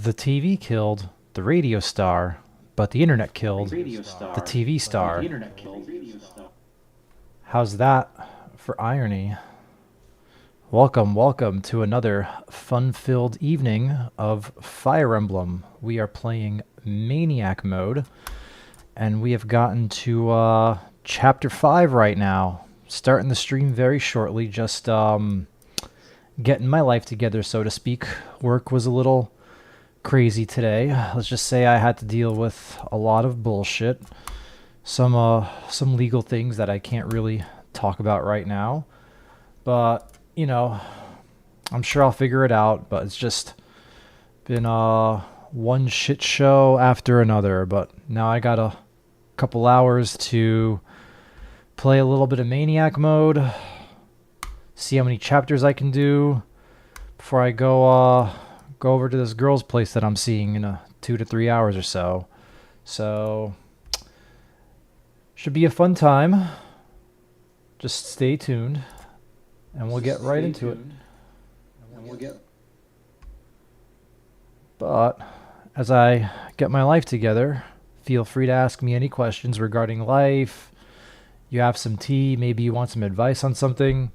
The TV killed the radio star, but the internet killed the TV star. How's that for irony? Welcome to another fun-filled evening of Fire Emblem. We are playing Maniac Mode, and we have gotten to Chapter 5 right now. Starting the stream very shortly, just getting my life together, so to speak. Work was a little crazy today. Let's just say I had to deal with a lot of bullshit. Some legal things that I can't really talk about right now. But, you know, I'm sure I'll figure it out. But it's just been one shit show after another. But now I got a couple hours to play a little bit of Maniac Mode. See how many chapters I can do before I go over to this girl's place that I'm seeing in 2 to 3 hours or so. So, should be a fun time. Just stay tuned, and we'll get right into it. But, as I get my life together, feel free to ask me any questions regarding life. You have some tea, maybe you want some advice on something.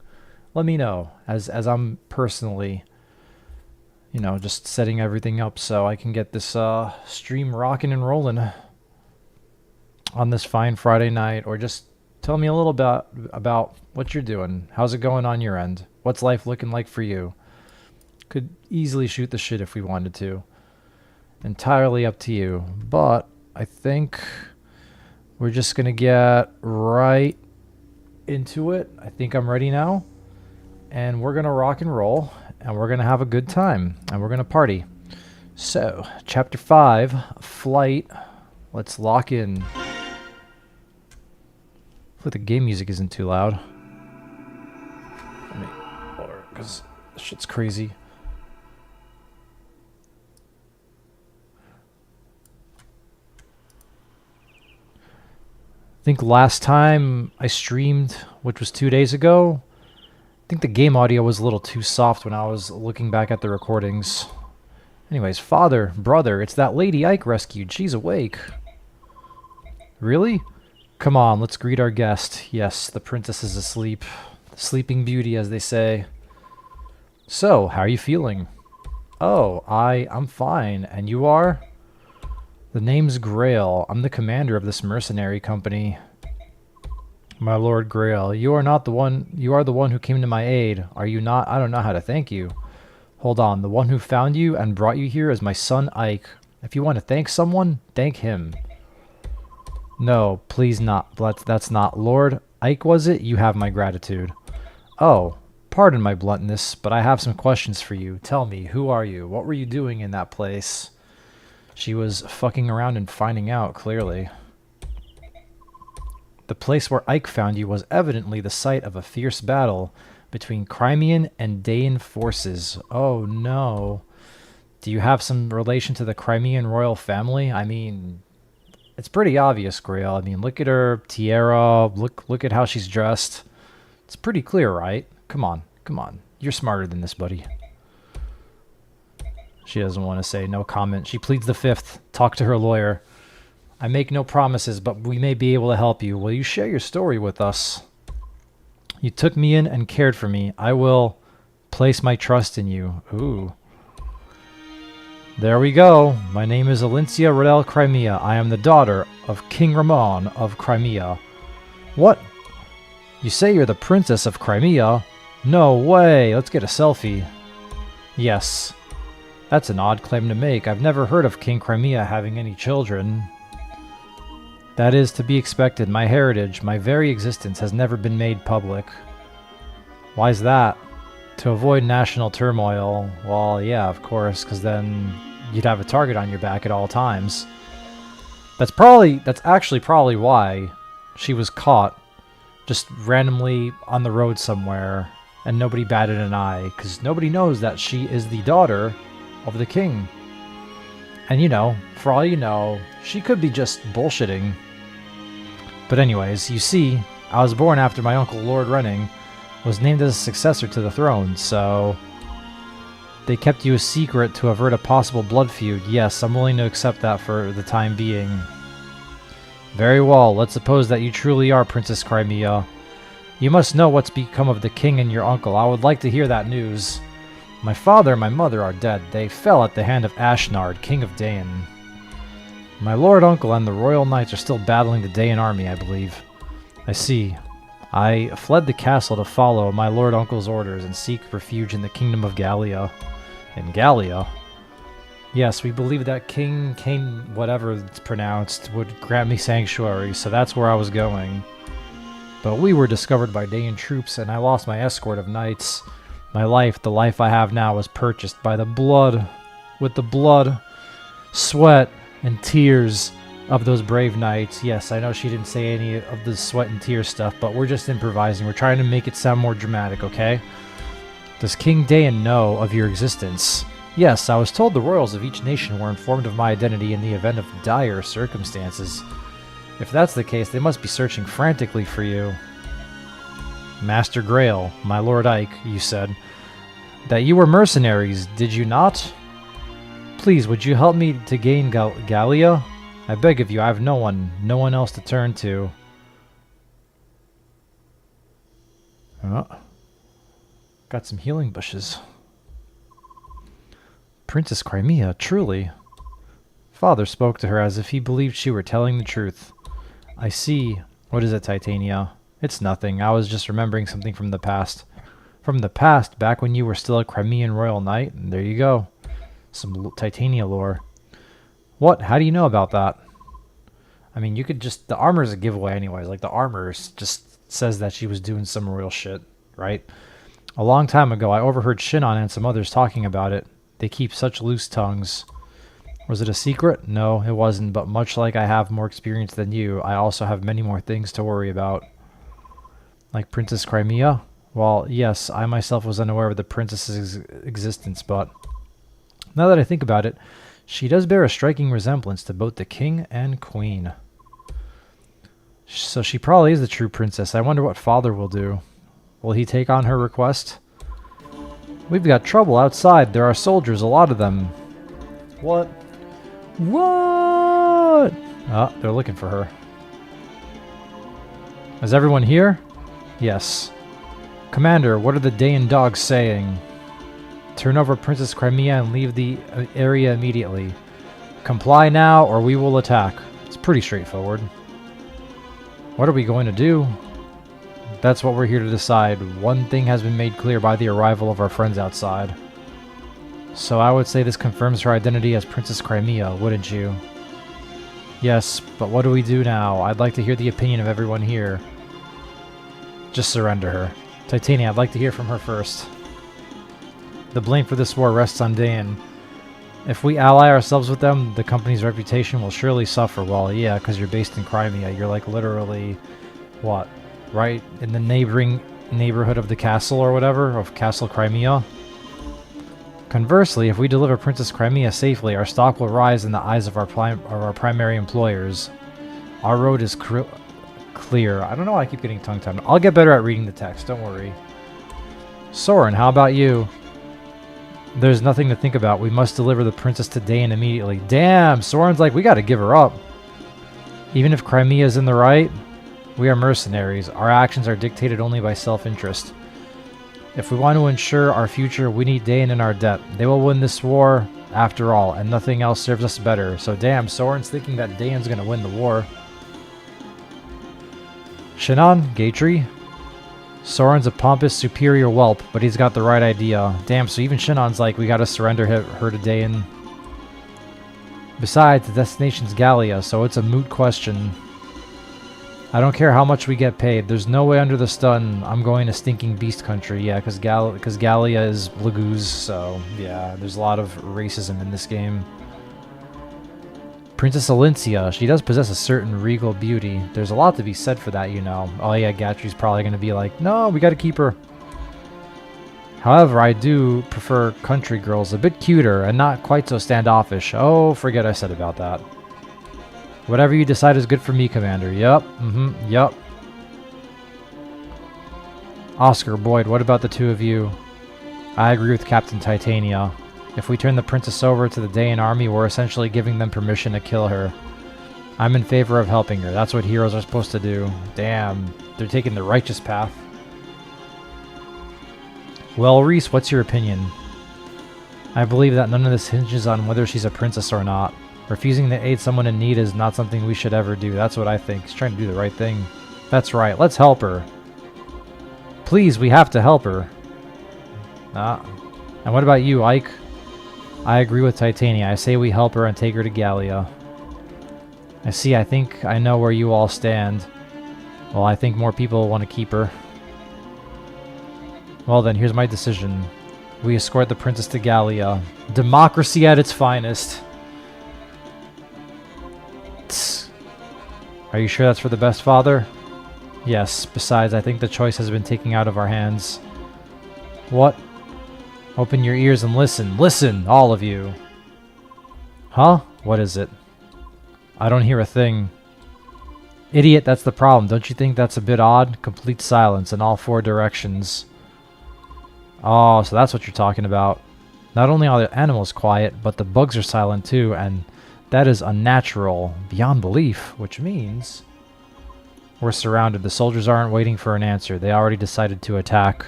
Let me know, as I'm personally, you know, just setting everything up so I can get this stream rocking and rolling on this fine Friday night. Or just tell me a little bit about what you're doing. How's it going on your end? What's life looking like for you? Could easily shoot the shit if we wanted to. Entirely up to you. But I think we're just going to get right into it. I think I'm ready now. And we're going to rock and roll. And we're going to have a good time. And we're going to party. So, Chapter 5, Flight. Let's lock in. Hopefully the game music isn't too loud. Because this shit's crazy. I think last time I streamed, which was 2 days ago, I think the game audio was a little too soft when I was looking back at the recordings. Anyways, father, brother, it's that Lady Ike rescued. She's awake. Really? Come on, let's greet our guest. Yes, the princess is asleep. The sleeping beauty, as they say. So, how are you feeling? Oh, I'm fine. And you are? The name's Grail. I'm the commander of this mercenary company. My Lord Grail, you are the one who came to my aid. Are you not? I don't know how to thank you. Hold on, the one who found you and brought you here is my son Ike. If you want to thank someone, thank him. No, please not. That's not. Lord Ike, was it? You have my gratitude. Oh, pardon my bluntness, but I have some questions for you. Tell me, who are you? What were you doing in that place? She was fucking around and finding out, clearly. The place where Ike found you was evidently the site of a fierce battle between Crimean and Daean forces. Oh no. Do you have some relation to the Crimean royal family? I mean, it's pretty obvious, Grail. I mean, look at her tiara, look at how she's dressed. It's pretty clear, right? Come on. You're smarter than this, buddy. She doesn't want to say no comment. She pleads the fifth. Talk to her lawyer. I make no promises, but we may be able to help you. Will you share your story with us? You took me in and cared for me. I will place my trust in you. Ooh. There we go. My name is Alincia Rodel Crimea. I am the daughter of King Ramon of Crimea. What? You say you're the princess of Crimea? No way. Let's get a selfie. Yes. That's an odd claim to make. I've never heard of King Crimea having any children. That is to be expected. My heritage, my very existence, has never been made public. Why's that? To avoid national turmoil. Well, yeah, of course, because then you'd have a target on your back at all times. That's actually probably why she was caught just randomly on the road somewhere and nobody batted an eye, because nobody knows that she is the daughter of the king. And you know, for all you know, she could be just bullshitting. But anyways, you see, I was born after my uncle Lord Renning was named as a successor to the throne, so They kept you a secret to avert a possible blood feud. Yes, I'm willing to accept that for the time being. Very well, let's suppose that you truly are Princess Crimea. You must know what's become of the king and your uncle. I would like to hear that news. My father and my mother are dead. They fell at the hand of Ashnard, king of Dain. My lord uncle and the royal knights are still battling the Dain army, I believe. I see. I fled the castle to follow my lord uncle's orders and seek refuge in the kingdom of Gallia. In Gallia? Yes, we believe that King whatever it's pronounced, would grant me sanctuary, so that's where I was going. But we were discovered by Dain troops, and I lost my escort of knights. My life, the life I have now, was purchased by the blood, with the blood, sweat, and tears of those brave knights. Yes, I know she didn't say any of the sweat and tears stuff, but we're just improvising. We're trying to make it sound more dramatic, okay? Does King Dain know of your existence? Yes, I was told the royals of each nation were informed of my identity in the event of dire circumstances. If that's the case, they must be searching frantically for you. Master Grail, my Lord Ike, you said that you were mercenaries, did you not? Please, would you help me to gain Gallia? I beg of you, I have no one else to turn to. Oh. Got some healing bushes. Princess Crimea, truly. Father spoke to her as if he believed she were telling the truth. I see. What is it, Titania? It's nothing. I was just remembering something from the past. From the past, back when you were still a Crimean royal knight? And there you go. Some Titania lore. What? How do you know about that? I mean, you could just... The armor is a giveaway anyways. Like, the armor just says that she was doing some royal shit, right? A long time ago, I overheard Shinon and some others talking about it. They keep such loose tongues. Was it a secret? No, it wasn't, but much like I have more experience than you, I also have many more things to worry about. Like Princess Crimea? Well, yes, I myself was unaware of the princess's existence, but now that I think about it, she does bear a striking resemblance to both the king and queen. So she probably is the true princess. I wonder what father will do. Will he take on her request? We've got trouble outside. There are soldiers, a lot of them. What? What? Oh, they're looking for her. Is everyone here? Yes. Commander, what are the Dain dogs saying? Turn over Princess Crimea and leave the area immediately. Comply now or we will attack. It's pretty straightforward. What are we going to do? That's what we're here to decide. One thing has been made clear by the arrival of our friends outside. So I would say this confirms her identity as Princess Crimea, wouldn't you? Yes, but what do we do now? I'd like to hear the opinion of everyone here. Just surrender her. Titania, I'd like to hear from her first. The blame for this war rests on Dain. If we ally ourselves with them, the company's reputation will surely suffer. Well, yeah, because you're based in Crimea. You're like literally, what, right in the neighborhood of the castle or whatever, of Castle Crimea? Conversely, if we deliver Princess Crimea safely, our stock will rise in the eyes of our primary employers. Our road is clear. I don't know why I keep getting tongue-tied. I'll get better at reading the text, don't worry. Soren, how about you? There's nothing to think about. We must deliver the princess to Dain immediately. Damn, Soren's like, we gotta give her up. Even if Crimea's in the right, we are mercenaries. Our actions are dictated only by self-interest. If we want to ensure our future, we need Dain in our debt. They will win this war, after all, and nothing else serves us better. So damn, Soren's thinking that Dain's gonna win the war. Shinon, Gatry. Soren's a pompous, superior whelp, but he's got the right idea. Damn, so even Shinon's like, we gotta surrender her to Dain. Besides, the destination's Gallia, so it's a moot question. I don't care how much we get paid. There's no way under the sun I'm going to stinking beast country. Yeah, because Gallia is Laguz, so yeah, there's a lot of racism in this game. Princess Alincia, she does possess a certain regal beauty. There's a lot to be said for that, you know. Oh yeah, Gatry's probably going to be like, no, we got to keep her. However, I do prefer country girls, a bit cuter and not quite so standoffish. Oh, forget I said about that. Whatever you decide is good for me, Commander. Yup, yup. Oscar, Boyd, what about the two of you? I agree with Captain Titania. If we turn the princess over to the Daean army, we're essentially giving them permission to kill her. I'm in favor of helping her. That's what heroes are supposed to do. Damn, they're taking the righteous path. Well, Reese, what's your opinion? I believe that none of this hinges on whether she's a princess or not. Refusing to aid someone in need is not something we should ever do. That's what I think. He's trying to do the right thing. That's right. Let's help her. Please, we have to help her. And what about you, Ike? I agree with Titania. I say we help her and take her to Gallia. I think I know where you all stand. Well, I think more people want to keep her. Well then, here's my decision. We escort the princess to Gallia. Democracy at its finest. Tss. Are you sure that's for the best, Father? Yes, besides, I think the choice has been taken out of our hands. What? Open your ears and listen. Listen, all of you. Huh? What is it? I don't hear a thing. Idiot, that's the problem. Don't you think that's a bit odd? Complete silence in all four directions. Oh, so that's what you're talking about. Not only are the animals quiet, but the bugs are silent too, and that is unnatural, beyond belief, which means we're surrounded. The soldiers aren't waiting for an answer. They already decided to attack.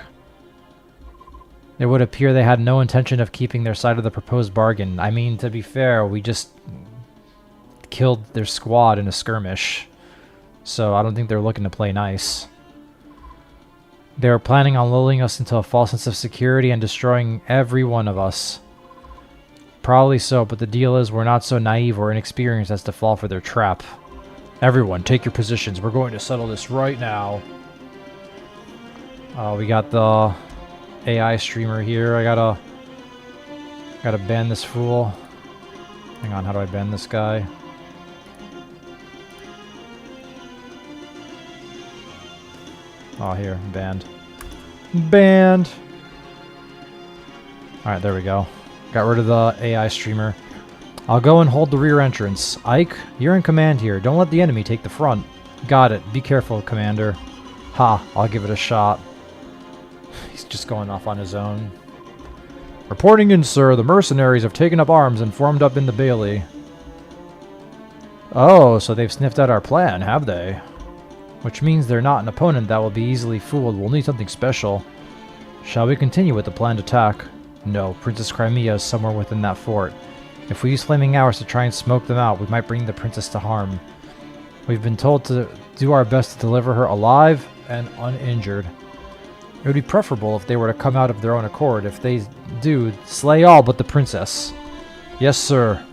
It would appear they had no intention of keeping their side of the proposed bargain. I mean, to be fair, we just killed their squad in a skirmish, so I don't think they're looking to play nice. They were planning on lulling us into a false sense of security and destroying every one of us. Probably so, but the deal is we're not so naive or inexperienced as to fall for their trap. Everyone, take your positions. We're going to settle this right now. We got the AI streamer here. I gotta ban this fool. Hang on, how do I ban this guy? Oh, here, banned. Banned! Alright, there we go. Got rid of the AI streamer. I'll go and hold the rear entrance. Ike, you're in command here. Don't let the enemy take the front. Got it. Be careful, Commander. Ha, I'll give it a shot. He's just going off on his own. Reporting in, sir. The mercenaries have taken up arms and formed up in the Bailey. Oh, so they've sniffed out our plan, have they? Which means they're not an opponent that will be easily fooled. We'll need something special. Shall we continue with the planned attack? No, Princess Crimea is somewhere within that fort. If we use flaming arrows to try and smoke them out, we might bring the princess to harm. We've been told to do our best to deliver her alive and uninjured. It would be preferable if they were to come out of their own accord. If they do, slay all but the princess. Yes, sir.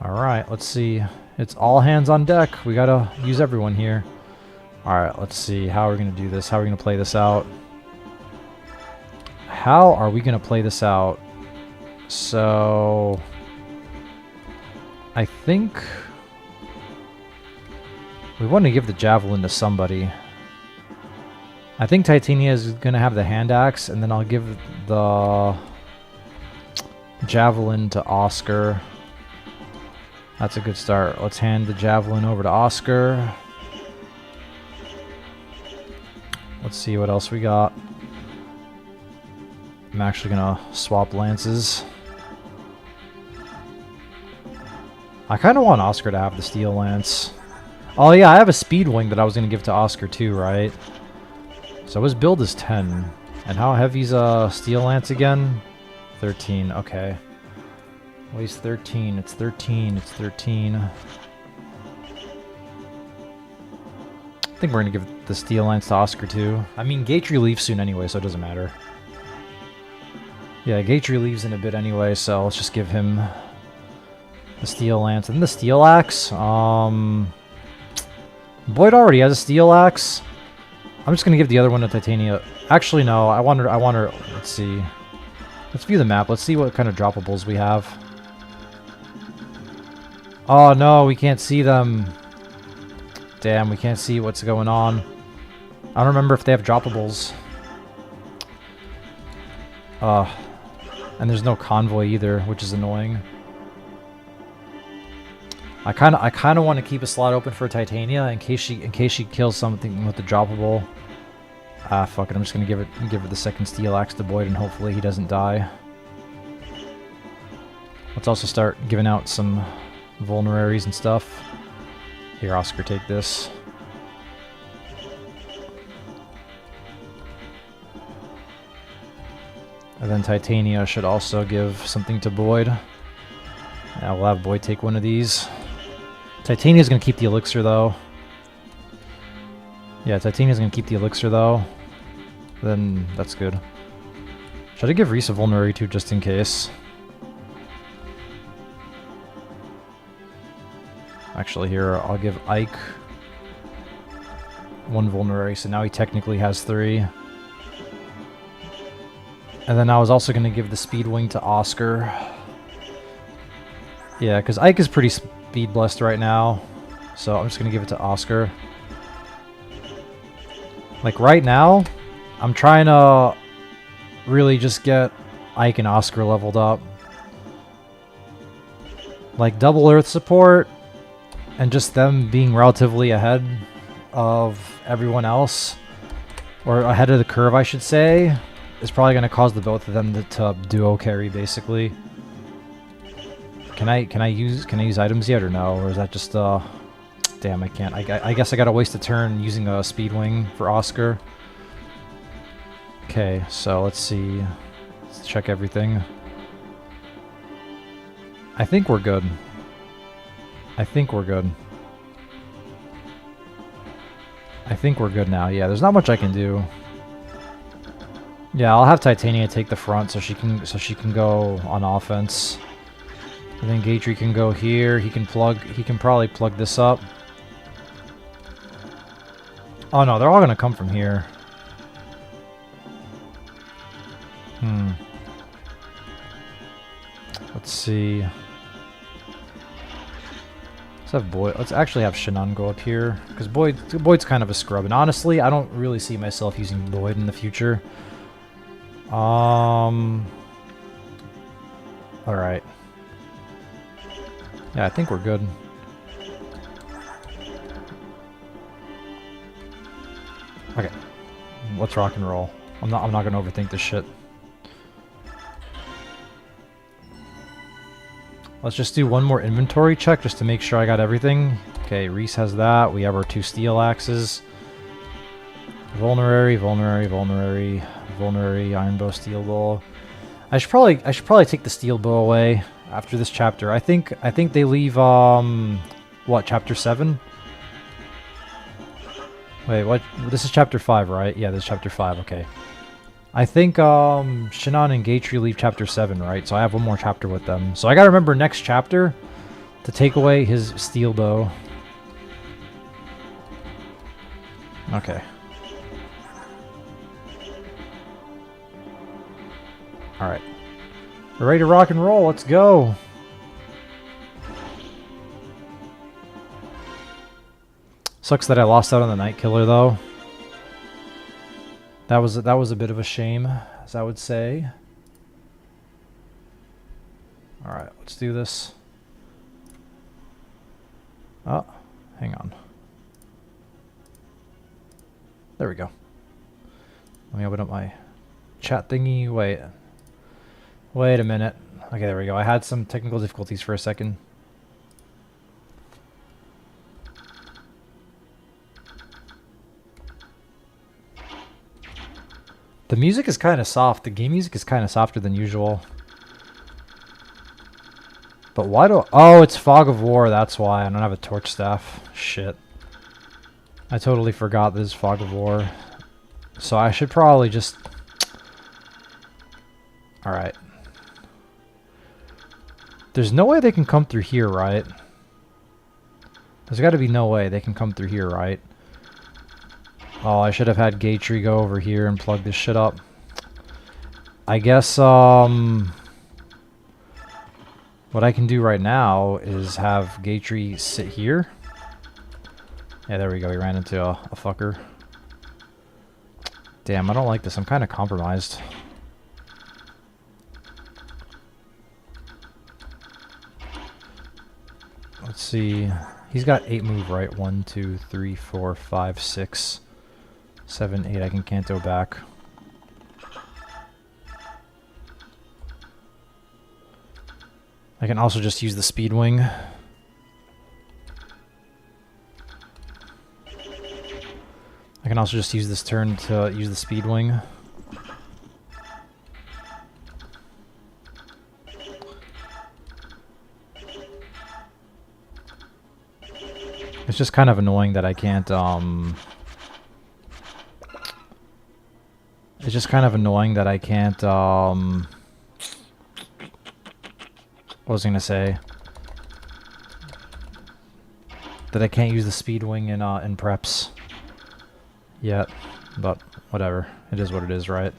Alright, let's see. It's all hands on deck. We gotta use everyone here. Alright, let's see. How are we gonna do this? How are we gonna play this out? How are we gonna play this out? So I think we want to give the javelin to somebody. I think Titania is going to have the hand axe, and then I'll give the javelin to Oscar. That's a good start. Let's hand the javelin over to Oscar. Let's see what else we got. I'm actually going to swap lances. I kind of want Oscar to have the steel lance. Oh yeah, I have a speed wing that I was going to give to Oscar too, right? So his build is 10. And how heavy's a steel lance again? 13, okay. Well, he's 13, it's 13, it's 13. I think we're going to give the steel lance to Oscar too. I mean, Gatry leaves soon anyway, so it doesn't matter. Yeah, Gatry leaves in a bit anyway, so let's just give him the steel lance. And the steel axe, Boyd already has a steel axe. I'm just gonna give the other one to Titania. Actually, no, I want her, let's see. Let's view the map, let's see what kind of droppables we have. Oh no, we can't see them. Damn, we can't see what's going on. I don't remember if they have droppables. And there's no convoy either, which is annoying. I kind of want to keep a slot open for Titania in case she kills something with the droppable. Ah, fuck it. I'm just gonna give it the second steel axe to Boyd, and hopefully he doesn't die. Let's also start giving out some vulneraries and stuff. Here, Oscar, take this. And then Titania should also give something to Boyd. Yeah, we'll have Boyd take one of these. Titania's gonna keep the elixir though. Yeah, Titania's gonna keep the elixir though. Then that's good. Should I give Reese a vulnerary too, just in case? Actually, here, I'll give Ike one vulnerary, so now he technically has 3. And then I was also going to give the speed wing to Oscar. Yeah, because Ike is pretty speed blessed right now, so I'm just going to give it to Oscar. Like, right now, I'm trying to really just get Ike and Oscar leveled up. Like, double Earth support, and just them being relatively ahead of everyone else, or ahead of the curve, I should say, is probably going to cause the both of them to duo carry, basically. Can I use items yet, or no? Or is that just damn, I can't. I guess I gotta waste a turn using a speed wing for Oscar. Okay, so let's see. Let's check everything. I think we're good. I think we're good. I think we're good now. Yeah, there's not much I can do. Yeah, I'll have Titania take the front so she can go on offense. And then Gatry can go here. He can probably plug this up. Oh no, they're all gonna come from here. Let's see. Let's have Boyd. Let's actually have Shannon go up here, because Boyd's kind of a scrub, and honestly, I don't really see myself using Boyd in the future. All right. Yeah, I think we're good. Okay, let's rock and roll. I'm not gonna overthink this shit. Let's just do one more inventory check just to make sure I got everything. Okay, Reese has that. We have our 2 steel axes. Vulnerary, iron bow, steel bow. I should probably take the steel bow away after this chapter. I think they leave what, chapter 7? Wait, what? This is chapter 5, right? Yeah, this is chapter 5. Okay. I think Shannon and Gatry leave chapter 7, right? So I have one more chapter with them. So I gotta remember next chapter to take away his steel bow. Okay. Alright. We're ready to rock and roll. Let's go. Sucks that I lost out on the Night Killer, though. That was a bit of a shame, as I would say. Alright, let's do this. Oh, hang on. There we go. Let me open up my chat thingy. Wait a minute. Okay, there we go. I had some technical difficulties for a second. The music is kind of soft. The game music is kind of softer than usual. But why do... Oh, it's Fog of War. That's why. I don't have a torch staff. Shit. I totally forgot this is Fog of War. So I should probably just... Alright. There's no way they can come through here, right? There's got to be no way they can come through here, right? Oh, I should have had Gatry go over here and plug this shit up. I guess, what I can do right now is have Gatry sit here. Yeah, there we go. He ran into a fucker. Damn, I don't like this. I'm kind of compromised. Let's see. He's got 8 move, right? 1, 2, 3, 4, 5, 6. 7, 8, I can Canto back. I can also just use the Speed Wing. I can also just use this turn to use the Speed Wing. It's just kind of annoying that I can't, It's just kind of annoying that I can't, what was I gonna say? That I can't use the Speed Wing in preps yet, but whatever. It is what it is, right?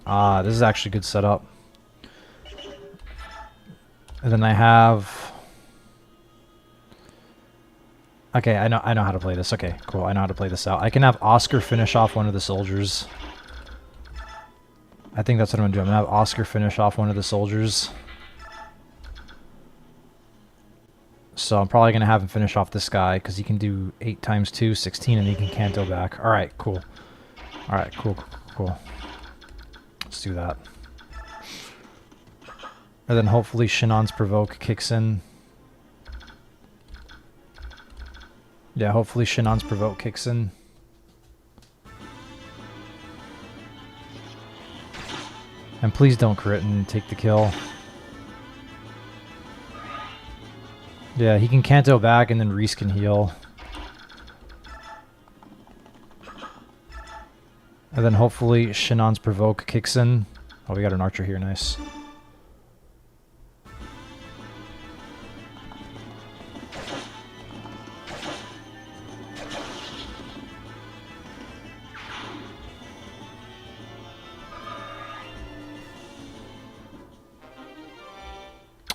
Ah, this is actually a good setup. And then I have... Okay, I know how to play this. Okay, cool. I know how to play this out. I can have Oscar finish off one of the soldiers. I think that's what I'm gonna do. I'm gonna have Oscar finish off one of the soldiers. So I'm probably gonna have him finish off this guy because he can do 8 times 2, 16, and he can Canto back. All right, cool. All right, cool. Let's do that. And then hopefully Shinon's Provoke kicks in. Yeah, hopefully Shinon's Provoke kicks in. And please don't crit and take the kill. Yeah, he can Canto back and then Reese can heal. And then hopefully Shinon's Provoke kicks in. Oh, we got an archer here, nice.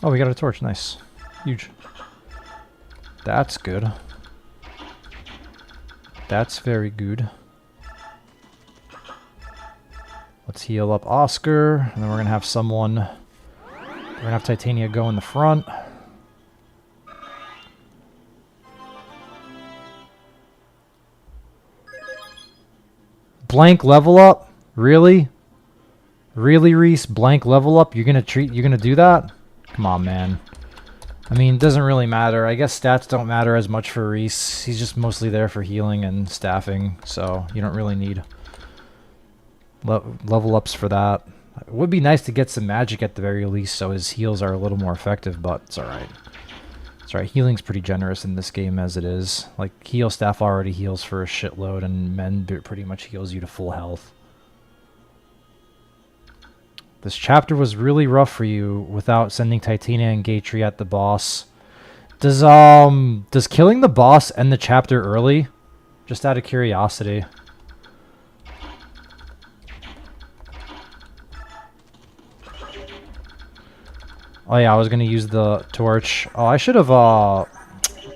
Oh, we got a torch. Nice. Huge. That's good. That's very good. Let's heal up Oscar, and then we're going to have someone... We're going to have Titania go in the front. Blank level up? Really? Really, Reese? Blank level up? You're going to do that? Come on, man. I mean, it doesn't really matter. I guess stats don't matter as much for Reese. He's just mostly there for healing and staffing, so you don't really need level ups for that. It would be nice to get some magic at the very least so his heals are a little more effective, but it's alright. It's alright. Healing's pretty generous in this game as it is. Like, heal staff already heals for a shitload, and Mend pretty much heals you to full health. This chapter was really rough for you without sending Titania and Gatry at the boss. Does killing the boss end the chapter early? Just out of curiosity. Oh yeah, I was gonna use the torch. Oh, I should have,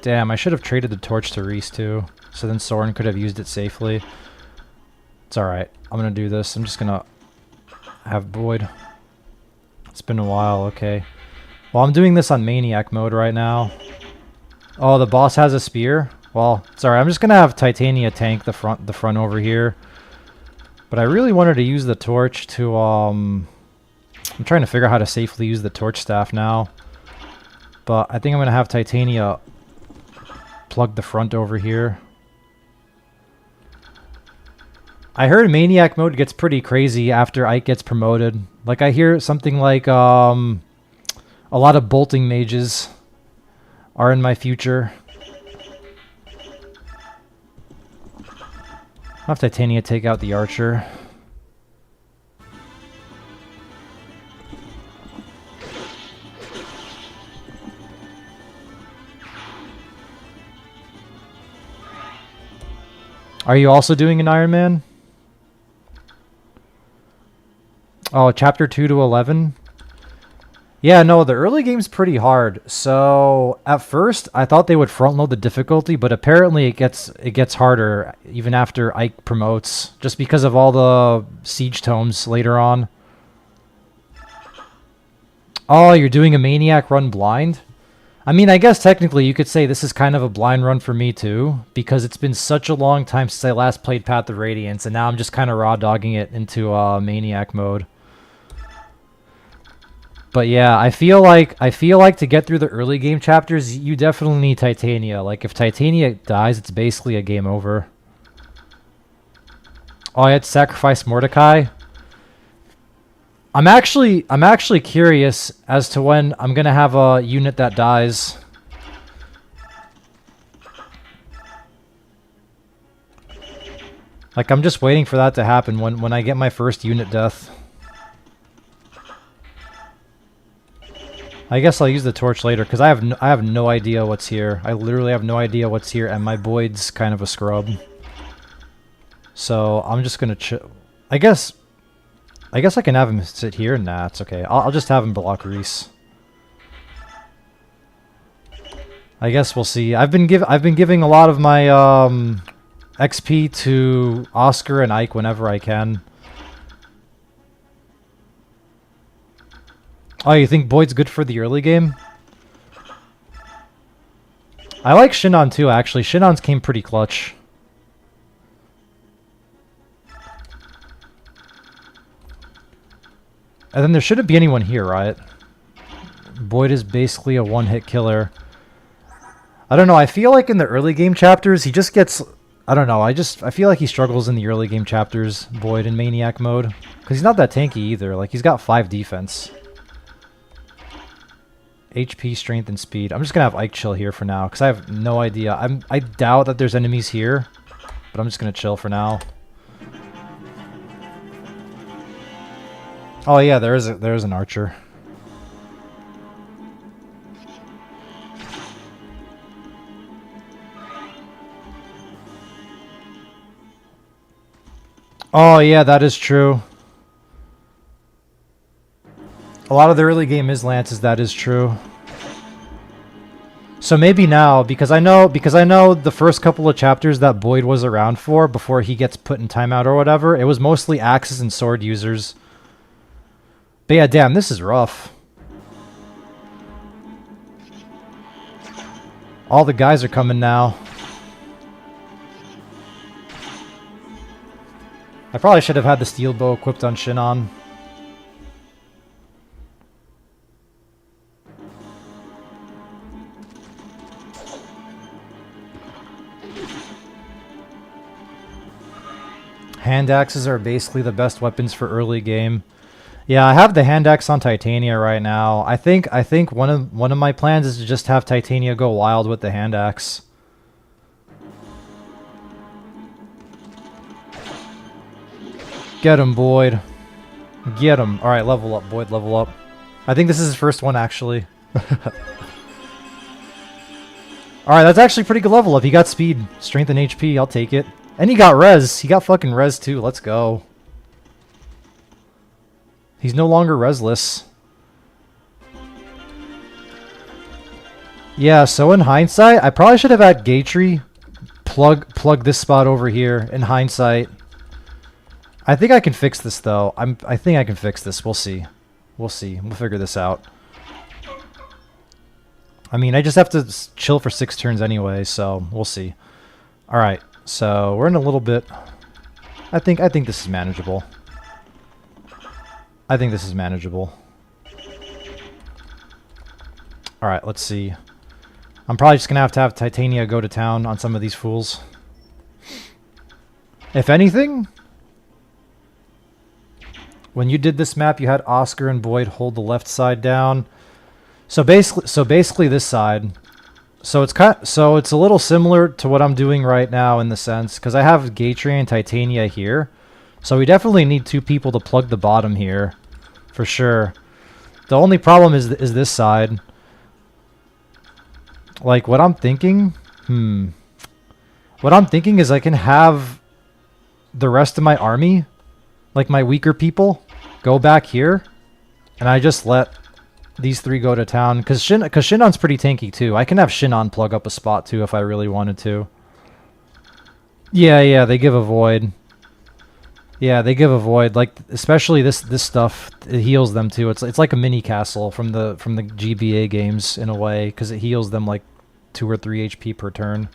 damn, I should have traded the torch to Reese too. So then Soren could have used it safely. It's alright. I'm gonna do this. I'm just gonna have Boyd. It's been a while, okay. Well, I'm doing this on Maniac mode right now. Oh, the boss has a spear? Well, sorry, I'm just gonna have Titania tank the front over here. But I really wanted to use the torch to, I'm trying to figure out how to safely use the torch staff now. But I think I'm gonna have Titania plug the front over here. I heard Maniac mode gets pretty crazy after Ike gets promoted. Like, I hear something like, a lot of bolting mages are in my future. I'll have Titania take out the archer. Are you also doing an Iron Man? Oh, chapter 2 to 11? Yeah, no, the early game's pretty hard. So, at first, I thought they would front load the difficulty, but apparently it gets harder even after Ike promotes, just because of all the siege tomes later on. Oh, you're doing a Maniac run blind? I mean, I guess technically you could say this is kind of a blind run for me too, because it's been such a long time since I last played Path of Radiance, and now I'm just kind of raw dogging it into Maniac mode. But yeah, I feel like to get through the early game chapters, you definitely need Titania. Like if Titania dies, it's basically a game over. Oh, I had to sacrifice Mordecai. I'm actually curious as to when I'm gonna have a unit that dies. Like I'm just waiting for that to happen when I get my first unit death. I guess I'll use the torch later because I have no idea what's here. I literally have no idea what's here, and my Boyd's kind of a scrub. So I'm just gonna I guess I can have him sit here. Nah, it's okay. I'll just have him block Reese. I guess we'll see. I've been giving a lot of my XP to Oscar and Ike whenever I can. Oh, you think Boyd's good for the early game? I like Shinon too, actually. Shinon's came pretty clutch. And then there shouldn't be anyone here, right? Boyd is basically a one-hit killer. I don't know, I feel like in the early game chapters, he just gets... I don't know, I feel like he struggles in the early game chapters, Boyd, in Maniac mode. Because he's not that tanky either, like he's got 5 defense. HP, strength, and speed. I'm just gonna have Ike chill here for now, because I have no idea. I doubt that there's enemies here, but I'm just gonna chill for now. Oh yeah, there is an archer. Oh yeah, that is true. A lot of the early game is lances, that is true. So maybe now, because I know the first couple of chapters that Boyd was around for before he gets put in timeout or whatever, it was mostly axes and sword users. But yeah, damn, this is rough. All the guys are coming now. I probably should have had the steel bow equipped on Shinon. Hand axes are basically the best weapons for early game. Yeah, I have the hand axe on Titania right now. I think one of my plans is to just have Titania go wild with the hand axe. Get him, Boyd. Get him. All right, level up, Boyd. Level up. I think this is his first one actually. All right, that's actually pretty good level up. He got speed, strength, and HP. I'll take it. And he got res. He got fucking res too. Let's go. He's no longer resless. Yeah, so in hindsight, I probably should have had Gatry plug this spot over here in hindsight. I think I can fix this though. I think I can fix this. We'll see. We'll see. We'll figure this out. I mean, I just have to chill for 6 turns anyway, so we'll see. All right. So, we're in a little bit. I think this is manageable. I think this is manageable. Alright, let's see. I'm probably just gonna have Titania go to town on some of these fools. If anything, when you did this map, you had Oscar and Boyd hold the left side down. So basically this side. So it's a little similar to what I'm doing right now in the sense, because I have Gatry and Titania here. So we definitely need 2 people to plug the bottom here. For sure. The only problem is this side. Like, what I'm thinking... What I'm thinking is I can have the rest of my army, like my weaker people, go back here. And I just let these 3 go to town. Because Shinon's pretty tanky too. I can have Shinon plug up a spot too if I really wanted to. Yeah, they give a void. Yeah, they give a void. Like especially this stuff, it heals them too. It's like a mini castle from the GBA games in a way, because it heals them like 2 or 3 HP per turn.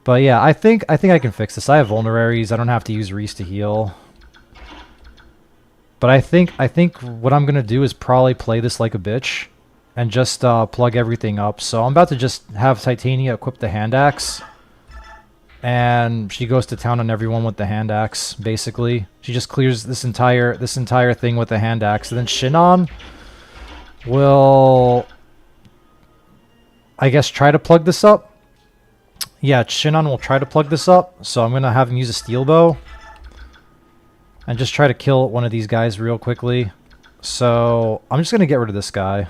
But yeah, I think I can fix this. I have vulneraries. I don't have to use Reese to heal. But I think what I'm gonna do is probably play this like a bitch, and just plug everything up. So I'm about to just have Titania equip the hand axe, and she goes to town on everyone with the hand axe. Basically, she just clears this entire thing with the hand axe. And then Shinon will, I guess, try to plug this up. Yeah, Shinon will try to plug this up. So I'm gonna have him use a steel bow and just try to kill one of these guys real quickly. So I'm just gonna get rid of this guy.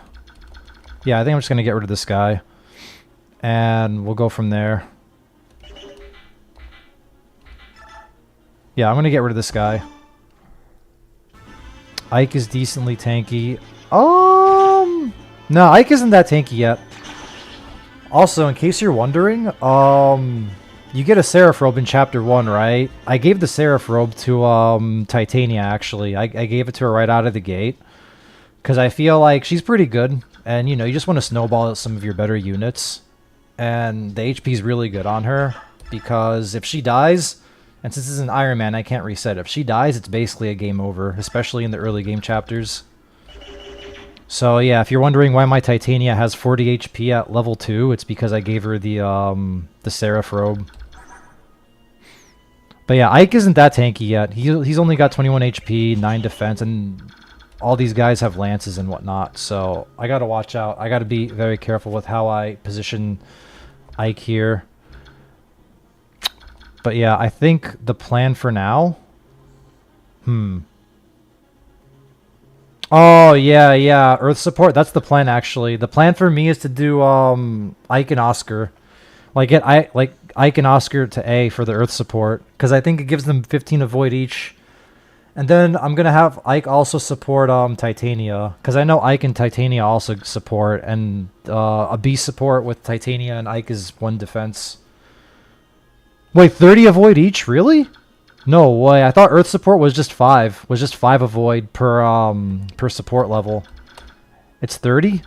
Yeah, I think I'm just gonna get rid of this guy, and we'll go from there. Yeah, I'm gonna get rid of this guy. Ike is decently tanky. No, Ike isn't that tanky yet. Also, in case you're wondering, you get a Seraph Robe in Chapter 1, right? I gave the Seraph Robe to Titania, actually. I gave it to her right out of the gate, because I feel like she's pretty good, and you know, you just want to snowball some of your better units, and the HP is really good on her, because if she dies, and since this is an Iron Man, I can't reset. If she dies, it's basically a game over, especially in the early game chapters. So yeah, if you're wondering why my Titania has 40 HP at level 2, it's because I gave her the Seraph Robe. But yeah, Ike isn't that tanky yet. He's only got 21 HP, 9 defense, and all these guys have lances and whatnot. So I gotta watch out. I gotta be very careful with how I position Ike here. But yeah, I think the plan for now... Oh, yeah, Earth support. That's the plan, actually. The plan for me is to do Ike and Oscar. Like, get Ike and Oscar to A for the Earth support, because I think it gives them 15 avoid each. And then I'm going to have Ike also support Titania, because I know Ike and Titania also support, and a B support with Titania and Ike is 1 defense. Wait, 30 avoid each? Really? No way. I thought Earth support was just 5. Was just 5 avoid per support level. It's 30?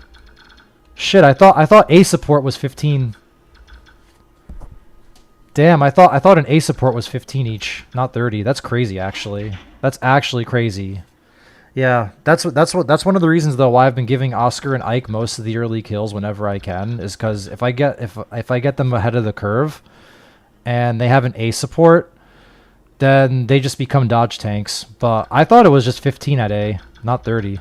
Shit, I thought A support was 15. Damn, I thought an A support was 15 each, not 30. That's crazy, actually. That's actually crazy. Yeah, that's one of the reasons though why I've been giving Oscar and Ike most of the early kills whenever I can, is because if I get them ahead of the curve and they have an A support, then they just become dodge tanks. But I thought it was just 15 at A, not 30.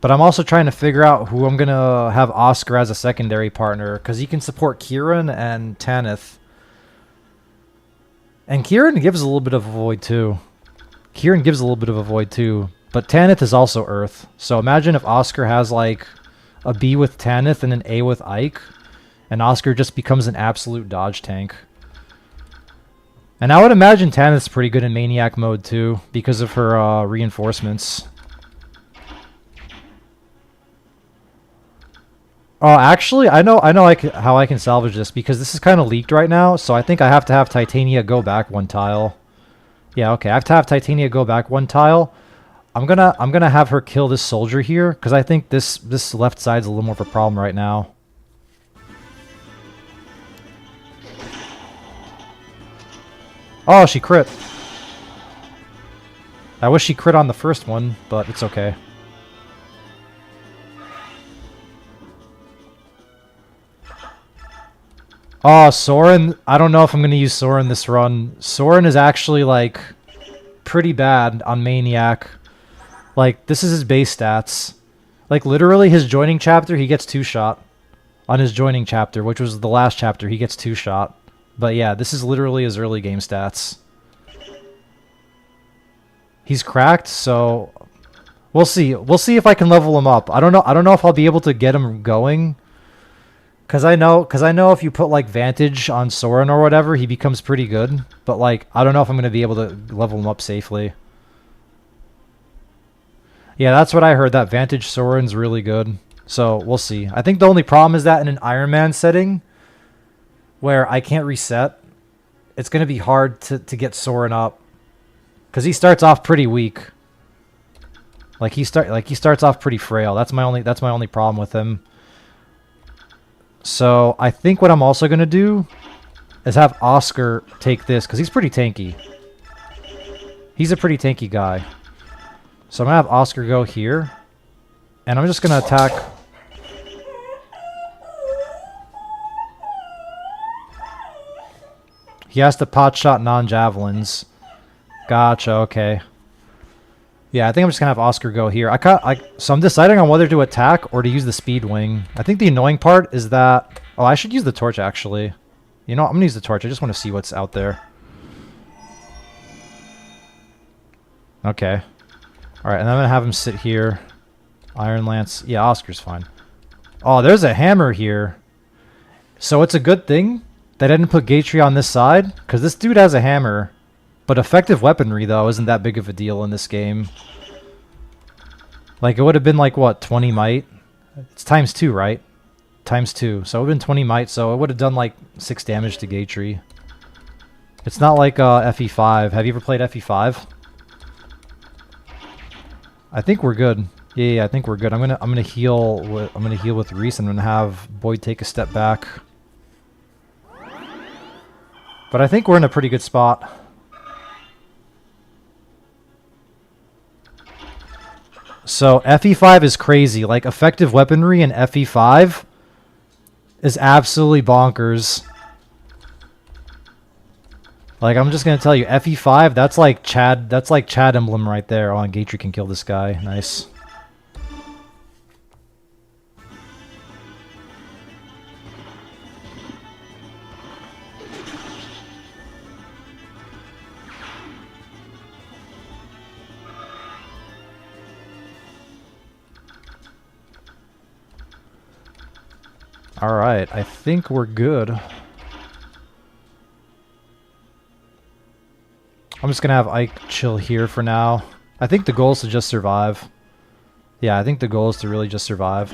But I'm also trying to figure out who I'm going to have Oscar as a secondary partner, because he can support Kieran and Tanith. And Kieran gives a little bit of a void too. But Tanith is also Earth. So imagine if Oscar has like a B with Tanith and an A with Ike, and Oscar just becomes an absolute dodge tank. And I would imagine Tanith's pretty good in Maniac mode too, because of her reinforcements. Oh, actually, I know how I can salvage this, because this is kind of leaked right now, so I think I have to have Titania go back 1 tile. Yeah, okay, I have to have Titania go back 1 tile. I'm gonna have her kill this soldier here, because I think this left side's a little more of a problem right now. Oh, she crit. I wish she crit on the first one, but it's okay. Oh, Soren. I don't know if I'm going to use Soren this run. Soren is actually, like, pretty bad on Maniac. Like, this is his base stats. Like, literally, his joining chapter, he gets 2-shot. On his joining chapter, which was the last chapter, he gets 2-shot. But yeah, this is literally his early game stats. He's cracked, so... We'll see. We'll see if I can level him up. I don't know if I'll be able to get him going. Cause I know if you put like Vantage on Soren or whatever, he becomes pretty good. But like, I don't know if I'm gonna be able to level him up safely. Yeah, that's what I heard. That Vantage Soren's really good. So we'll see. I think the only problem is that in an Iron Man setting, where I can't reset, it's gonna be hard to get Soren up, because he starts off pretty weak. Like he starts off pretty frail. That's my only problem with him. So I think what I'm also gonna do is have Oscar take this, because he's pretty tanky. He's a pretty tanky guy. So I'm gonna have Oscar go here, and I'm just gonna attack. He has to pot shot non-javelins. Gotcha, okay. Yeah, I think I'm just gonna have Oscar go here. So I'm deciding on whether to attack or to use the speed wing. I think the annoying part is that... Oh, I should use the torch, actually. You know what? I'm gonna use the torch. I just want to see what's out there. Okay. Alright, and I'm gonna have him sit here. Iron Lance. Yeah, Oscar's fine. Oh, there's a hammer here. So it's a good thing that I didn't put Gatry on this side, because this dude has a hammer. But effective weaponry, though, isn't that big of a deal in this game. Like, it would have been like, what, 20 might? It's times 2, right? Times 2. So it would have been 20 might, so it would have done like 6 damage to Gatry. It's not like FE5. Have you ever played FE5? I think we're good. Yeah, I think we're good. I'm gonna heal with Reese, and I'm gonna have Boyd take a step back. But I think we're in a pretty good spot. So FE5 is crazy. Like, effective weaponry in FE5 is absolutely bonkers. Like, I'm just gonna tell you, FE5, that's like Chad Emblem right there. Oh, and Gatry can kill this guy. Nice. Alright, I think we're good. I'm just gonna have Ike chill here for now. I think the goal is to just survive. Yeah, I think the goal is to really just survive.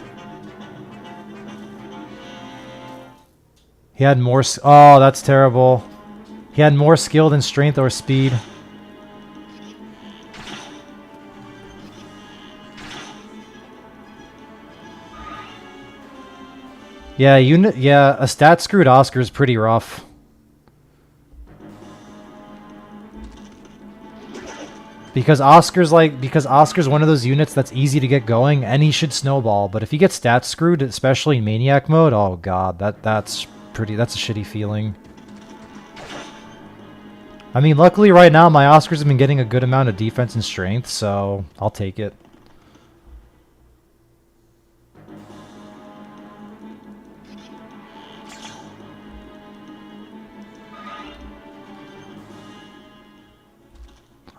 He had more... Oh, that's terrible. He had more skill than strength or speed. Yeah, a stat screwed Oscar is pretty rough. Because Oscar's one of those units that's easy to get going, and he should snowball. But if he gets stat screwed, especially in Maniac mode, oh god, that's a shitty feeling. I mean, luckily right now my Oscars have been getting a good amount of defense and strength, so I'll take it.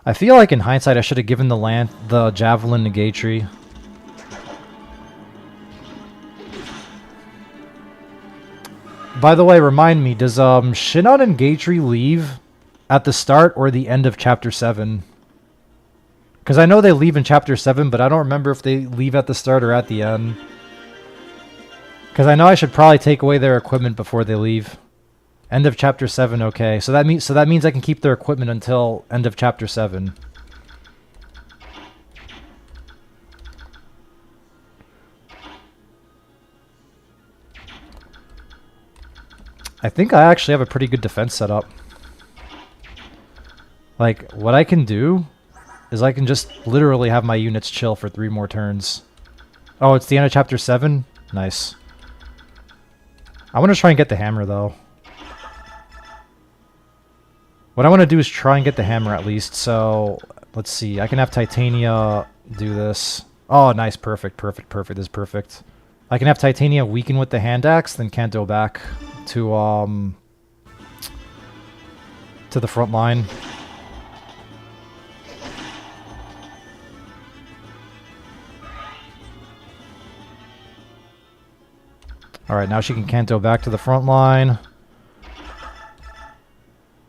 I feel like in hindsight I should have given the javelin to Gatry. By the way, remind me, does Shinon and Gatry leave at the start or the end of Chapter 7? Because I know they leave in Chapter 7, but I don't remember if they leave at the start or at the end. Because I know I should probably take away their equipment before they leave. End of Chapter 7, okay. So that means I can keep their equipment until end of Chapter 7. I think I actually have a pretty good defense setup. Like, what I can do is I can just literally have my units chill for 3 more turns. Oh, it's the end of Chapter 7? Nice. I want to try and get the hammer, though. What I want to do is try and get the hammer at least, so... Let's see, I can have Titania do this. Oh, nice, perfect. This is perfect. I can have Titania weaken with the hand axe, then Kanto back to the front line. Alright, now she can Kanto back to the front line.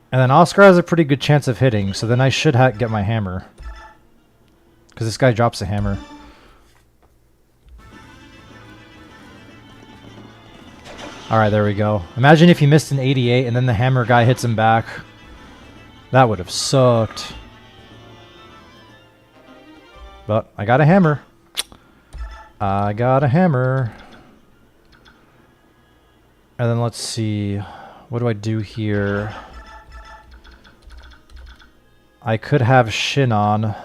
And then Oscar has a pretty good chance of hitting, so then I should get my hammer. Because this guy drops a hammer. Alright, there we go. Imagine if he missed an 88 and then the hammer guy hits him back. That would have sucked. But I got a hammer. I got a hammer. And then let's see. What do I do here? I could have Shin on.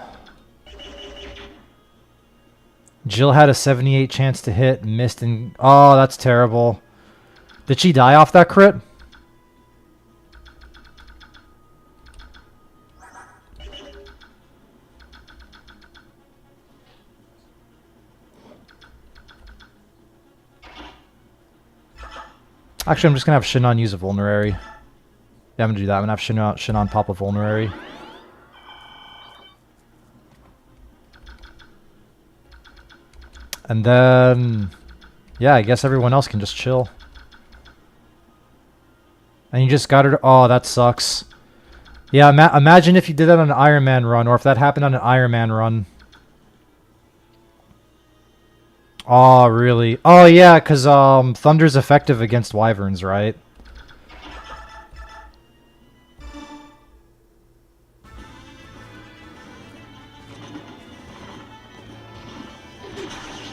Jill had a 78 chance to hit, missed, and... Oh, that's terrible. Did she die off that crit? Actually, I'm just going to have Shinon use a Vulnerary. Yeah, I'm going to do that. I'm going to have Shinon pop a Vulnerary. And then... Yeah, I guess everyone else can just chill. And you just got her... Oh, that sucks. Yeah, imagine if you did that on an Iron Man run, or if that happened on an Iron Man run. Oh, really? Oh, yeah, because Thunder's effective against Wyverns, right?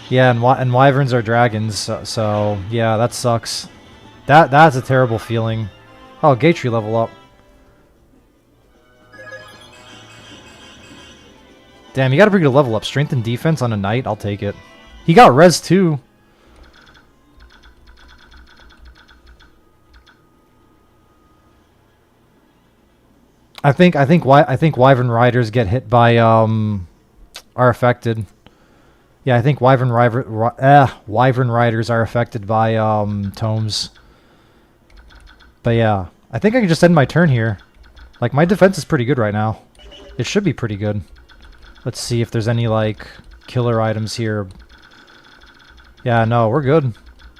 Yeah, and Wyverns are dragons, so yeah, that sucks. That's a terrible feeling. Oh, Gatry level up. Damn, you got a pretty good level up. Strength and defense on a knight, I'll take it. He got res too. I think Wyvern Riders get hit by are affected. Yeah, I think Wyvern Riders are affected by tomes. But yeah, I think I can just end my turn here. Like, my defense is pretty good right now. It should be pretty good. Let's see if there's any like killer items here. Yeah, no, we're good.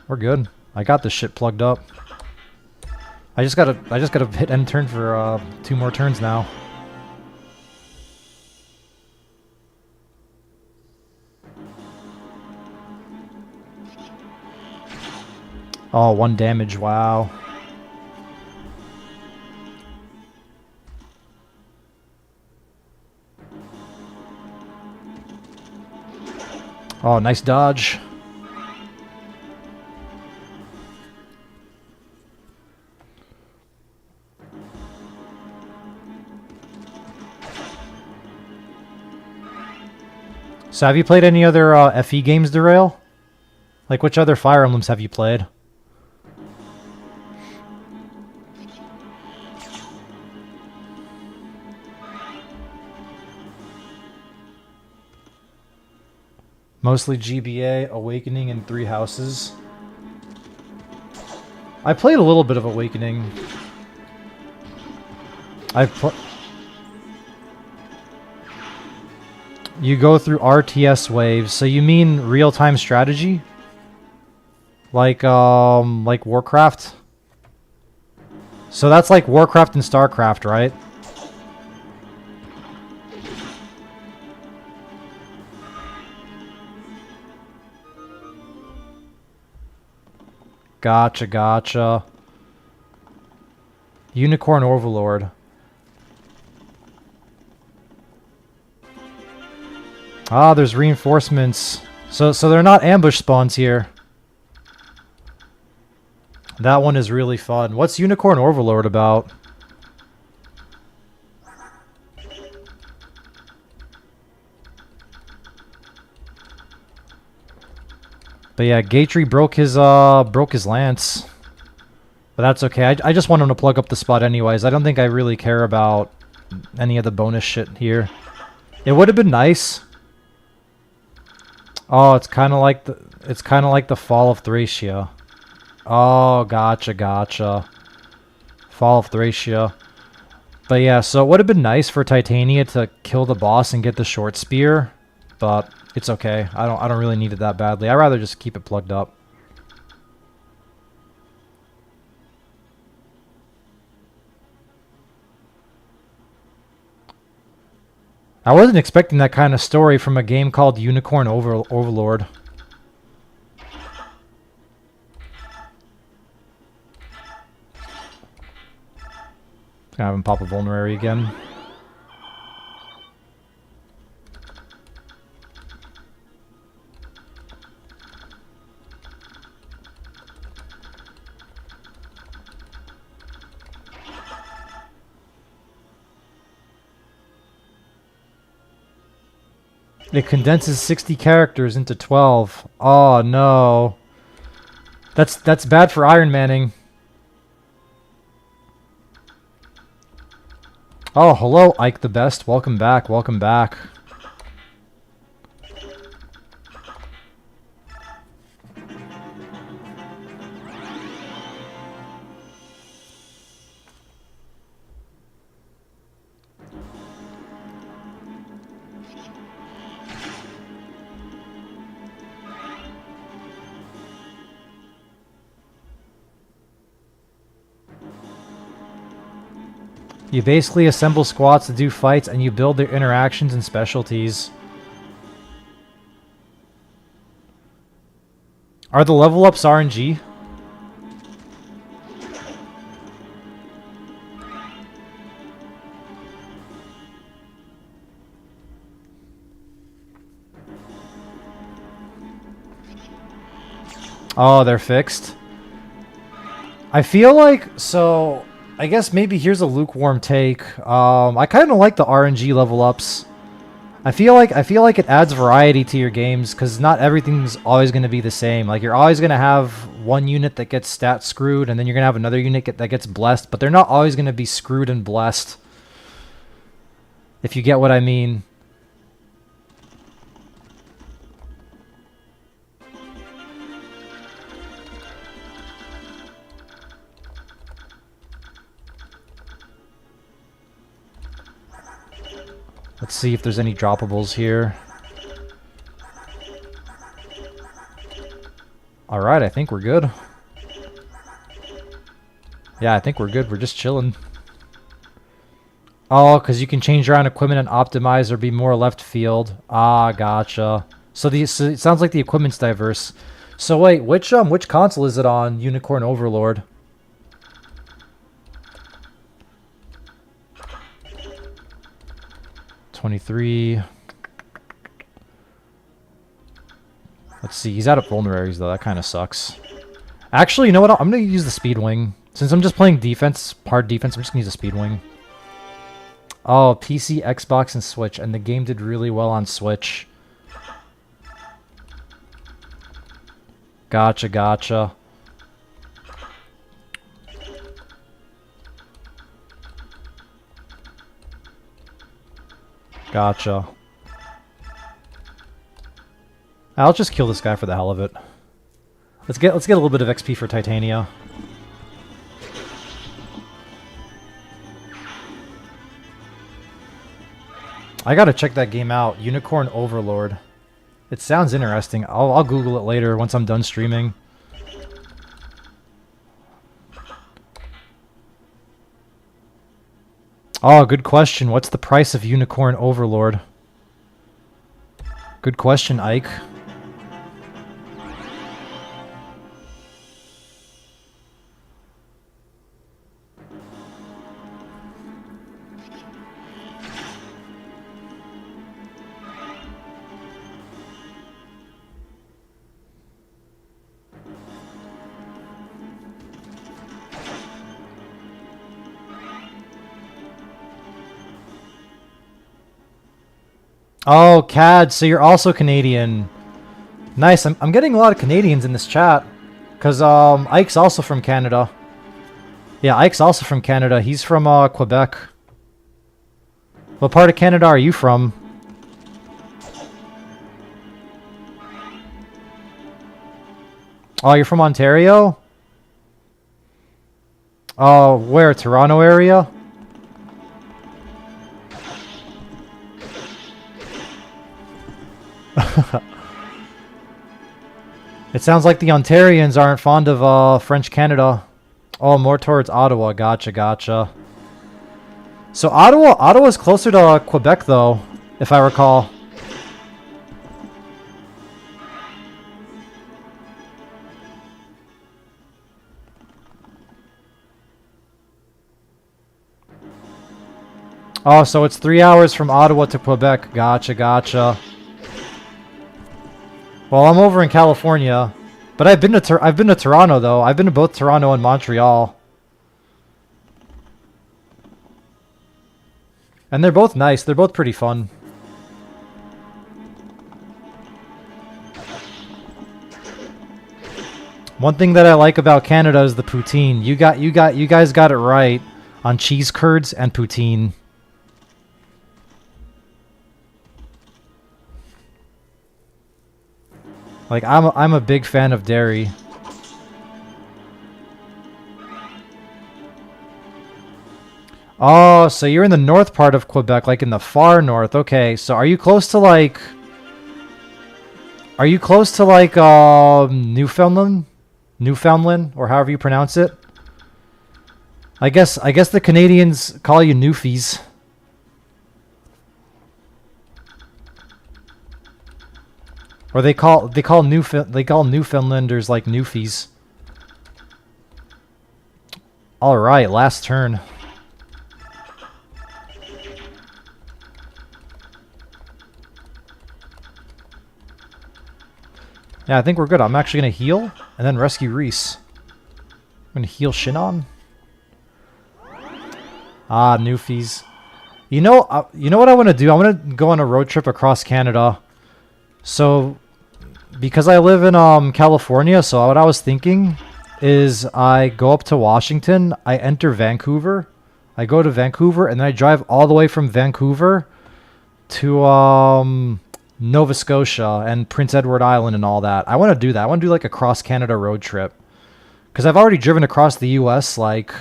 We're good. I got this shit plugged up. I just gotta hit end turn for 2 more turns now. Oh, 1 damage, wow. Oh, nice dodge. So have you played any other FE games, Derail? Like, which other Fire Emblems have you played? Mostly GBA, Awakening, and 3 Houses. I played a little bit of Awakening. You go through RTS waves, so you mean real-time strategy? Like Warcraft? So that's like Warcraft and StarCraft, right? Gotcha, gotcha. Unicorn Overlord. Ah, there's reinforcements. So they're not ambush spawns here. That one is really fun. What's Unicorn Overlord about? But yeah, Gatry broke his lance. But that's okay. I just want him to plug up the spot anyways. I don't think I really care about any of the bonus shit here. It would have been nice. Oh, it's kind of like the Fall of Thracia. Oh, gotcha, gotcha. Fall of Thracia. But yeah, so it would have been nice for Titania to kill the boss and get the short spear, but it's okay. I don't really need it that badly. I'd rather just keep it plugged up. I wasn't expecting that kind of story from a game called Unicorn Overlord. Gonna have him pop a vulnerary again. It condenses 60 characters into 12. Oh no. That's bad for Iron Manning. Oh, hello, Ike the Best. Welcome back, welcome back. You basically assemble squads to do fights, and you build their interactions and specialties. Are the level ups RNG? Oh, they're fixed. I feel like, so I guess maybe here's a lukewarm take. I kind of like the RNG level ups. I feel like it adds variety to your games, because not everything's always going to be the same. Like, you're always going to have one unit that gets stat screwed, and then you're going to have another unit that gets blessed, but they're not always going to be screwed and blessed. If you get what I mean. Let's see if there's any droppables here. Alright, I think we're good. Yeah, I think we're good. We're just chilling. Oh, because you can change around equipment and optimize or be more left field. Ah, gotcha. So it sounds like the equipment's diverse. So wait, which console is it on, Unicorn Overlord? $23. Let's see. He's out of vulneraries, though. That kind of sucks. Actually, you know what? I'm going to use the Speed Wing. Since I'm just playing defense, hard defense, I'm just going to use the Speed Wing. Oh, PC, Xbox, and Switch. And the game did really well on Switch. Gotcha, gotcha. Gotcha. I'll just kill this guy for the hell of it. Let's get a little bit of XP for Titania. I gotta check that game out. Unicorn Overlord. It sounds interesting. I'll Google it later once I'm done streaming. Oh, good question. What's the price of Unicorn Overlord? Good question, Ike. Oh, CAD, so you're also Canadian. Nice, I'm getting a lot of Canadians in this chat. Because, Ike's also from Canada. Yeah, Ike's also from Canada. He's from, Quebec. What part of Canada are you from? Oh, you're from Ontario? Oh, where? Toronto area? It sounds like the Ontarians aren't fond of French Canada. Oh, more towards Ottawa. Gotcha, gotcha. So Ottawa's closer to Quebec, though, if I recall. Oh, so it's 3 hours from Ottawa to Quebec. Gotcha, gotcha. Well, I'm over in California, but I've been to Toronto though. I've been to both Toronto and Montreal, and they're both nice. They're both pretty fun. One thing that I like about Canada is the poutine. You guys got it right on cheese curds and poutine. Like I'm a big fan of dairy. Oh, so you're in the north part of Quebec, like in the far north. Okay, so are you close to like Newfoundland? Newfoundland, or however you pronounce it. I guess the Canadians call you Newfies. Or they call Newfoundlanders like Newfies. All right, last turn. Yeah, I think we're good. I'm actually gonna heal and then rescue Reese. I'm gonna heal Shinon. Ah, Newfies. You know what I want to do? I want to go on a road trip across Canada. So, because I live in California, so what I was thinking is I go up to Washington, I enter Vancouver, I go to Vancouver, and then I drive all the way from Vancouver to Nova Scotia and Prince Edward Island and all that. I want to do that. I want to do like a cross Canada road trip. Because I've already driven across the US like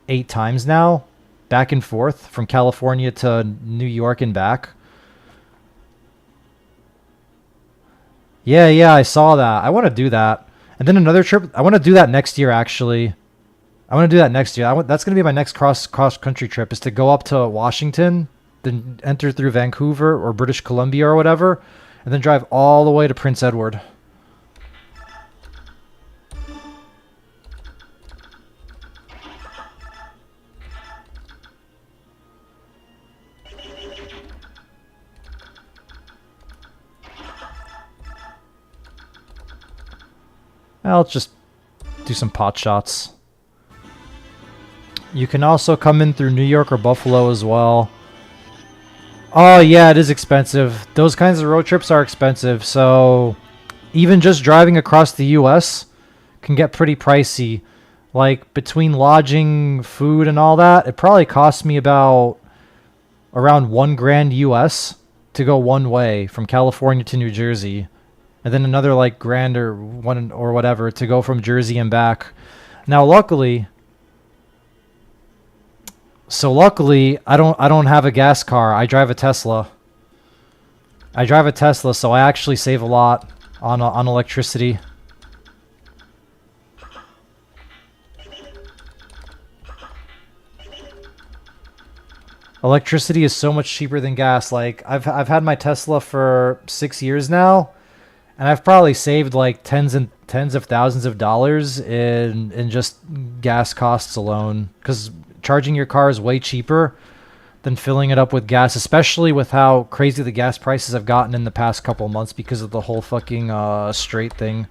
8 times now, back and forth from California to New York and back. Yeah, I saw that. I want to do that. And then another trip. I want to do that next year, actually. I want to do that next year. That's going to be my next cross-country trip, is to go up to Washington, then enter through Vancouver or British Columbia or whatever, and then drive all the way to Prince Edward. I'll just do some pot shots. You can also come in through New York or Buffalo as well. Oh yeah, it is expensive. Those kinds of road trips are expensive, so even just driving across the US can get pretty pricey. Like between lodging, food, and all that, it probably costs me about around $1,000 US to go one way from California to New Jersey. And then another like grand or one or whatever to go from Jersey and back. Now, luckily, I don't have a gas car. I drive a Tesla. So I actually save a lot on electricity. Electricity is so much cheaper than gas. Like I've had my Tesla for 6 years now. And I've probably saved like tens of thousands of dollars in just gas costs alone. Because charging your car is way cheaper than filling it up with gas, especially with how crazy the gas prices have gotten in the past couple of months because of the whole fucking Strait thing.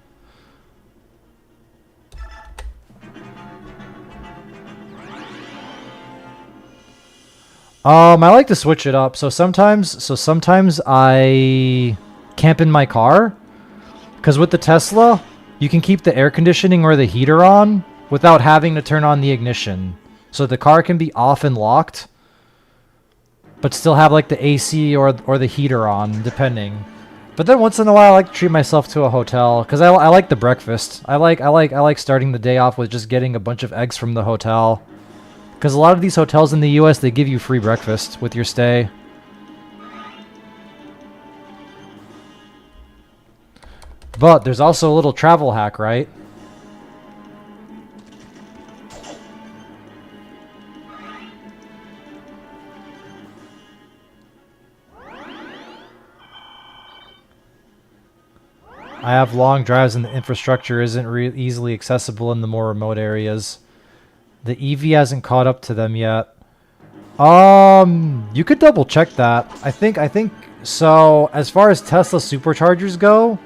I like to switch it up. So sometimes I camp in my car. Because with the Tesla, you can keep the air conditioning or the heater on without having to turn on the ignition. So the car can be off and locked, but still have like the AC or the heater on, depending. But then once in a while, I like to treat myself to a hotel because I like the breakfast. I like starting the day off with just getting a bunch of eggs from the hotel. Because a lot of these hotels in the US, they give you free breakfast with your stay. But there's also a little travel hack, right? I have long drives and the infrastructure isn't easily accessible in the more remote areas. The EV hasn't caught up to them yet. You could double check that. I think so. As far as Tesla superchargers go,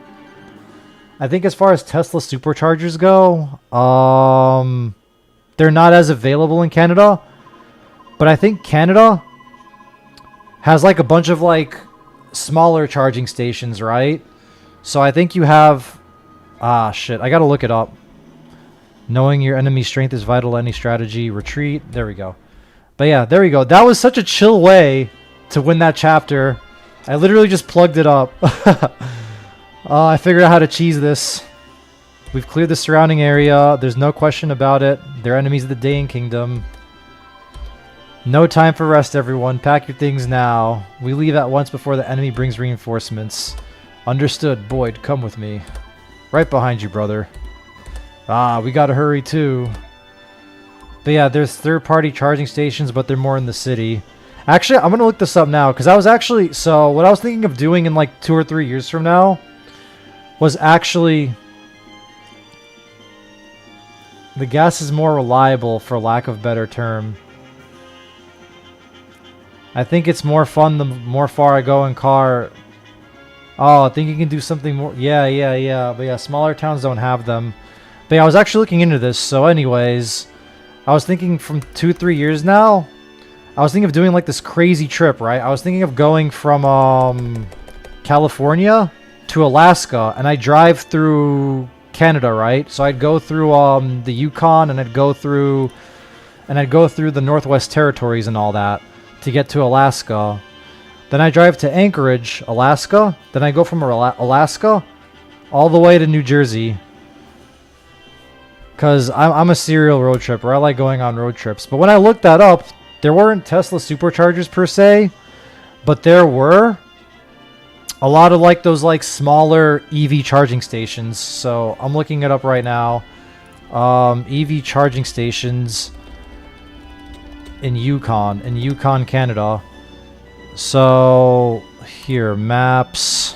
they're not as available in Canada. But I think Canada has like a bunch of like smaller charging stations, right? So I think you have... Ah, shit. I gotta look it up. Knowing your enemy's strength is vital to any strategy. Retreat. There we go. But yeah, there we go. That was such a chill way to win that chapter. I literally just plugged it up. I figured out how to cheese this. We've cleared the surrounding area. There's no question about it. They're enemies of the Daein Kingdom. No time for rest, everyone. Pack your things now. We leave at once before the enemy brings reinforcements. Understood. Boyd, come with me. Right behind you, brother. Ah, we gotta hurry too. But yeah, there's third-party charging stations, but they're more in the city. Actually, I'm gonna look this up now, because I was actually... So, what I was thinking of doing in like 2 or 3 years from now was actually... The gas is more reliable, for lack of a better term. I think it's more fun the more far I go in car. Oh, I think you can do something more. Yeah. But yeah, smaller towns don't have them. But yeah, I was actually looking into this. So anyways, I was thinking from 2-3 years now, I was thinking of doing like this crazy trip, right? I was thinking of going from California to Alaska, and I drive through Canada, right? So I'd go through the Yukon, and I'd go through the Northwest Territories and all that to get to Alaska. Then I drive to Anchorage, Alaska. Then I go from Alaska all the way to New Jersey. Because I'm a serial road tripper. I like going on road trips. But when I looked that up, there weren't Tesla superchargers per se. But there were a lot of like those like smaller EV charging stations. So I'm looking it up right now. EV charging stations in Yukon, Canada. So here, maps.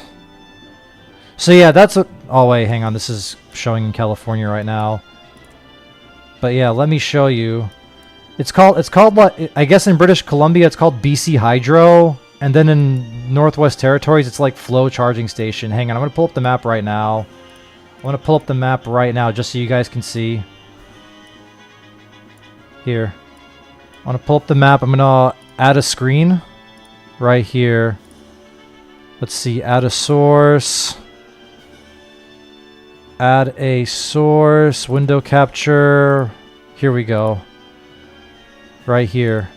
So yeah, that's a... Oh wait, hang on. This is showing in California right now. But yeah, let me show you. It's called what, I guess in British Columbia it's called BC Hydro, and then in Northwest Territories it's like Flow Charging Station. Hang on, I'm gonna pull up the map right now. Just so you guys can see. Here. I want to pull up the map. I'm gonna add a screen right here. Let's see, add a source. Add a source, window capture. Here we go. Right here.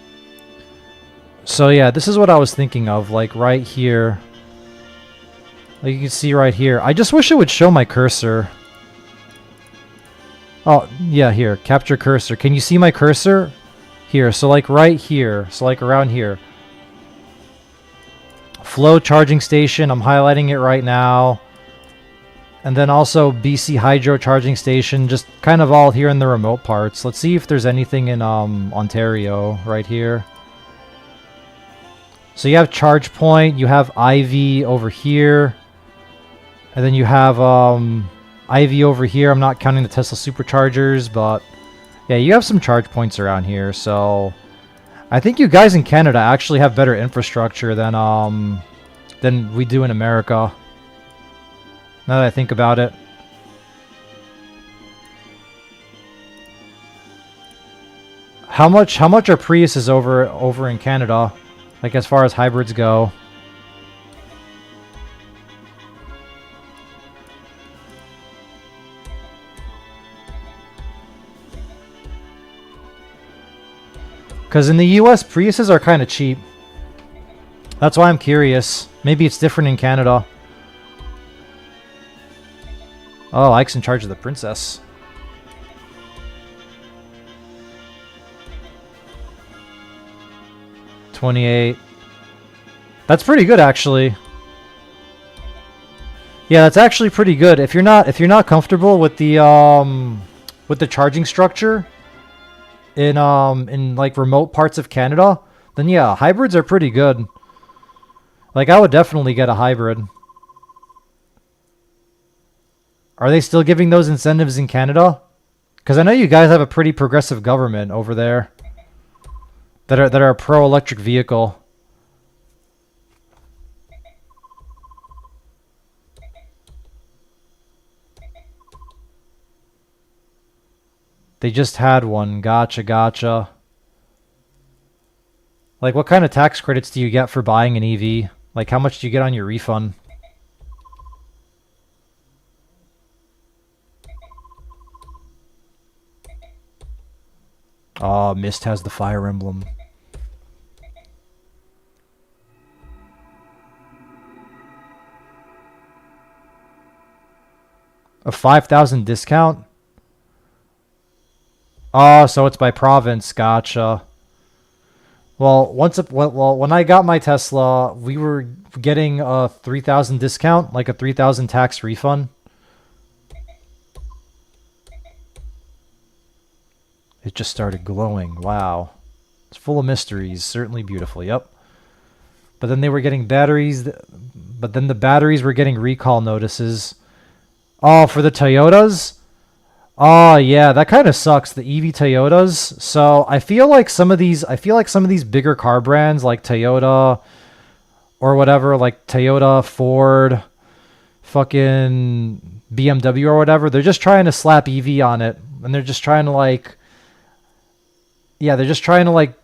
So yeah, this is what I was thinking of, like right here. Like you can see right here. I just wish it would show my cursor. Oh, yeah, here, capture cursor. Can you see my cursor? Here, so like right here. So like around here. Flow charging station, I'm highlighting it right now. And then also BC Hydro charging station, just kind of all here in the remote parts. Let's see if there's anything in Ontario right here. So you have Charge Point, you have Ivy over here. And then you have Ivy over here. I'm not counting the Tesla superchargers, but yeah, you have some charge points around here. So I think you guys in Canada actually have better infrastructure than we do in America. Now that I think about it. How much are Priuses over in Canada? Like as far as hybrids go? Because in the US, Priuses are kind of cheap. That's why I'm curious. Maybe it's different in Canada. Oh, Ike's in charge of the princess. $28. That's pretty good, actually. Yeah, that's actually pretty good. If you're not comfortable with the charging structure in like remote parts of Canada, then yeah, hybrids are pretty good. Like I would definitely get a hybrid. Are they still giving those incentives in Canada? Because I know you guys have a pretty progressive government over there. that are a pro electric vehicle. They just had one. Gotcha, gotcha. Like, what kind of tax credits do you get for buying an EV? Like, how much do you get on your refund? Oh, Mist has the Fire Emblem. A 5,000 discount? Oh, so it's by province. Gotcha. Well, when I got my Tesla, we were getting a 3,000 discount, like a 3,000 tax refund. It just started glowing. Wow. It's full of mysteries. Certainly beautiful. Yep. But then they were getting batteries. But then the batteries were getting recall notices. Oh, for the Toyotas? Oh, yeah, that kind of sucks. The EV Toyotas. So I feel like some of these bigger car brands like Toyota or whatever, like Toyota, Ford, fucking BMW or whatever, they're just trying to slap EV on it. And they're just trying to like, yeah, they're just trying to like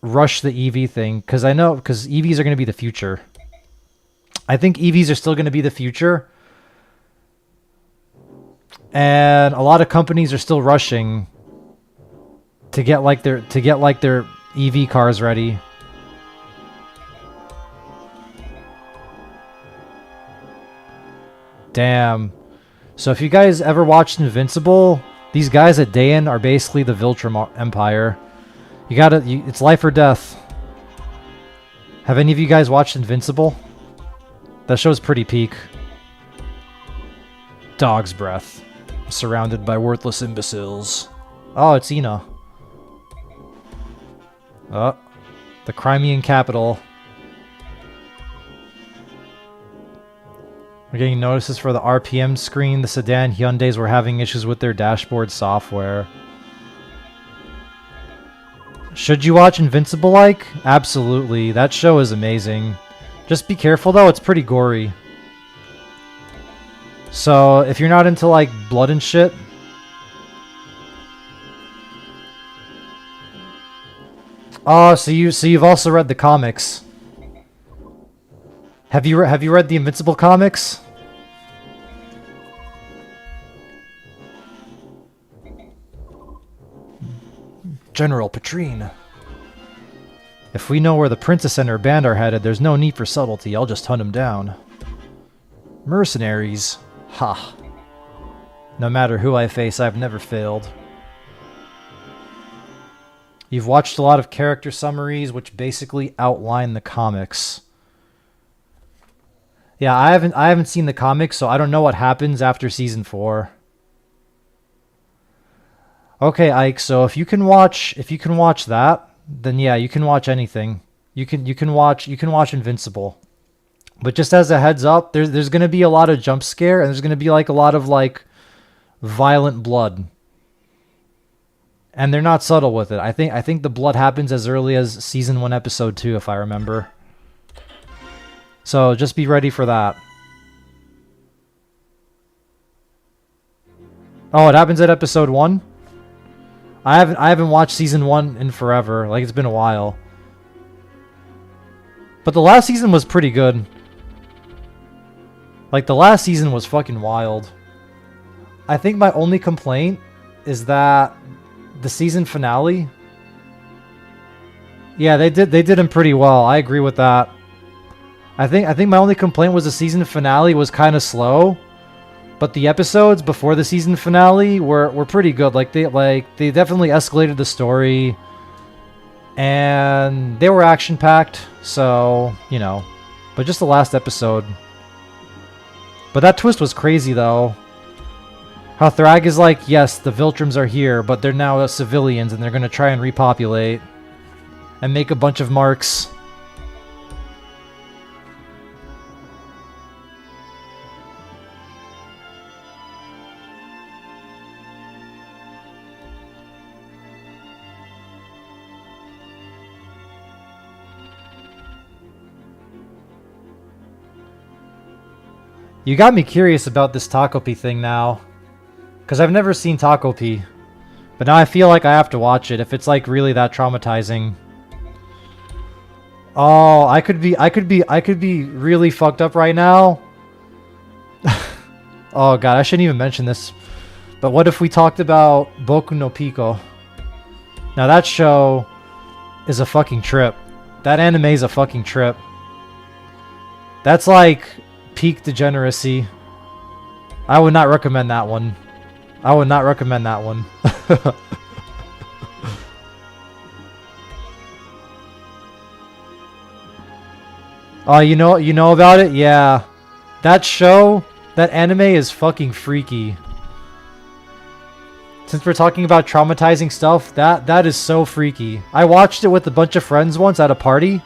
rush the EV thing. Because EVs are going to be the future. I think EVs are still going to be the future. And a lot of companies are still rushing to get like their EV cars ready. Damn. So if you guys ever watched Invincible, these guys at Dayan are basically the Viltrum Empire. It's life or death. Have any of you guys watched Invincible? That show's pretty peak. Dog's breath. Surrounded by worthless imbeciles. Oh, it's Ina. Oh, the Crimean capital. We're getting notices for the RPM screen. The sedan Hyundais were having issues with their dashboard software. Should you watch Invincible like? Absolutely. That show is amazing. Just be careful though, it's pretty gory. So, if you're not into, like, blood and shit... Oh, so you've also read the comics. Have you read the Invincible comics? General Petrine. If we know where the princess and her band are headed, there's no need for subtlety. I'll just hunt them down. Mercenaries. Ha. No matter who I face, I've never failed. You've watched a lot of character summaries which basically outline the comics. Yeah, I haven't seen the comics, so I don't know what happens after season 4. Okay, Ike, so if you can watch that, then yeah, you can watch anything. You can watch Invincible. But just as a heads up, there's going to be a lot of jump scare, and there's going to be like a lot of like violent blood. And they're not subtle with it. I think the blood happens as early as season 1 episode 2 if I remember. So just be ready for that. Oh, it happens at episode 1? I haven't watched season 1 in forever. Like, it's been a while. But the last season was pretty good. Like, the last season was fucking wild. I think my only complaint is that the season finale... Yeah, they did him pretty well. I agree with that. I think my only complaint was the season finale was kind of slow. But the episodes before the season finale were pretty good. Like they definitely escalated the story. And they were action-packed, so, you know. But just the last episode... But that twist was crazy, though. How Thrag is like, yes, the Viltrums are here, but they're now civilians, and they're going to try and repopulate. And make a bunch of marks. You got me curious about this Takopi thing now. Because I've never seen Takopi. But now I feel like I have to watch it if it's like really that traumatizing. Oh, I could be really fucked up right now. Oh god, I shouldn't even mention this. But what if we talked about Boku no Pico? Now that show is a fucking trip. That anime is a fucking trip. That's like peak degeneracy. I would not recommend that one. I would not recommend that one. Oh, you know about it? Yeah. That show, that anime is fucking freaky. Since we're talking about traumatizing stuff, that is so freaky. I watched it with a bunch of friends once at a party.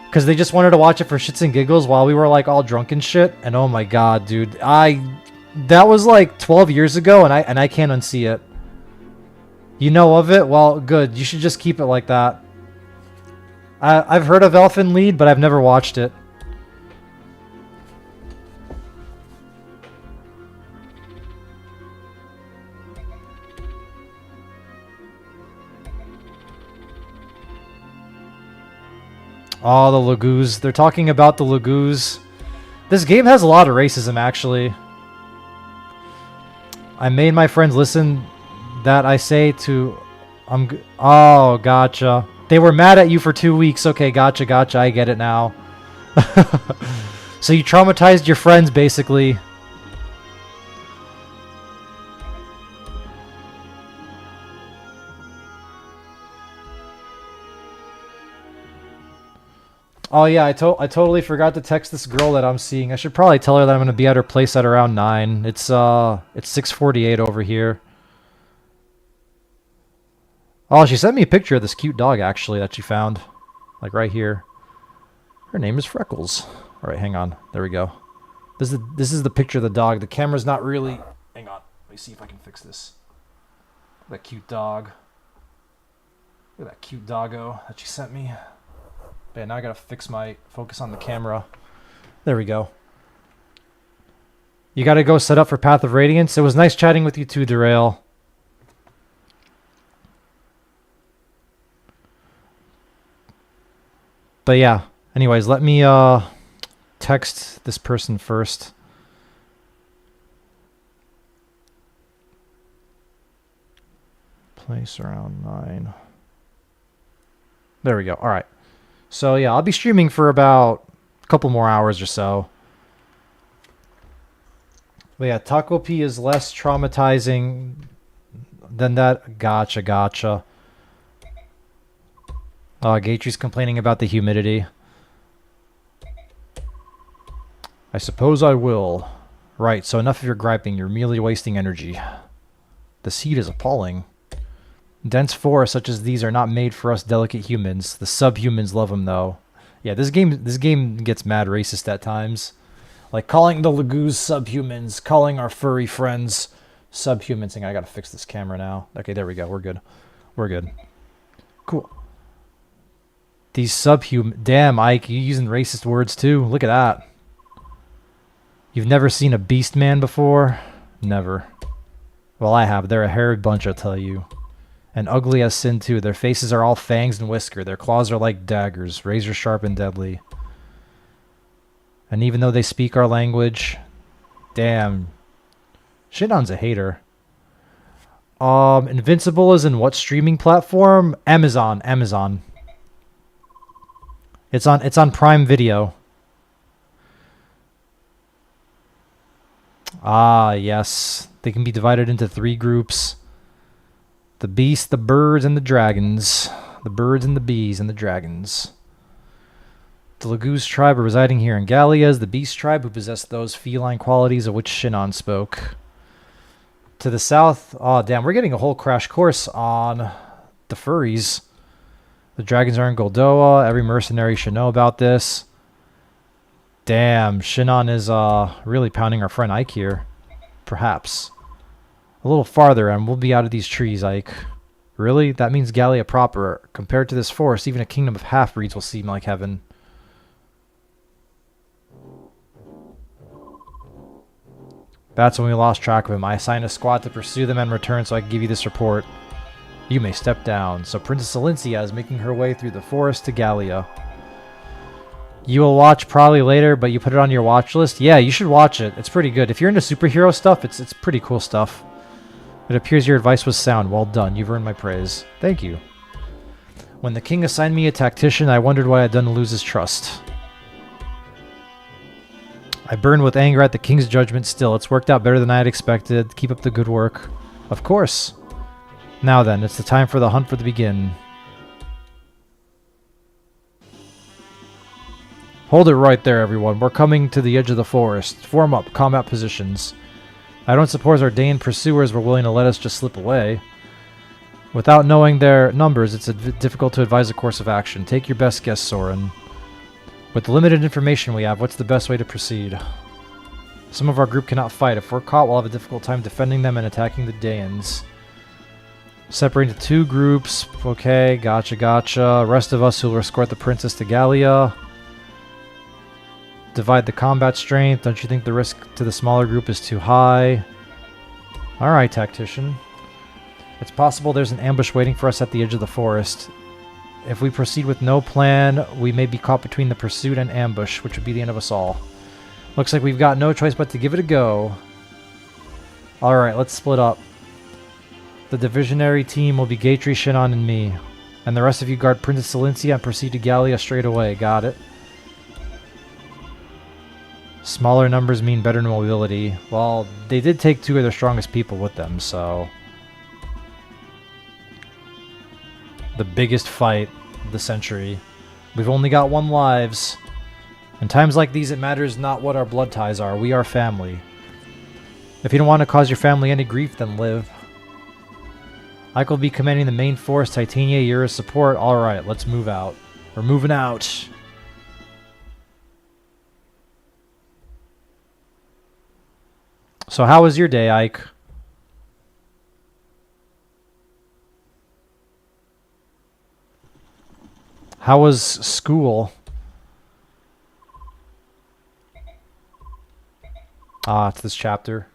Because they just wanted to watch it for shits and giggles while we were like all drunk and shit. And oh my god, dude. That was like 12 years ago and I can't unsee it. You know of it? Well, good. You should just keep it like that. I've heard of Elfen Lied, but I've never watched it. Oh, the Lagoos. They're talking about the Lagoos. This game has a lot of racism, actually. I made my friends listen that I say to... Oh, gotcha. They were mad at you for 2 weeks. Okay, gotcha. I get it now. So you traumatized your friends, basically. Oh yeah, I totally forgot to text this girl that I'm seeing. I should probably tell her that I'm gonna be at her place at around 9. It's 6:48 over here. Oh, she sent me a picture of this cute dog actually that she found, like right here. Her name is Freckles. All right, hang on. There we go. This is the picture of the dog. The camera's not really. Hang on. Let me see if I can fix this. That cute dog. Look at that cute doggo that she sent me. But yeah, now I gotta fix my focus on the camera. There we go. You gotta go set up for Path of Radiance. It was nice chatting with you too, Derail. But yeah, anyways, let me text this person first. Place around 9. There we go. All right. So yeah, I'll be streaming for about a couple more hours or so. But yeah, Takopi is less traumatizing than that. Gotcha. Gatry's complaining about the humidity. I suppose I will. Right, so enough of your griping. You're merely wasting energy. The seed is appalling. Dense forests such as these are not made for us delicate humans. The subhumans love them, though. Yeah, this game gets mad racist at times. Like calling the Lagoos subhumans, calling our furry friends subhumans. Hang on, I gotta fix this camera now. Okay, there we go. We're good. Cool. These subhuman... Damn, Ike, you using racist words too? Look at that. You've never seen a beast man before? Never. Well, I have. They're a hairy bunch, I'll tell you. And ugly as sin too. Their faces are all fangs and whisker. Their claws are like daggers, razor sharp and deadly. And even though they speak our language... Damn. Shinon's a hater. Invincible is in what streaming platform? Amazon. It's on Prime Video. Ah, yes. They can be divided into 3 groups. The beasts, the birds, and the dragons. The birds and the bees and the dragons. The Lagoos tribe are residing here in Gallia is the beast tribe who possess those feline qualities of which Shinon spoke. To the south... Oh, damn. We're getting a whole crash course on the furries. The dragons are in Goldoa. Every mercenary should know about this. Damn. Shinon is really pounding our friend Ike here. Perhaps. A little farther and we'll be out of these trees, Ike. Really? That means Gallia proper. Compared to this forest, even a kingdom of half-breeds will seem like heaven. That's when we lost track of him. I assigned a squad to pursue them and return so I can give you this report. You may step down. So Princess Alincia is making her way through the forest to Gallia. You will watch probably later, but you put it on your watch list? Yeah, you should watch it. It's pretty good. If you're into superhero stuff, it's pretty cool stuff. It appears your advice was sound. Well done. You've earned my praise. Thank you. When the king assigned me a tactician, I wondered what I had done to lose his trust. I burned with anger at the king's judgment still. It's worked out better than I had expected. Keep up the good work. Of course. Now then, it's the time for the hunt to begin. Hold it right there, everyone. We're coming to the edge of the forest. Form up, combat positions. I don't suppose our Dane pursuers were willing to let us just slip away. Without knowing their numbers, it's difficult to advise a course of action. Take your best guess, Soren. With the limited information we have, what's the best way to proceed? Some of our group cannot fight. If we're caught, we'll have a difficult time defending them and attacking the Danes. Separate into 2 groups. Okay, gotcha. Rest of us who will escort the princess to Gallia. Divide the combat strength. Don't you think the risk to the smaller group is too high? Alright, tactician. It's possible there's an ambush waiting for us at the edge of the forest. If we proceed with no plan, we may be caught between the pursuit and ambush, which would be the end of us all. Looks like we've got no choice but to give it a go. Alright, let's split up. The divisionary team will be Gatry, Shinon, and me. And the rest of you guard Princess Alincia and proceed to Gallia straight away. Got it. Smaller numbers mean better mobility. Well, they did take 2 of their strongest people with them, so... The biggest fight of the century. We've only got 1 lives. In times like these, it matters not what our blood ties are. We are family. If you don't want to cause your family any grief, then live. Ike will be commanding the main force. Titania, you're a support. Alright, let's move out. We're moving out. So how was your day, Ike? How was school? Ah, it's this chapter.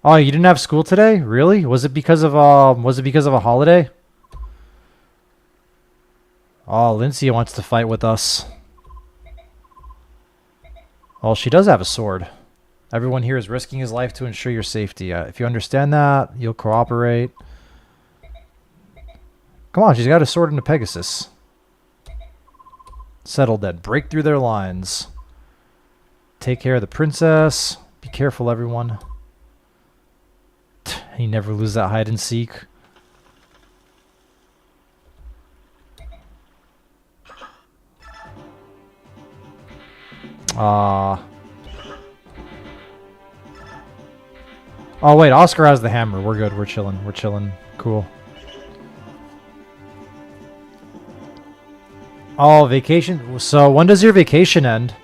Oh, you didn't have school today? Really? Was it because of a holiday? Oh, Alincia wants to fight with us. Well, she does have a sword. Everyone here is risking his life to ensure your safety. If you understand that, you'll cooperate. Come on, she's got a sword and a Pegasus. Settle then. Break through their lines. Take care of the princess. Be careful, everyone. You never lose that hide and seek. Oh wait, Oscar has the hammer. We're good. We're chilling. We're chilling. Cool. Oh, vacation. So when does your vacation end?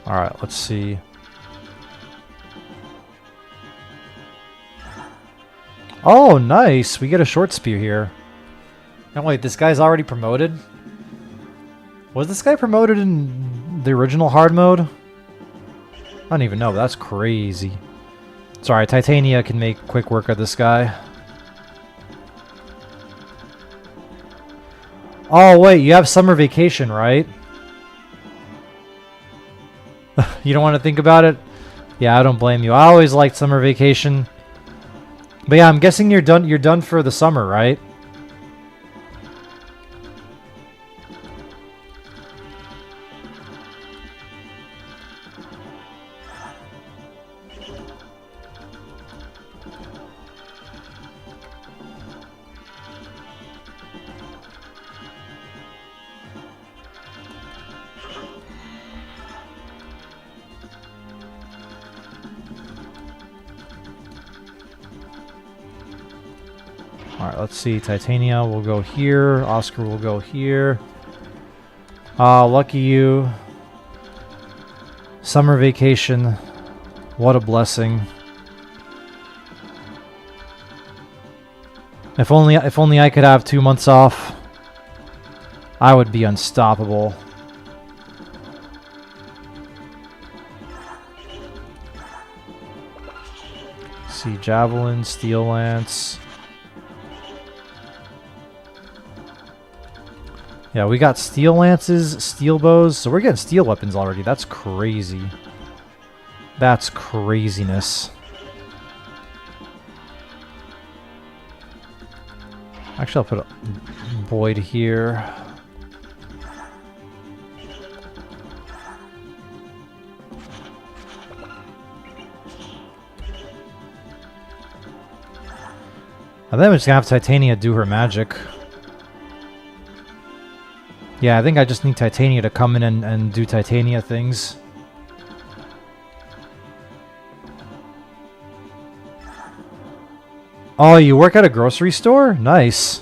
Alright, let's see. Oh, nice! We get a short spear here. And wait, this guy's already promoted? Was this guy promoted in the original hard mode? I don't even know, but that's crazy. Sorry, Titania can make quick work of this guy. Oh, wait, you have summer vacation, right? You don't want to think about it? Yeah, I don't blame you. I always liked summer vacation. But yeah, I'm guessing you're done for the summer, right? Alright, let's see. Titania will go here. Oscar will go here. Ah, lucky you. Summer vacation. What a blessing. If only I could have 2 months off, I would be unstoppable. See, Javelin, Steel Lance. Yeah, we got Steel Lances, Steel Bows, so we're getting steel weapons already. That's crazy. That's craziness. Actually, I'll put a Boyd here. I think I'm just gonna have Titania do her magic. Yeah, I think I just need Titania to come in and do Titania things. Oh, you work at a grocery store? Nice.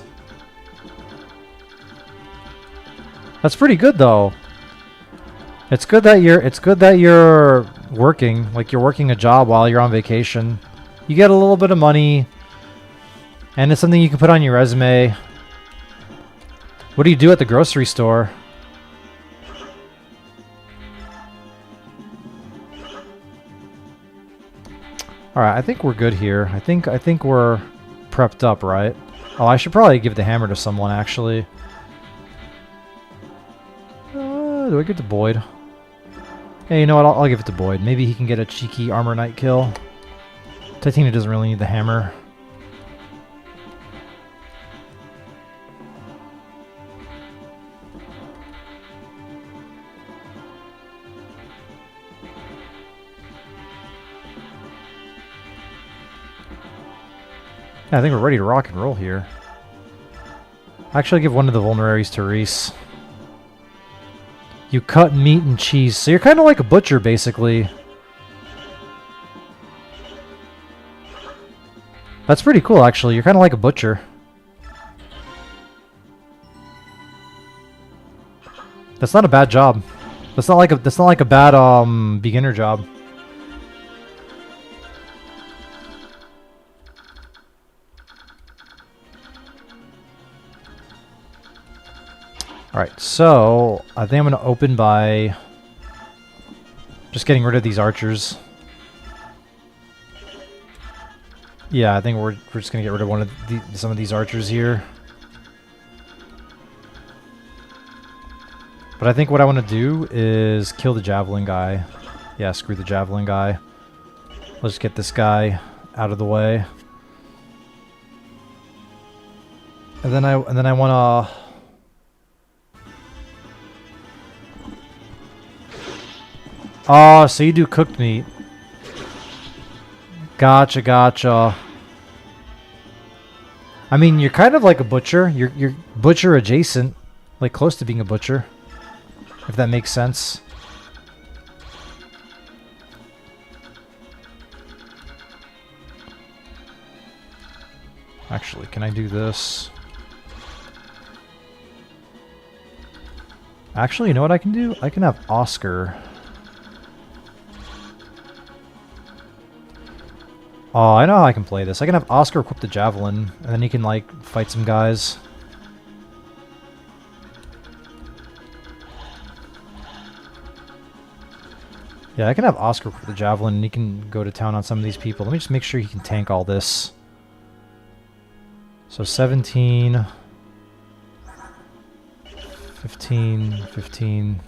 That's pretty good though. It's good that you're working, like you're working a job while you're on vacation. You get a little bit of money, and it's something you can put on your resume. What do you do at the grocery store? Alright, I think we're good here. I think we're prepped up, right? Oh, I should probably give the hammer to someone, actually. Do I give it to Boyd? Hey, you know what? I'll give it to Boyd. Maybe he can get a cheeky Armor Knight kill. Titania doesn't really need the hammer. Yeah, I think we're ready to rock and roll here. Actually, give one of the vulneraries to Reese. You cut meat and cheese, so you're kind of like a butcher, basically. That's pretty cool, actually. You're kind of like a butcher. That's not a bad job. That's not like a bad beginner job. Alright, so I think I'm going to open by just getting rid of these archers. Yeah, I think we're just going to get rid of some of these archers here. But I think what I want to do is kill the javelin guy. Yeah, screw the javelin guy. Let's get this guy out of the way. And then I want to... Oh, so you do cooked meat. Gotcha, gotcha. I mean, you're kind of like a butcher. You're butcher adjacent. Like, close to being a butcher. If that makes sense. Actually, can I do this? Actually, you know what I can do? I can have Oscar... Oh, I know how I can play this. I can have Oscar equip the javelin, and then he can, like, fight some guys. Yeah, I can have Oscar equip the javelin, and he can go to town on some of these people. Let me just make sure he can tank all this. So 17... 15... 15...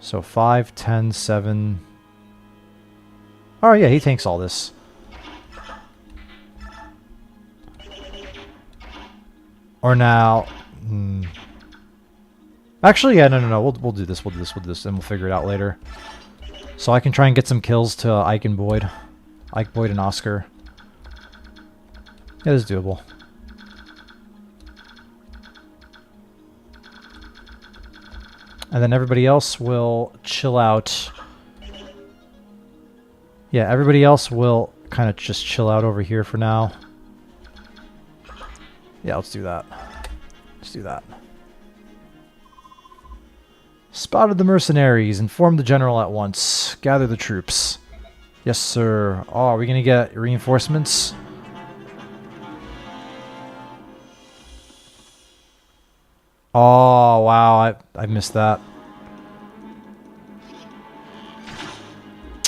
So 5, 10, 7... Oh yeah, he tanks all this. Or now... Actually, yeah, no. We'll do this, and we'll figure it out later. So I can try and get some kills to Ike and Boyd. Ike, Boyd, and Oscar. Yeah, this is doable. And then everybody else will chill out. Yeah, everybody else will kind of just chill out over here for now. Yeah, let's do that. Let's do that. Spotted the mercenaries. Inform the general at once. Gather the troops. Yes, sir. Oh, are we gonna get reinforcements? Oh, wow. I missed that.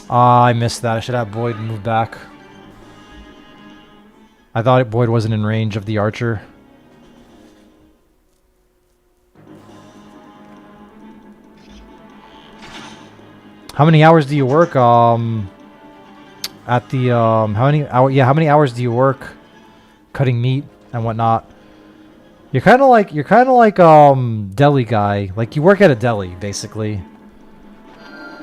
Ah, I missed that. I should have Boyd move back. I thought Boyd wasn't in range of the archer. How many hours do you work? At the how many hours do you work cutting meat and whatnot? You're kind of like deli guy. Like you work at a deli basically.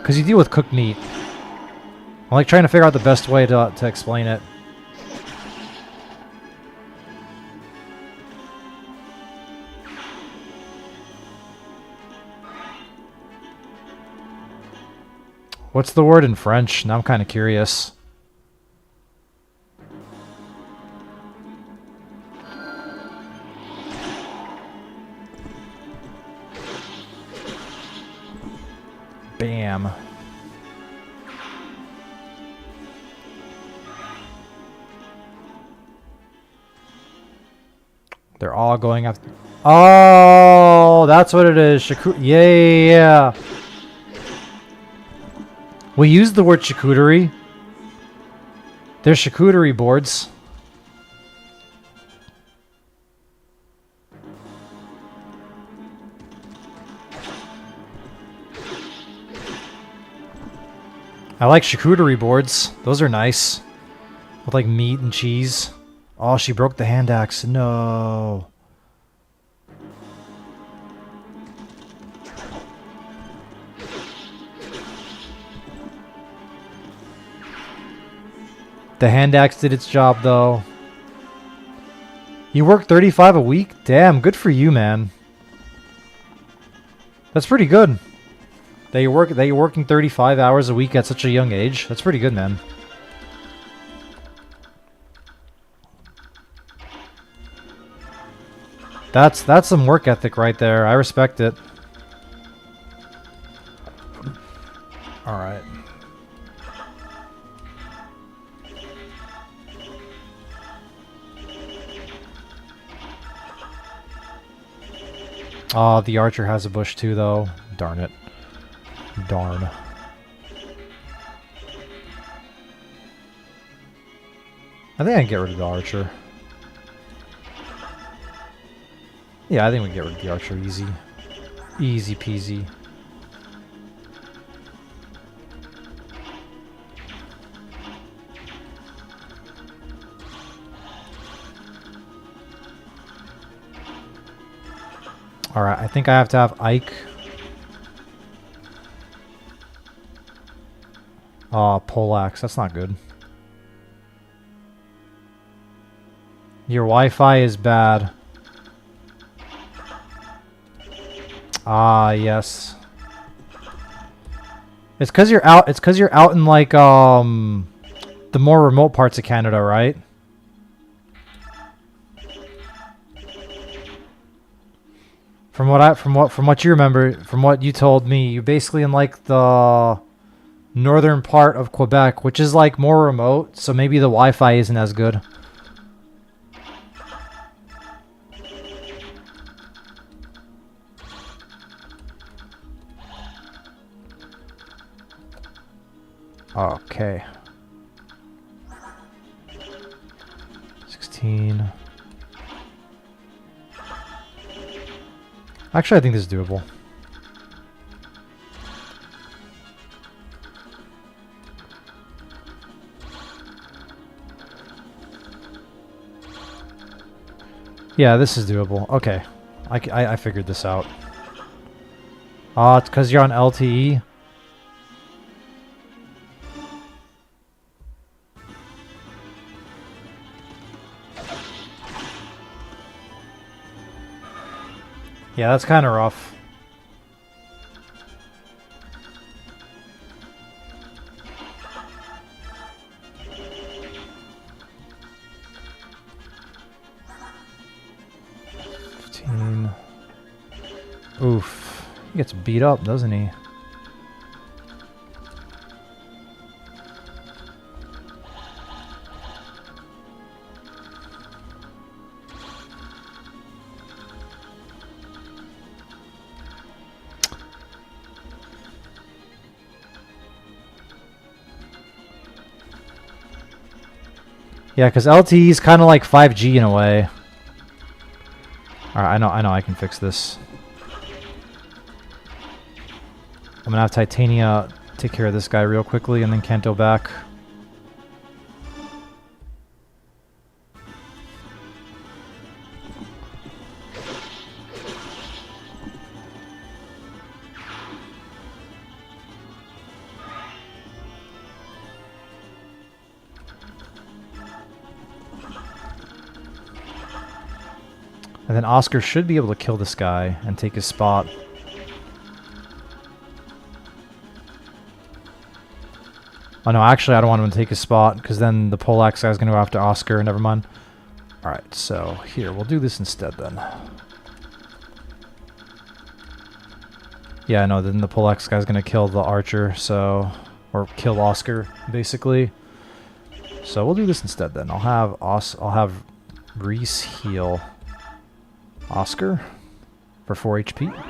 Cuz you deal with cooked meat. I'm like trying to figure out the best way to explain it. What's the word in French? Now I'm kind of curious. Bam. They're all going after... Oh, that's what it is. Yeah. We use the word charcuterie. They're charcuterie boards. I like charcuterie boards. Those are nice. With like meat and cheese. Oh, she broke the hand axe. No. The hand axe did its job, though. You work 35 a week? Damn, good for you, man. That's pretty good. That you're working 35 hours a week at such a young age. That's pretty good, man. That's some work ethic right there. I respect it. All right. Oh, the archer has a bush too, though. Darn it. Darn. I think I can get rid of the archer. Yeah, I think we can get rid of the archer easy. Easy peasy. Alright, I think I have to have Ike. Oh, poleaxe. That's not good. Your Wi-Fi is bad. Ah, yes. It's because you're out. It's because you're out in like the more remote parts of Canada, right? From what you remember, from what you told me, you're basically in like the northern part of Quebec, which is like more remote, so maybe the Wi-Fi isn't as good. Okay. 16. Actually, I think this is doable. Yeah, this is doable. Okay. I figured this out. It's because you're on LTE. Yeah, that's kind of rough. Oof. He gets beat up, doesn't he? Yeah, because LTE is kind of like 5G in a way. Alright, I know I can fix this. I'm gonna have Titania take care of this guy real quickly and then Kanto back. And then Oscar should be able to kill this guy and take his spot. Oh no, actually I don't want him to take his spot, because then the Poleaxe guy's going to go after Oscar. Never mind. Alright, so here, we'll do this instead then. Yeah, no, then the Poleaxe guy's going to kill the archer, so... Or kill Oscar, basically. So we'll do this instead then. I'll have Reese heal Oscar for 4 HP.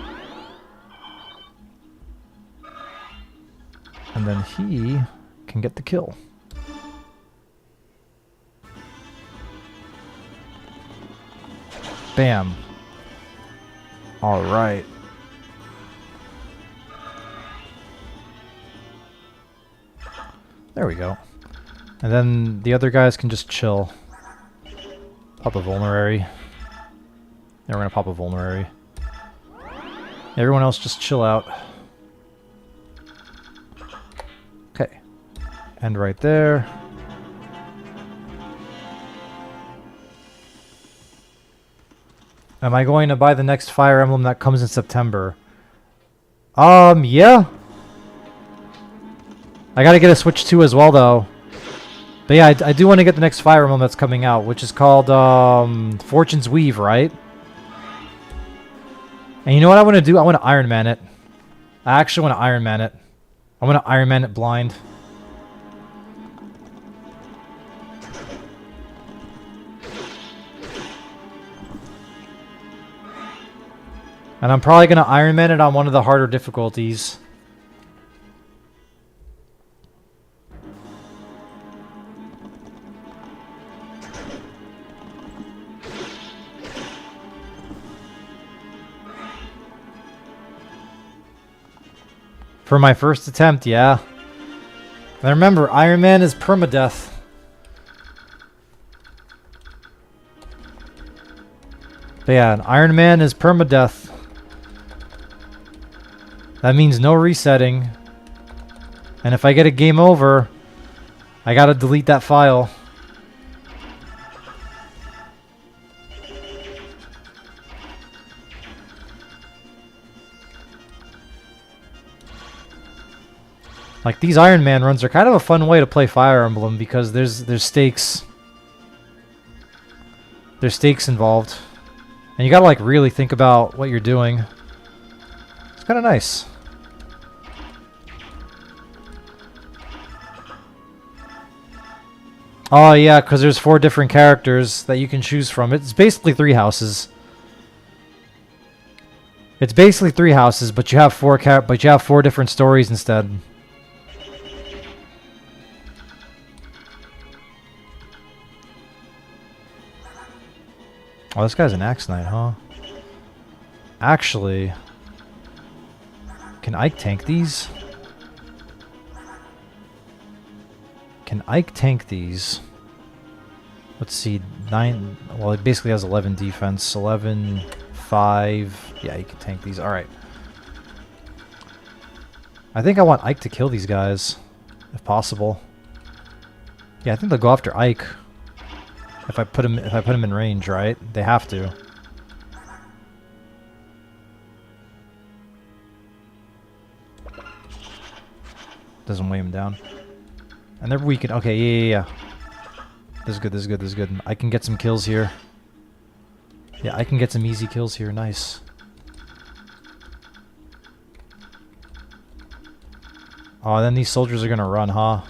And then he can get the kill. Bam. Alright. There we go. And then the other guys can just chill. Pop a vulnerary. Yeah, we're gonna pop a vulnerary. Everyone else just chill out. Okay. And right there. Am I going to buy the next Fire Emblem that comes in September? Yeah. I gotta get a Switch 2 as well, though. But yeah, I do want to get the next Fire Emblem that's coming out, which is called, Fortune's Weave, right? And you know what I want to do? I want to Iron Man it. I actually want to Iron Man it. I want to Iron Man it blind. And I'm probably going to Iron Man it on one of the harder difficulties. For my first attempt, yeah. And remember, Iron Man is permadeath. But yeah, Iron Man is permadeath. That means no resetting. And if I get a game over, I gotta delete that file. Like, these Iron Man runs are kind of a fun way to play Fire Emblem because there's stakes. There's stakes involved. And you gotta, like, really think about what you're doing. It's kind of nice. Oh, yeah, because there's 4 different characters that you can choose from. It's basically 3 houses. It's basically 3 houses, but you have 4 different stories instead. Oh, this guy's an Axe Knight, huh? Actually, can Ike tank these? Can Ike tank these? Let's see, 9... Well, it basically has 11 defense. 11, 5... Yeah, he can tank these. Alright. I think I want Ike to kill these guys, if possible. Yeah, I think they'll go after Ike. If I put him in range, right? They have to. Doesn't weigh him down. And they're weakened. Okay, yeah. This is good, this is good, this is good. I can get some kills here. Yeah, I can get some easy kills here. Nice. Oh, then these soldiers are gonna run, huh?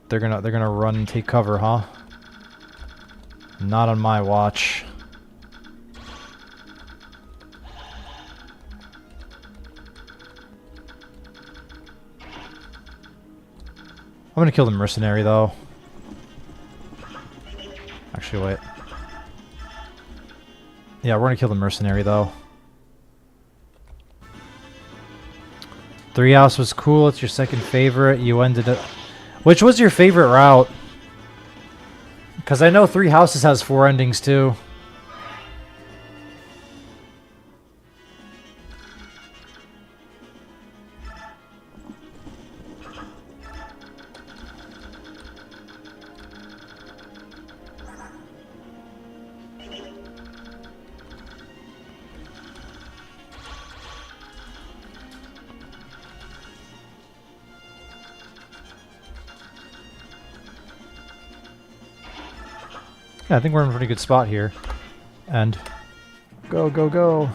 They're gonna run and take cover, huh? Not on my watch. I'm gonna kill the mercenary, though. Actually, wait. Yeah, we're gonna kill the mercenary, though. 3 House was cool. It's your second favorite. You ended up... Which was your favorite route? Because I know 3 Houses has 4 endings, too. Yeah, I think we're in a pretty good spot here. And go, go, go.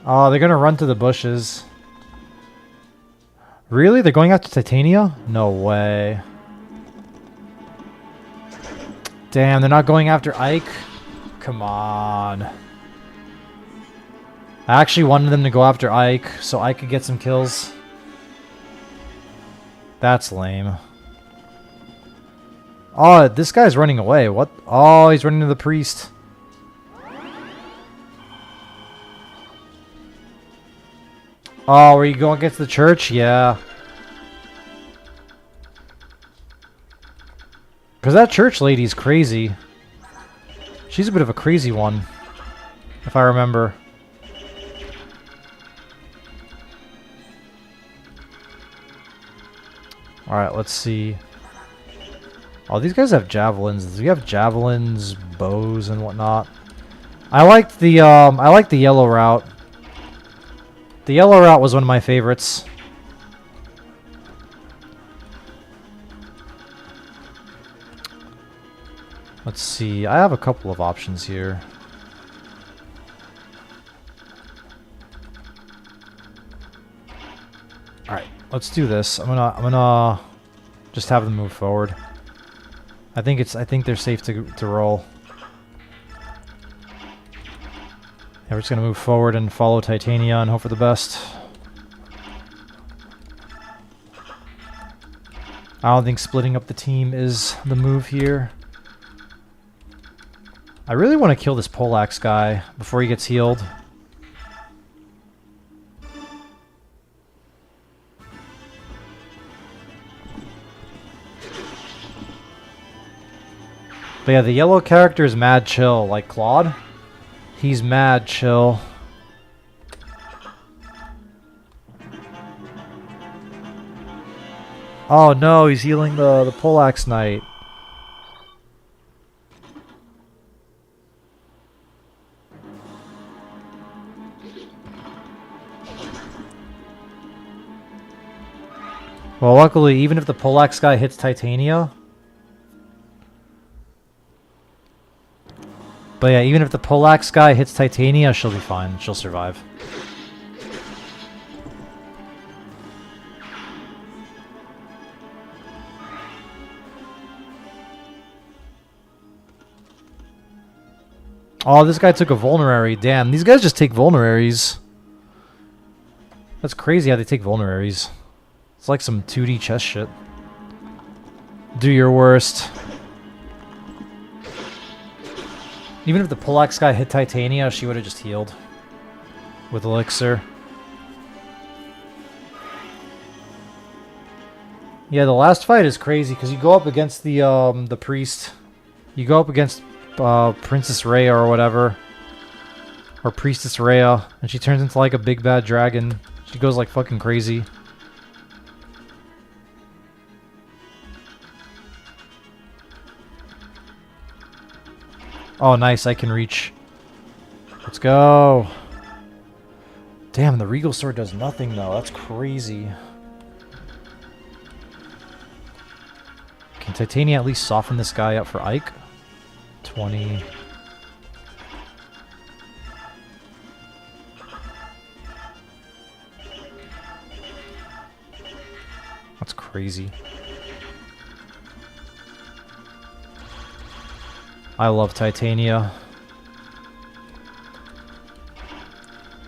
Oh, they're gonna run to the bushes. Really? They're going after Titania? No way. Damn, they're not going after Ike? Come on. I actually wanted them to go after Ike, so I could get some kills. That's lame. Oh, this guy's running away. What? Oh, he's running to the priest. Oh, were you going against the church? Yeah. Because that church lady's crazy. She's a bit of a crazy one, if I remember. Alright, let's see. Oh, these guys have javelins. We have javelins, bows, and whatnot. I like the yellow route. The yellow route was one of my favorites. Let's see. I have a couple of options here. All right, let's do this. I'm gonna just have them move forward. I think they're safe to roll. Yeah, we're just gonna move forward and follow Titania and hope for the best. I don't think splitting up the team is the move here. I really want to kill this poleaxe guy before he gets healed. But yeah, the yellow character is mad chill, like Claude. He's mad chill. Oh no, he's healing the poleaxe knight. Well, luckily, even if the poleaxe guy hits Titania... But yeah, even if the poleaxe guy hits Titania, she'll be fine. She'll survive. Oh, this guy took a vulnerary. Damn, these guys just take vulneraries. That's crazy how they take vulneraries. It's like some 2D chess shit. Do your worst. Even if the poleaxe guy hit Titania, she would have just healed. With Elixir. Yeah, the last fight is crazy, because you go up against the priest. You go up against Princess Rhea or whatever. Or Priestess Rhea. And she turns into like a big bad dragon. She goes like fucking crazy. Oh, nice. I can reach. Let's go. Damn, the Regal Sword does nothing though. That's crazy. Can Titania at least soften this guy up for Ike? 20. That's crazy. I love Titania.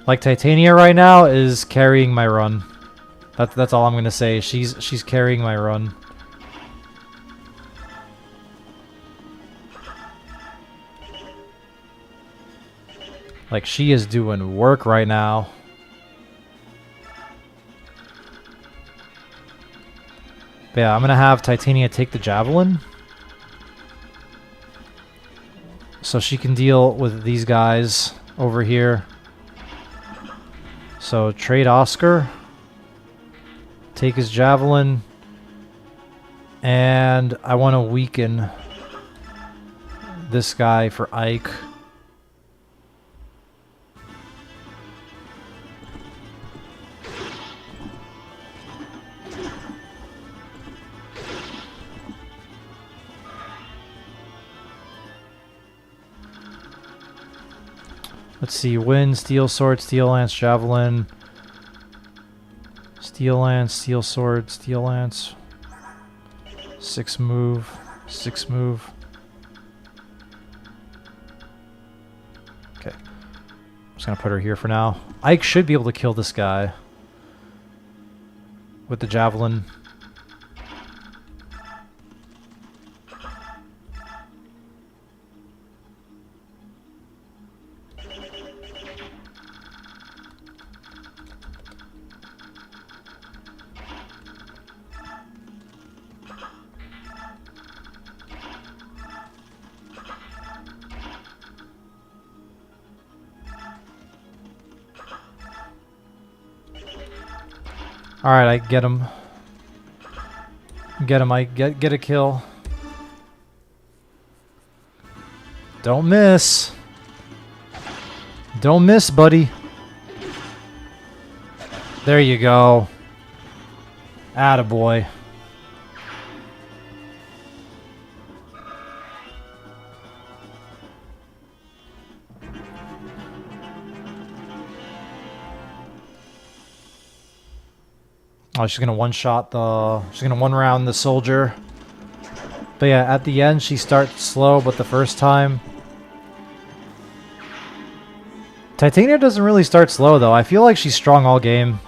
Like, Titania right now is carrying my run. That's all I'm gonna say. She's carrying my run. Like, she is doing work right now. But yeah, I'm gonna have Titania take the Javelin. So she can deal with these guys over here. So trade Oscar. Take his Javelin. And I want to weaken this guy for Ike. Let's see, Wind, Steel Sword, Steel Lance, Javelin. Steel Lance, Steel Sword, Steel Lance. 6 move, 6 move. Okay. I'm just gonna put her here for now. Ike should be able to kill this guy with the Javelin. Alright, I get him. Get him, I get a kill. Don't miss. Don't miss, buddy. There you go. Attaboy. Oh, she's gonna one-shot the... She's gonna one-round the soldier. But yeah, at the end, she starts slow, but the first time... Titania doesn't really start slow, though. I feel like she's strong all game.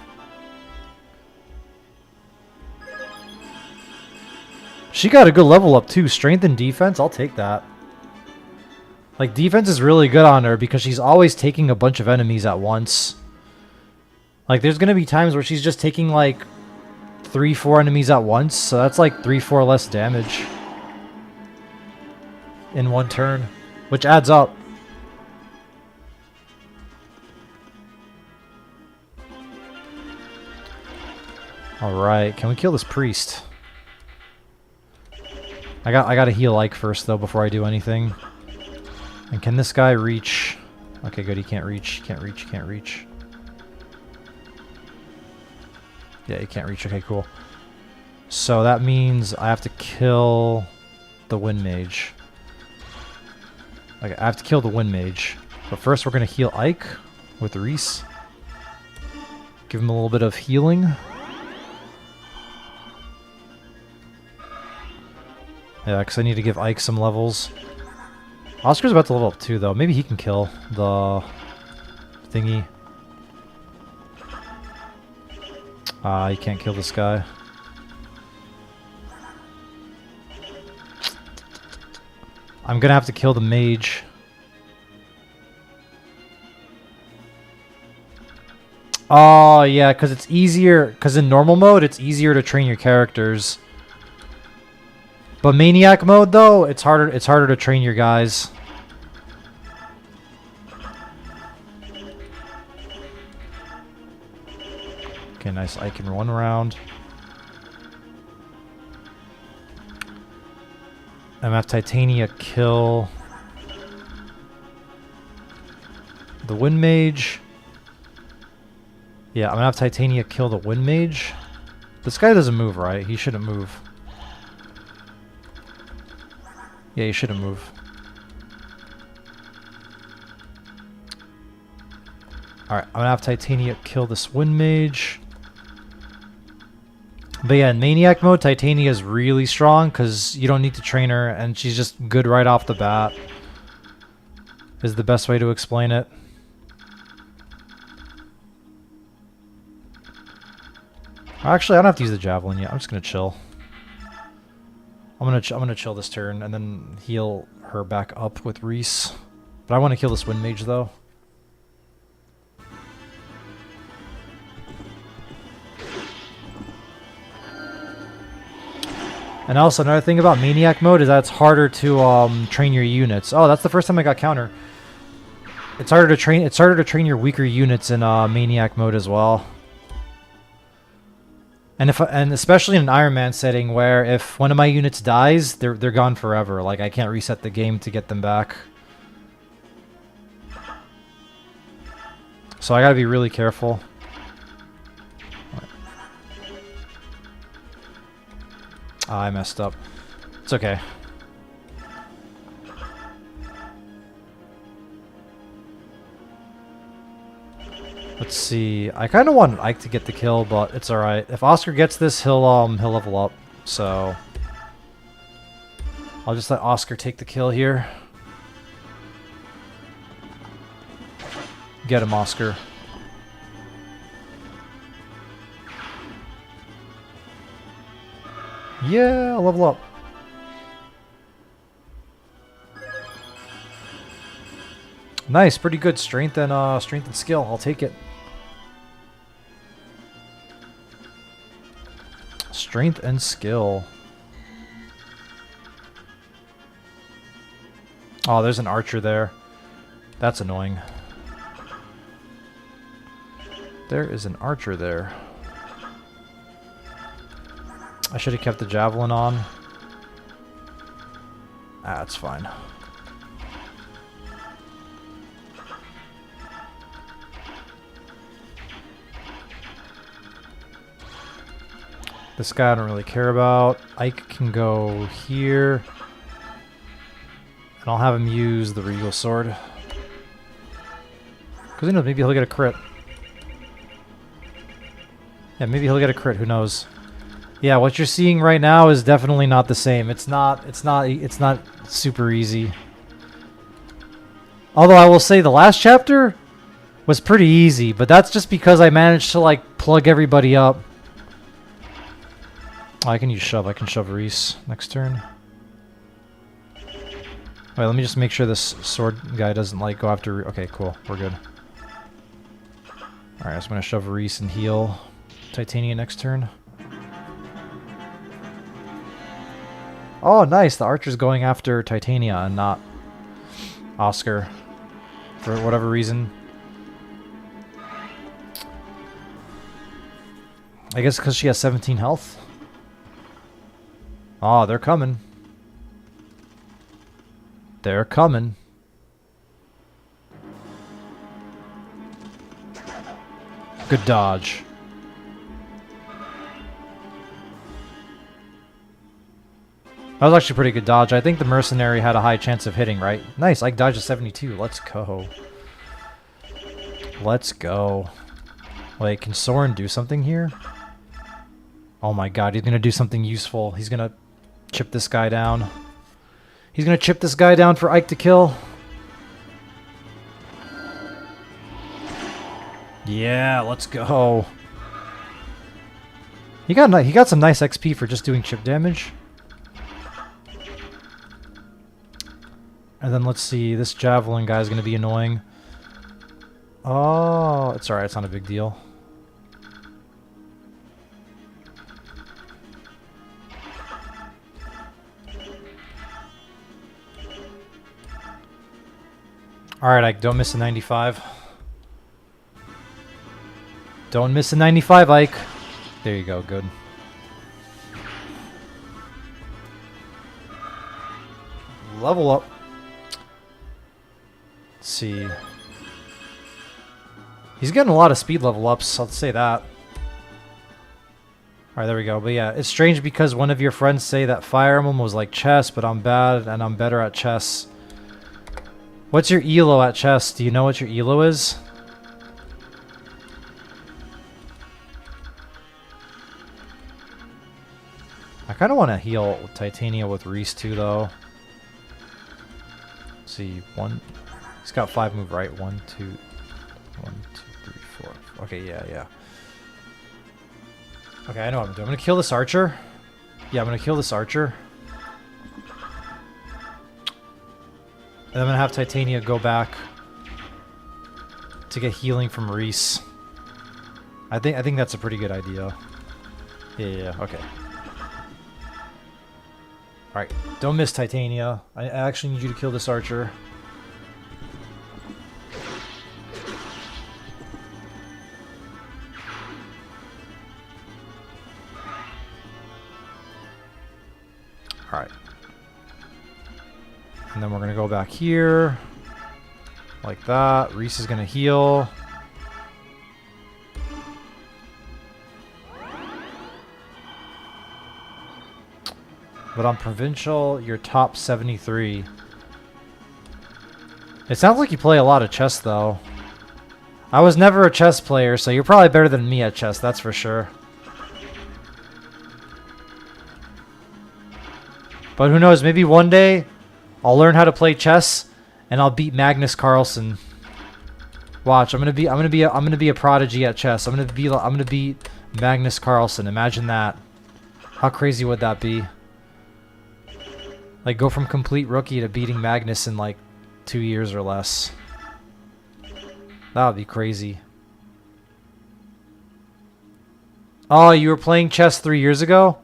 She got a good level up, too. Strength and defense, I'll take that. Like, defense is really good on her because she's always taking a bunch of enemies at once. Like, there's gonna be times where she's just taking, like... 3-4 enemies at once, so that's like 3-4 less damage in one turn, which adds up. Alright, can we kill this priest? I gotta heal Ike first though before I do anything. And can this guy reach? Okay, good, he can't reach, can't reach, can't reach. Yeah, you can't reach. Okay, cool. So that means I have to kill the Wind Mage. Okay, I have to kill the Wind Mage. But first we're going to heal Ike with Reese. Give him a little bit of healing. Yeah, because I need to give Ike some levels. Oscar's about to level up too, though. Maybe he can kill the thingy. You can't kill this guy. I'm gonna have to kill the mage. Oh, yeah, because it's easier... Because in normal mode, it's easier to train your characters. But Maniac mode, though, it's harder to train your guys. Okay, nice. I can one round. I'm gonna have Titania kill the Wind Mage. Yeah, I'm gonna have Titania kill the Wind Mage. This guy doesn't move, right? He shouldn't move. Yeah, he shouldn't move. Alright, I'm gonna have Titania kill this Wind Mage. But yeah, in Maniac Mode, Titania is really strong because you don't need to train her and she's just good right off the bat. Is the best way to explain it. Actually, I don't have to use the Javelin yet. I'm just gonna chill. I'm gonna chill this turn and then heal her back up with Reese. But I want to kill this Wind Mage though. And also another thing about Maniac Mode is that it's harder to train your units. Oh, that's the first time I got counter. It's harder to train. It's harder to train your weaker units in Maniac Mode as well. And especially in an Iron Man setting where if one of my units dies, they're gone forever. Like I can't reset the game to get them back. So I gotta be really careful. Oh, I messed up. It's okay. Let's see. I kind of want Ike to get the kill, but it's all right. If Oscar gets this, he'll level up. So I'll just let Oscar take the kill here. Get him, Oscar. Yeah, I'll level up. Nice, pretty good strength and skill. I'll take it. Strength and skill. Oh, there's an archer there. That's annoying. There is an archer there. I should have kept the javelin on. Ah, that's fine. This guy I don't really care about. Ike can go here. And I'll have him use the Regal Sword. Because who knows, maybe he'll get a crit. Yeah, maybe he'll get a crit, who knows. Yeah, what you're seeing right now is definitely not the same. It's not super easy. Although I will say the last chapter was pretty easy, but that's just because I managed to like plug everybody up. Oh, I can use shove. I can shove Reese next turn. Wait, let me just make sure this sword guy doesn't like go after. Okay, cool. We're good. Alright, so I'm gonna shove Reese and heal Titania next turn. Oh, nice. The archer's going after Titania and not Oscar for whatever reason. I guess because she has 17 health. Oh, they're coming. They're coming. Good dodge. That was actually a pretty good dodge. I think the mercenary had a high chance of hitting, right? Nice, Ike dodged a 72. Let's go. Let's go. Wait, can Soren do something here? Oh my god, he's gonna do something useful. He's gonna chip this guy down. He's gonna chip this guy down for Ike to kill. Yeah, let's go. He got some nice XP for just doing chip damage. And then let's see, this javelin guy is going to be annoying. Oh, it's alright, it's not a big deal. Alright, Ike, don't miss a 95. Don't miss a 95, Ike. There you go, good. Level up. Let's see. He's getting a lot of speed level ups, I'll say that. Alright, there we go. But yeah, it's strange because one of your friends say that Fire Emblem was like chess, but I'm bad and I'm better at chess. What's your ELO at chess? Do you know what your ELO is? I kind of want to heal Titania with Reese too, though. Let's see, one. He's got 5 move right. 1, 2, 1, 2, 3, 4. Okay, yeah. Okay, I know what I'm doing. I'm gonna kill this archer. Yeah, I'm gonna kill this archer. And I'm gonna have Titania go back to get healing from Reese. I think that's a pretty good idea. Yeah, okay. Alright, don't miss Titania. I actually need you to kill this archer. Alright. And then we're going to go back here. Like that. Reese is going to heal. But on Provincial, you're top 73. It sounds like you play a lot of chess, though. I was never a chess player, so you're probably better than me at chess, that's for sure. But who knows, maybe one day I'll learn how to play chess and I'll beat Magnus Carlsen. Watch, I'm gonna be a prodigy at chess. I'm gonna beat Magnus Carlsen. Imagine that. How crazy would that be? Like, go from complete rookie to beating Magnus in, like, 2 years or less. That would be crazy. Oh, you were playing chess 3 years ago?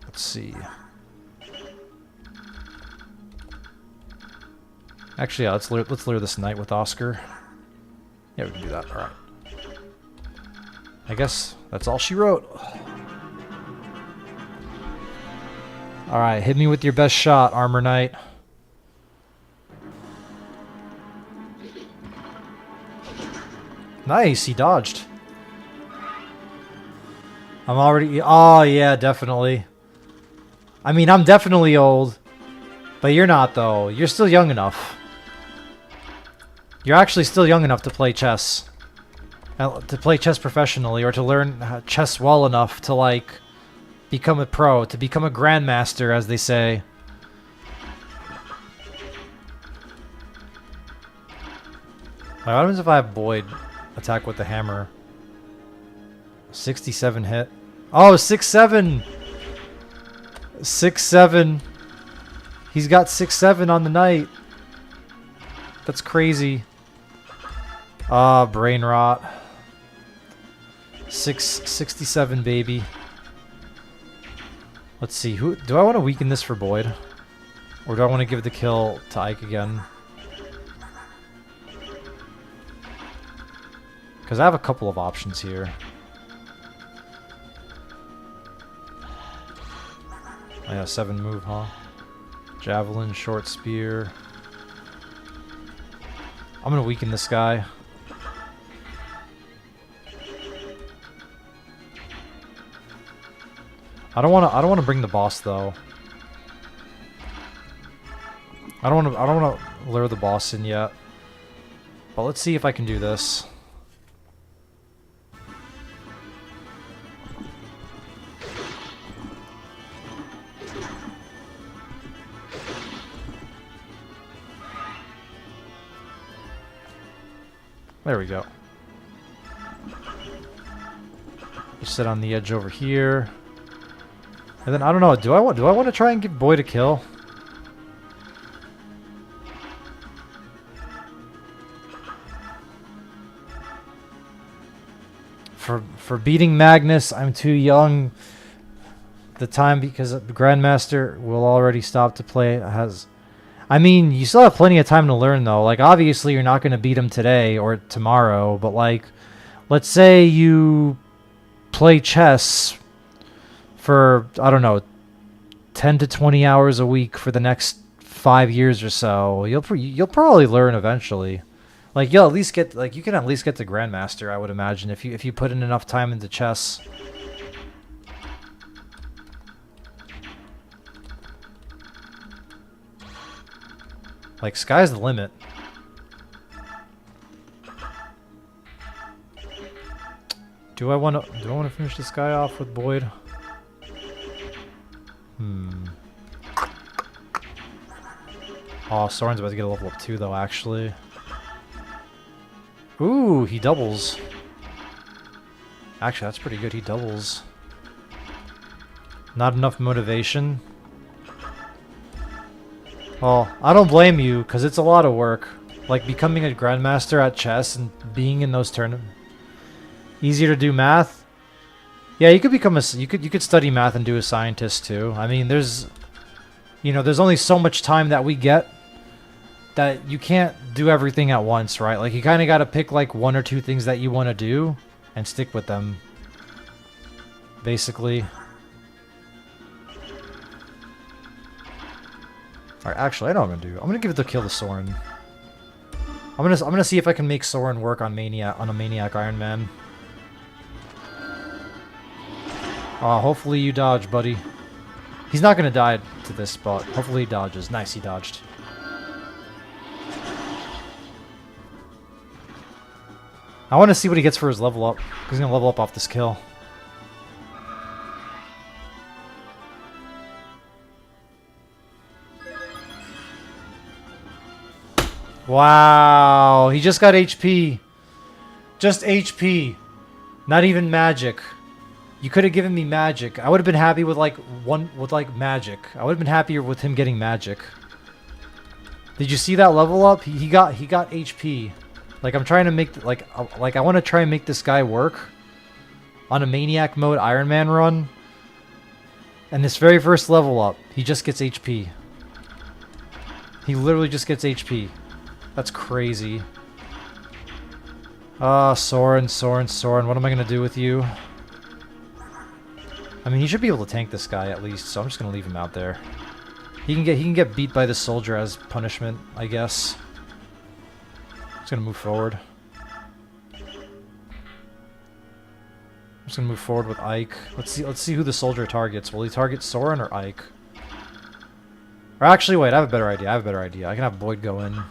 Let's see. Actually, yeah, let's lure this knight with Oscar. Yeah, we can do that. All right. I guess that's all she wrote. Alright, hit me with your best shot, Armor Knight. Nice, he dodged. I'm already... Oh, yeah, definitely. I mean, I'm definitely old. But you're not, though. You're still young enough. You're actually still young enough to play chess. To play chess professionally, or to learn chess well enough to, like, become a pro, to become a grandmaster, as they say. What happens if I have Boyd attack with the hammer? 67 hit. Oh, 6-7! 6-7. He's got 6-7 on the knight. That's crazy. Ah, brain rot. 67, baby. Let's see. Who do I want to weaken this for Boyd? Or do I want to give the kill to Ike again? Because I have a couple of options here. Oh, yeah, 7 move, huh? Javelin, short spear. I'm gonna weaken this guy. I don't want to bring the boss though. I don't want to lure the boss in yet. But let's see if I can do this. There we go. Just sit on the edge over here. And then I don't know, do I want to try and give Boyd a kill? For beating Magnus, I'm too young. The time, because the Grandmaster will already stop to play. I mean, you still have plenty of time to learn though. Like, obviously you're not going to beat him today or tomorrow, but like, let's say you play chess for, I don't know, 10 to 20 hours a week for the next 5 years or so, you'll probably learn eventually. Like you'll at least get you can at least get to Grandmaster, I would imagine, if you put in enough time into chess. Like sky's the limit. Do I want to finish this guy off with Boyd? Oh, Soren's about to get a level up too, though, actually. Ooh, he doubles. Actually, that's pretty good. He doubles. Not enough motivation. Well, I don't blame you, because it's a lot of work. Like, becoming a Grandmaster at chess and being in those tournaments. Easier to do math? Yeah, you could become you could study math and do a scientist, too. I mean, there's only so much time that we get that you can't do everything at once, right? Like, you kind of got to pick, like, 1 or 2 things that you want to do and stick with them. Basically. Alright, actually, I know what I'm gonna do. I'm gonna give it the kill to Soren. I'm gonna see if I can make Soren work on a Maniac Iron Man. Hopefully you dodge, buddy. He's not gonna die to this, but hopefully he dodges. Nice, he dodged. I want to see what he gets for his level up. He's gonna level up off this kill. Wow, he just got HP. Just HP. Not even magic. You could have given me magic. I would have been happy with magic. I would have been happier with him getting magic. Did you see that level up? He got HP. Like, I'm trying to make I want to try and make this guy work on a Maniac Mode Iron Man run. And this very first level up, he just gets HP. He literally just gets HP. That's crazy. Soren. What am I gonna do with you? I mean, he should be able to tank this guy at least, so I'm just gonna leave him out there. He can get beat by the soldier as punishment, I guess. Just gonna move forward. I'm just gonna move forward with Ike. Let's see who the soldier targets. Will he target Soren or Ike? Or actually, wait, I have a better idea. I can have Boyd go in.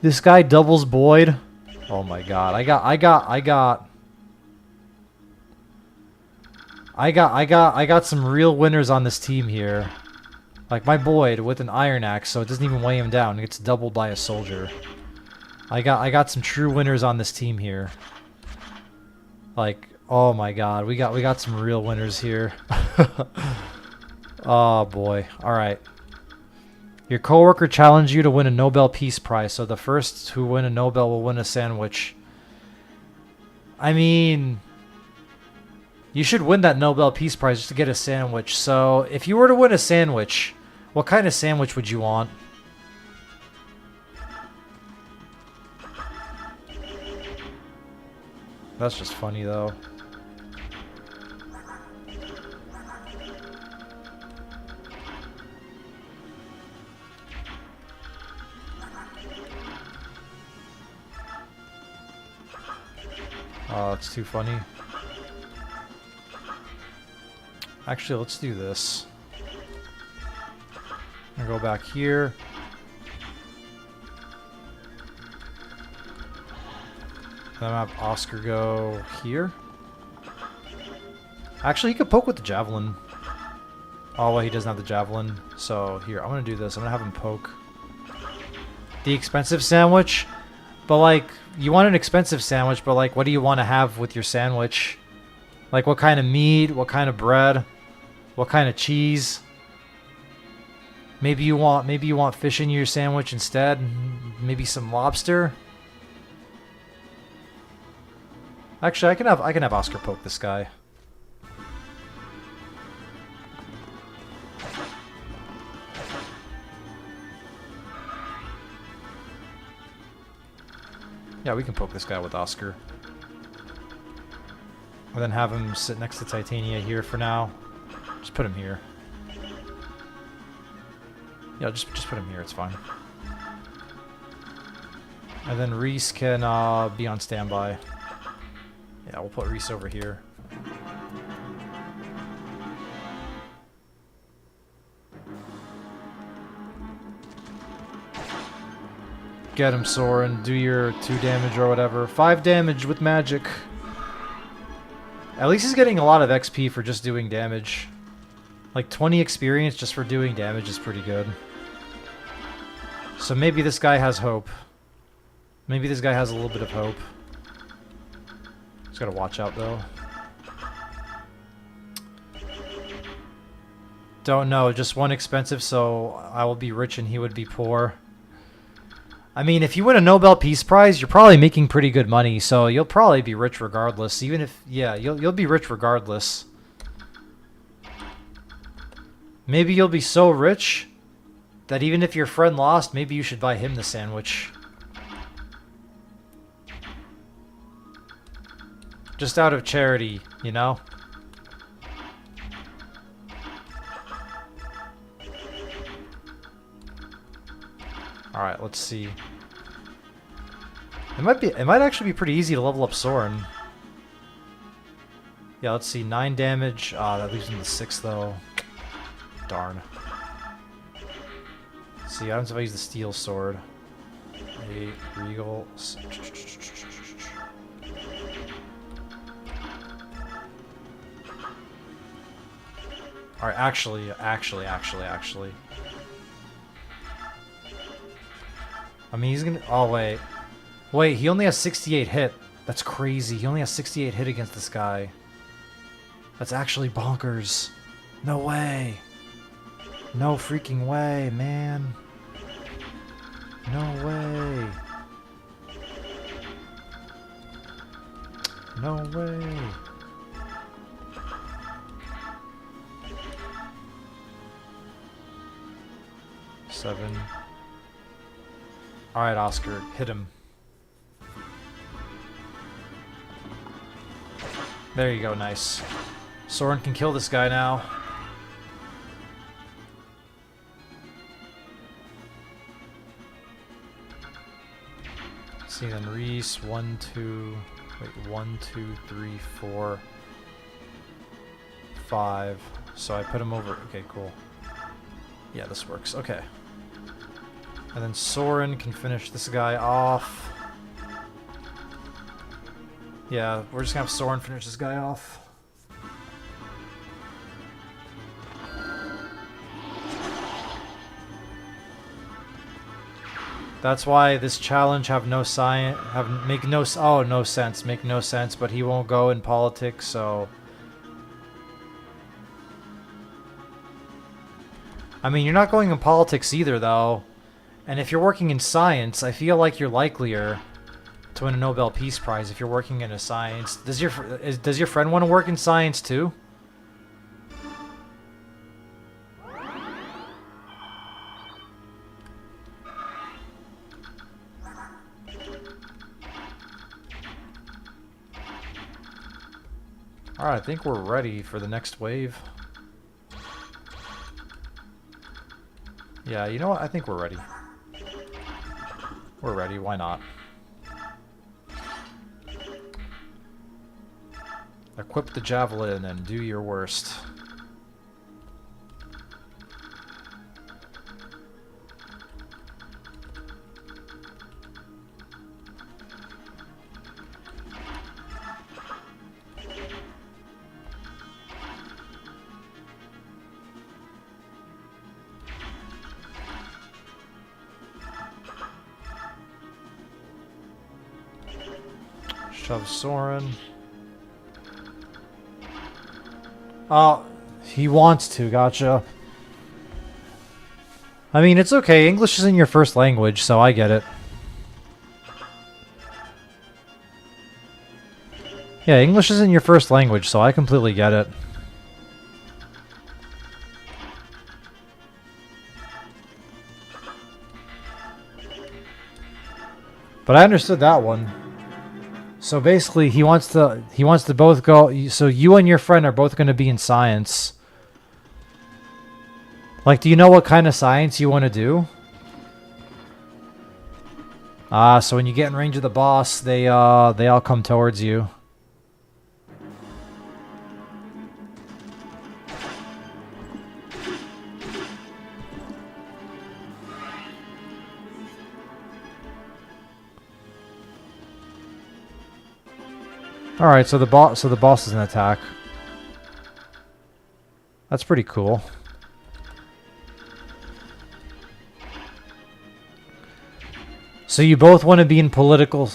This guy doubles Boyd. Oh my god. I got some real winners on this team here. Like my Boyd with an iron axe, so it doesn't even weigh him down. It gets doubled by a soldier. I got some true winners on this team here. Like, oh my god, we got some real winners here. Oh boy. All right. Your coworker challenged you to win a Nobel Peace Prize, so the first who win a Nobel will win a sandwich. I mean, you should win that Nobel Peace Prize just to get a sandwich. So, if you were to win a sandwich, what kind of sandwich would you want? That's just funny, though. Oh, it's too funny. Actually, let's do this. I'm gonna go back here. Then I'm gonna have Oscar go here. Actually, he could poke with the javelin. Oh, well, he doesn't have the javelin. So, here, I'm gonna do this. I'm gonna have him poke. The expensive sandwich? But, like, you want an expensive sandwich, but, like, what do you want to have with your sandwich? Like, what kind of meat? What kind of bread? What kind of cheese? Maybe you want fish in your sandwich instead. Maybe some lobster. Actually, I can have Oscar poke this guy. Yeah, we can poke this guy with Oscar. And then have him sit next to Titania here for now. Just put him here. Yeah, just put him here, it's fine. And then Reese can be on standby. Yeah, we'll put Reese over here. Get him, Soren. Do your 2 damage or whatever. 5 damage with magic. At least he's getting a lot of XP for just doing damage. Like 20 experience just for doing damage is pretty good. So maybe this guy has hope. Maybe this guy has a little bit of hope. Just gotta watch out though. Don't know, just 1 expensive, so I will be rich and he would be poor. I mean, if you win a Nobel Peace Prize, you're probably making pretty good money, so you'll probably be rich regardless. Even if, yeah, you'll be rich regardless. Maybe you'll be so rich that even if your friend lost, maybe you should buy him the sandwich. Just out of charity, you know? Alright, let's see. It might actually be pretty easy to level up Soren. Yeah, let's see. 9 damage. Ah, that leaves him to 6 though. Darn. Let's see, what happens if I use the steel sword? A regal. Alright, actually. I mean, he's gonna... Oh, wait. Wait, he only has 68 hit. That's crazy. He only has 68 hit against this guy. That's actually bonkers. No way. No freaking way, man. No way. No way. Seven. Alright, Oscar, hit him. There you go, nice. Soren can kill this guy now. Let's see, then Reese, 1, 2, 3, 4, 5. So I put him over. Okay, cool. Yeah, this works. Okay. And then Soren can finish this guy off. Yeah, we're just gonna have Soren finish this guy off. That's why this challenge make no sense, but he won't go in politics, so I mean, you're not going in politics either though. And if you're working in science, I feel like you're likelier to win a Nobel Peace Prize if you're working in a science. Does your friend want to work in science too? Alright, I think we're ready for the next wave. Yeah, you know what? I think we're ready. We're ready, why not? Equip the javelin and do your worst. Shove Soren. Oh, he wants to, gotcha. I mean, it's okay. English isn't your first language, so I get it. Yeah, English isn't your first language, so I completely get it. But I understood that one. So basically, he wants to both go. So you and your friend are both going to be in science. Like, do you know what kind of science you want to do? Ah, so when you get in range of the boss, they all come towards you. All right, so the boss is an attack. That's pretty cool. So you both want to be in political...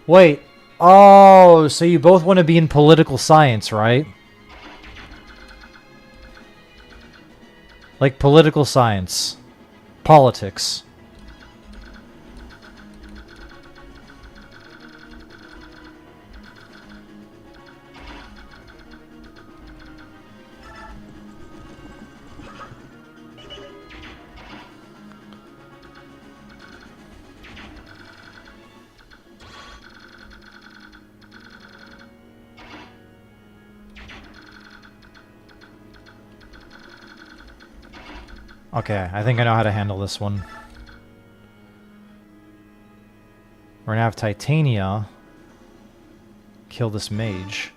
Wait. Oh, so you both want to be in political science, right? Like political science. Politics. Okay, I think I know how to handle this one. We're gonna have Titania kill this mage.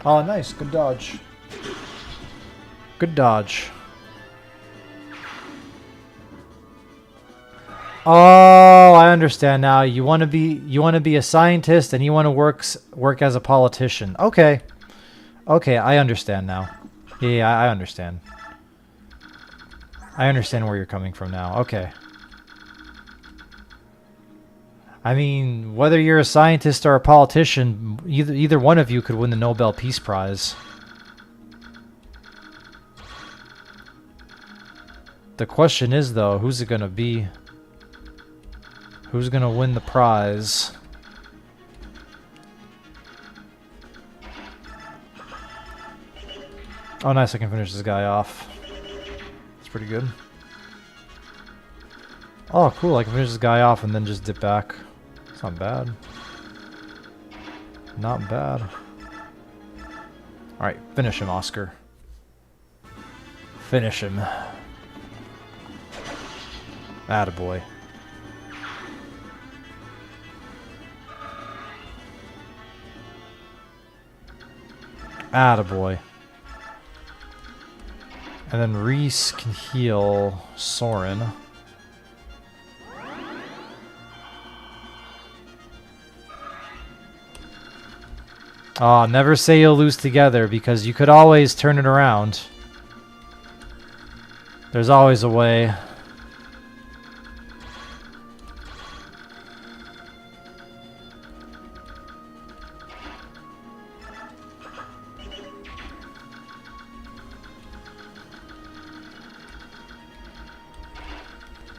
Oh, nice. Good dodge. Good dodge. Oh, I understand now. You want to be a scientist and you want to work as a politician. Okay. Okay, I understand now. Yeah, I understand. I understand where you're coming from now. Okay. I mean, whether you're a scientist or a politician, either one of you could win the Nobel Peace Prize. The question is, though, who's it gonna be? Who's gonna win the prize? Oh, nice, I can finish this guy off. That's pretty good. Oh, cool, I can finish this guy off and then just dip back. It's not bad. Not bad. Alright, finish him, Oscar. Finish him. Attaboy. Attaboy. And then Reese can heal Soren. Oh, never say you'll lose together, because you could always turn it around. There's always a way.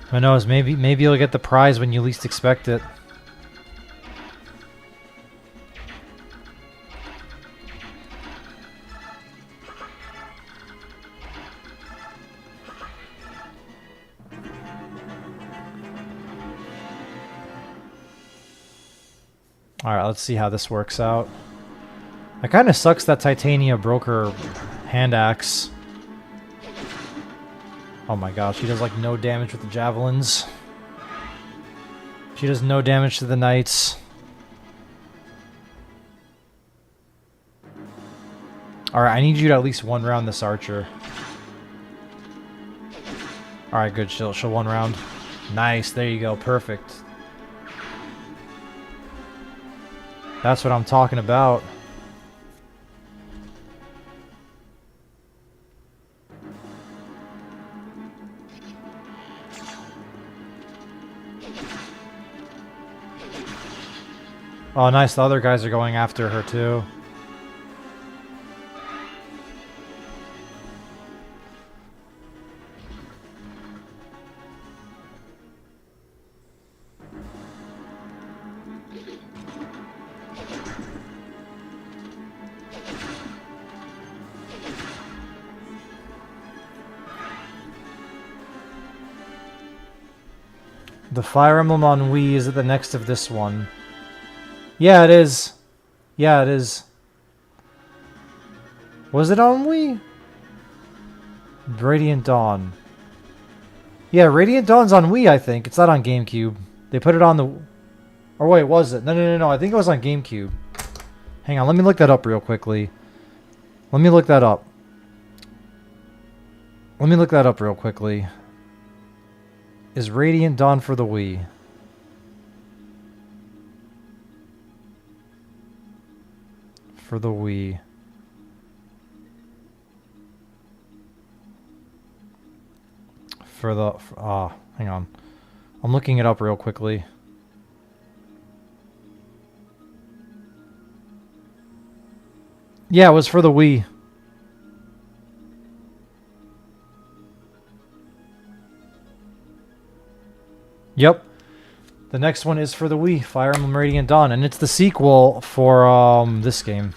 Who knows, maybe you'll get the prize when you least expect it. Alright, let's see how this works out. It kind of sucks that Titania broke her hand axe. Oh my god, she does like no damage with the javelins. She does no damage to the knights. Alright, I need you to at least one round this archer. Alright, good, she'll one round. Nice, there you go, perfect. That's what I'm talking about. Oh, nice. The other guys are going after her, too. The Fire Emblem on Wii is at the next of this one. Yeah, it is. Yeah, it is. Was it on Wii? Radiant Dawn. Yeah, Radiant Dawn's on Wii, I think. It's not on GameCube. They put it on the... Or wait, was it? No. I think it was on GameCube. Hang on, let me look that up real quickly. Let me look that up. Let me look that up real quickly. Is Radiant Dawn for the Wii? For the Wii. For the... hang on. I'm looking it up real quickly. Yeah, it was for the Wii. Yep. The next one is for the Wii, Fire Emblem Radiant Dawn, and it's the sequel for this game.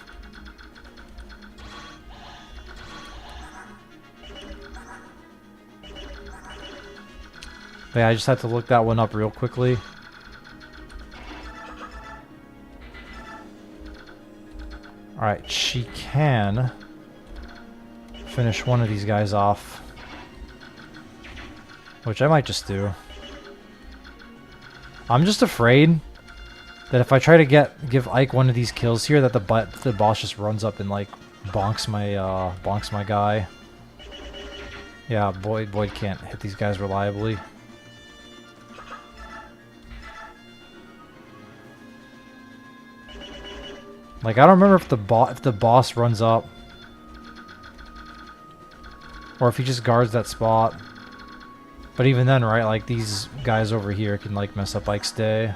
But yeah, I just had to look that one up real quickly. Alright, she can finish one of these guys off. Which I might just do. I'm just afraid that if I try to give Ike one of these kills here, that the boss just runs up and like bonks my guy. Yeah, Boyd can't hit these guys reliably. Like, I don't remember if the boss runs up, or if he just guards that spot. But even then, right, like, these guys over here can, like, mess up Ike's day.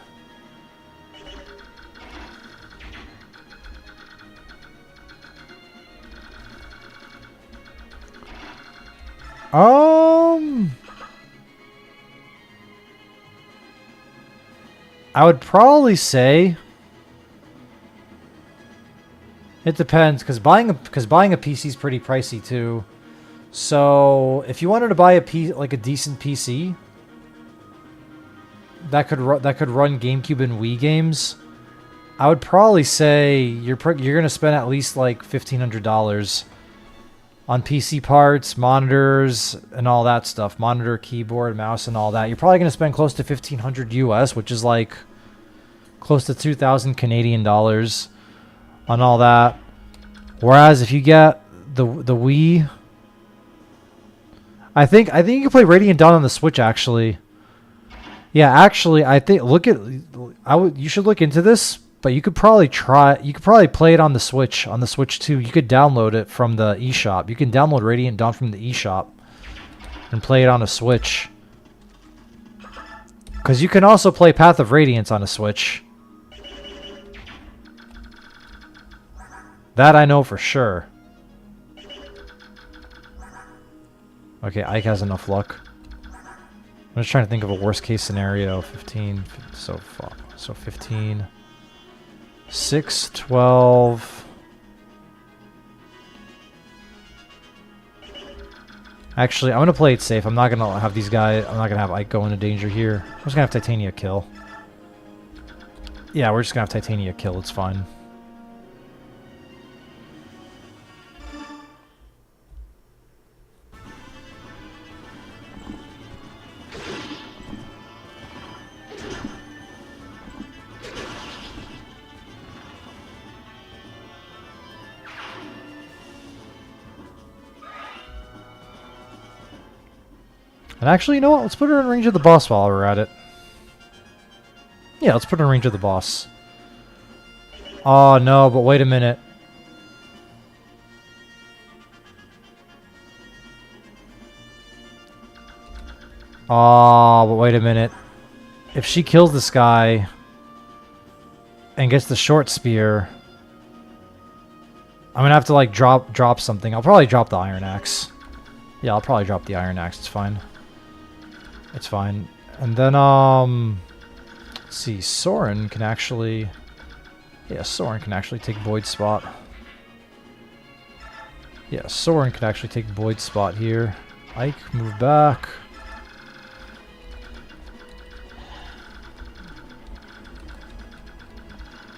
I would probably say it depends, because buying a PC is pretty pricey too. So if you wanted to buy a decent PC that could run GameCube and Wii games, I would probably say you're gonna spend at least like $1,500 on PC parts, monitors, and all that stuff. Monitor, keyboard, mouse, and all that. You're probably gonna spend close to $1,500 US, which is like close to 2,000 Canadian dollars on all that. Whereas if you get the Wii, I think you can play Radiant Dawn on the Switch actually. Yeah, actually, I think you should look into this, but you could probably play it on the Switch too. You could download it from the eShop. You can download Radiant Dawn from the eShop and play it on a Switch. Cuz you can also play Path of Radiance on a Switch. That I know for sure. Okay, Ike has enough luck. I'm just trying to think of a worst case scenario. 15, so 15. 6, 12. Actually, I'm going to play it safe. I'm not going to have these guys... I'm not going to have Ike go into danger here. I'm just going to have Titania kill. Yeah, we're just going to have Titania kill. It's fine. And actually, you know what? Let's put her in range of the boss while we're at it. Yeah, let's put her in range of the boss. Oh, no, but wait a minute. Oh, but wait a minute. If she kills this guy and gets the short spear, I'm gonna have to like drop something. I'll probably drop the Iron Axe. Yeah, I'll probably drop the Iron Axe. It's fine. It's fine. And then, let's see, Soren can actually... Yeah, Soren can actually take Boyd's spot. Yeah, Soren can actually take Boyd's spot here. Ike, move back.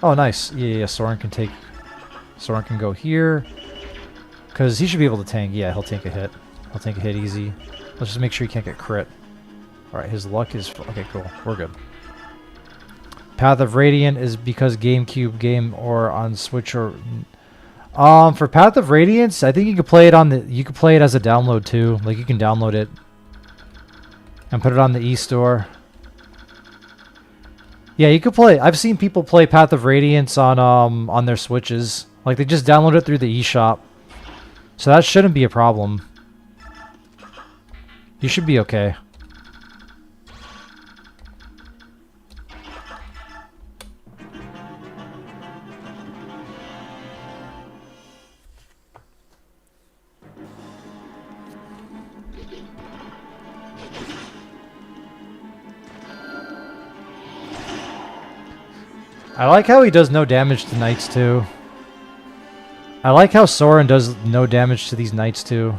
Oh, nice. Yeah, Soren can take... Soren can go here. Because he should be able to tank. Yeah, he'll tank a hit. He'll tank a hit easy. Let's just make sure he can't get crit. Alright, his luck is... Okay, cool. We're good. Path of Radiance is because GameCube game or on Switch or... for Path of Radiance, I think you could play it on the... You could play it as a download too. Like, you can download it and put it on the eStore. Yeah, you could play... I've seen people play Path of Radiance on their Switches. Like, they just download it through the eShop. So that shouldn't be a problem. You should be okay. I like how he does no damage to knights too. I like how Soren does no damage to these knights too.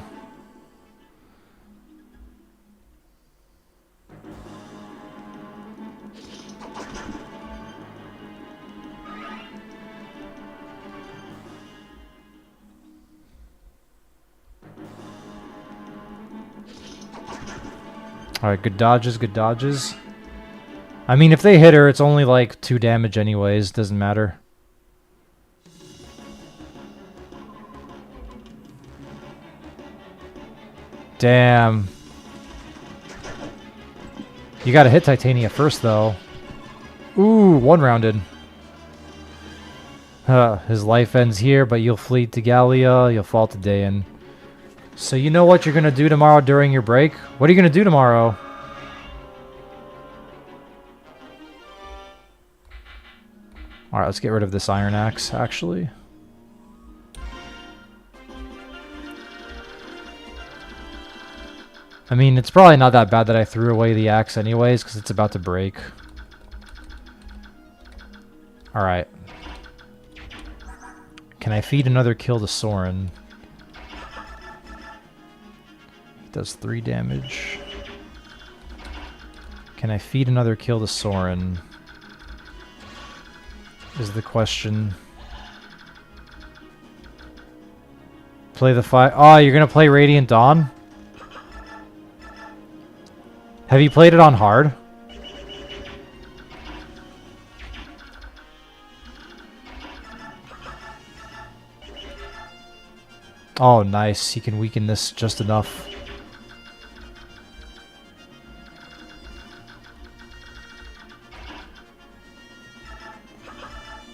Alright, good dodges, good dodges. I mean, if they hit her, it's only like 2 damage anyways. Doesn't matter. Damn. You gotta hit Titania first, though. Ooh, one-rounded. His life ends here, but you'll flee to Gallia. You'll fall to Daein. So you know what you're gonna do tomorrow during your break? What are you gonna do tomorrow? Alright, let's get rid of this iron axe, actually. I mean, it's probably not that bad that I threw away the axe anyways, because it's about to break. Alright. Can I feed another kill to Soren? He does 3 damage. Can I feed another kill to Soren? Is the question. Play the fight. Oh, you're gonna play Radiant Dawn? Have you played it on hard? Oh, nice. He can weaken this just enough.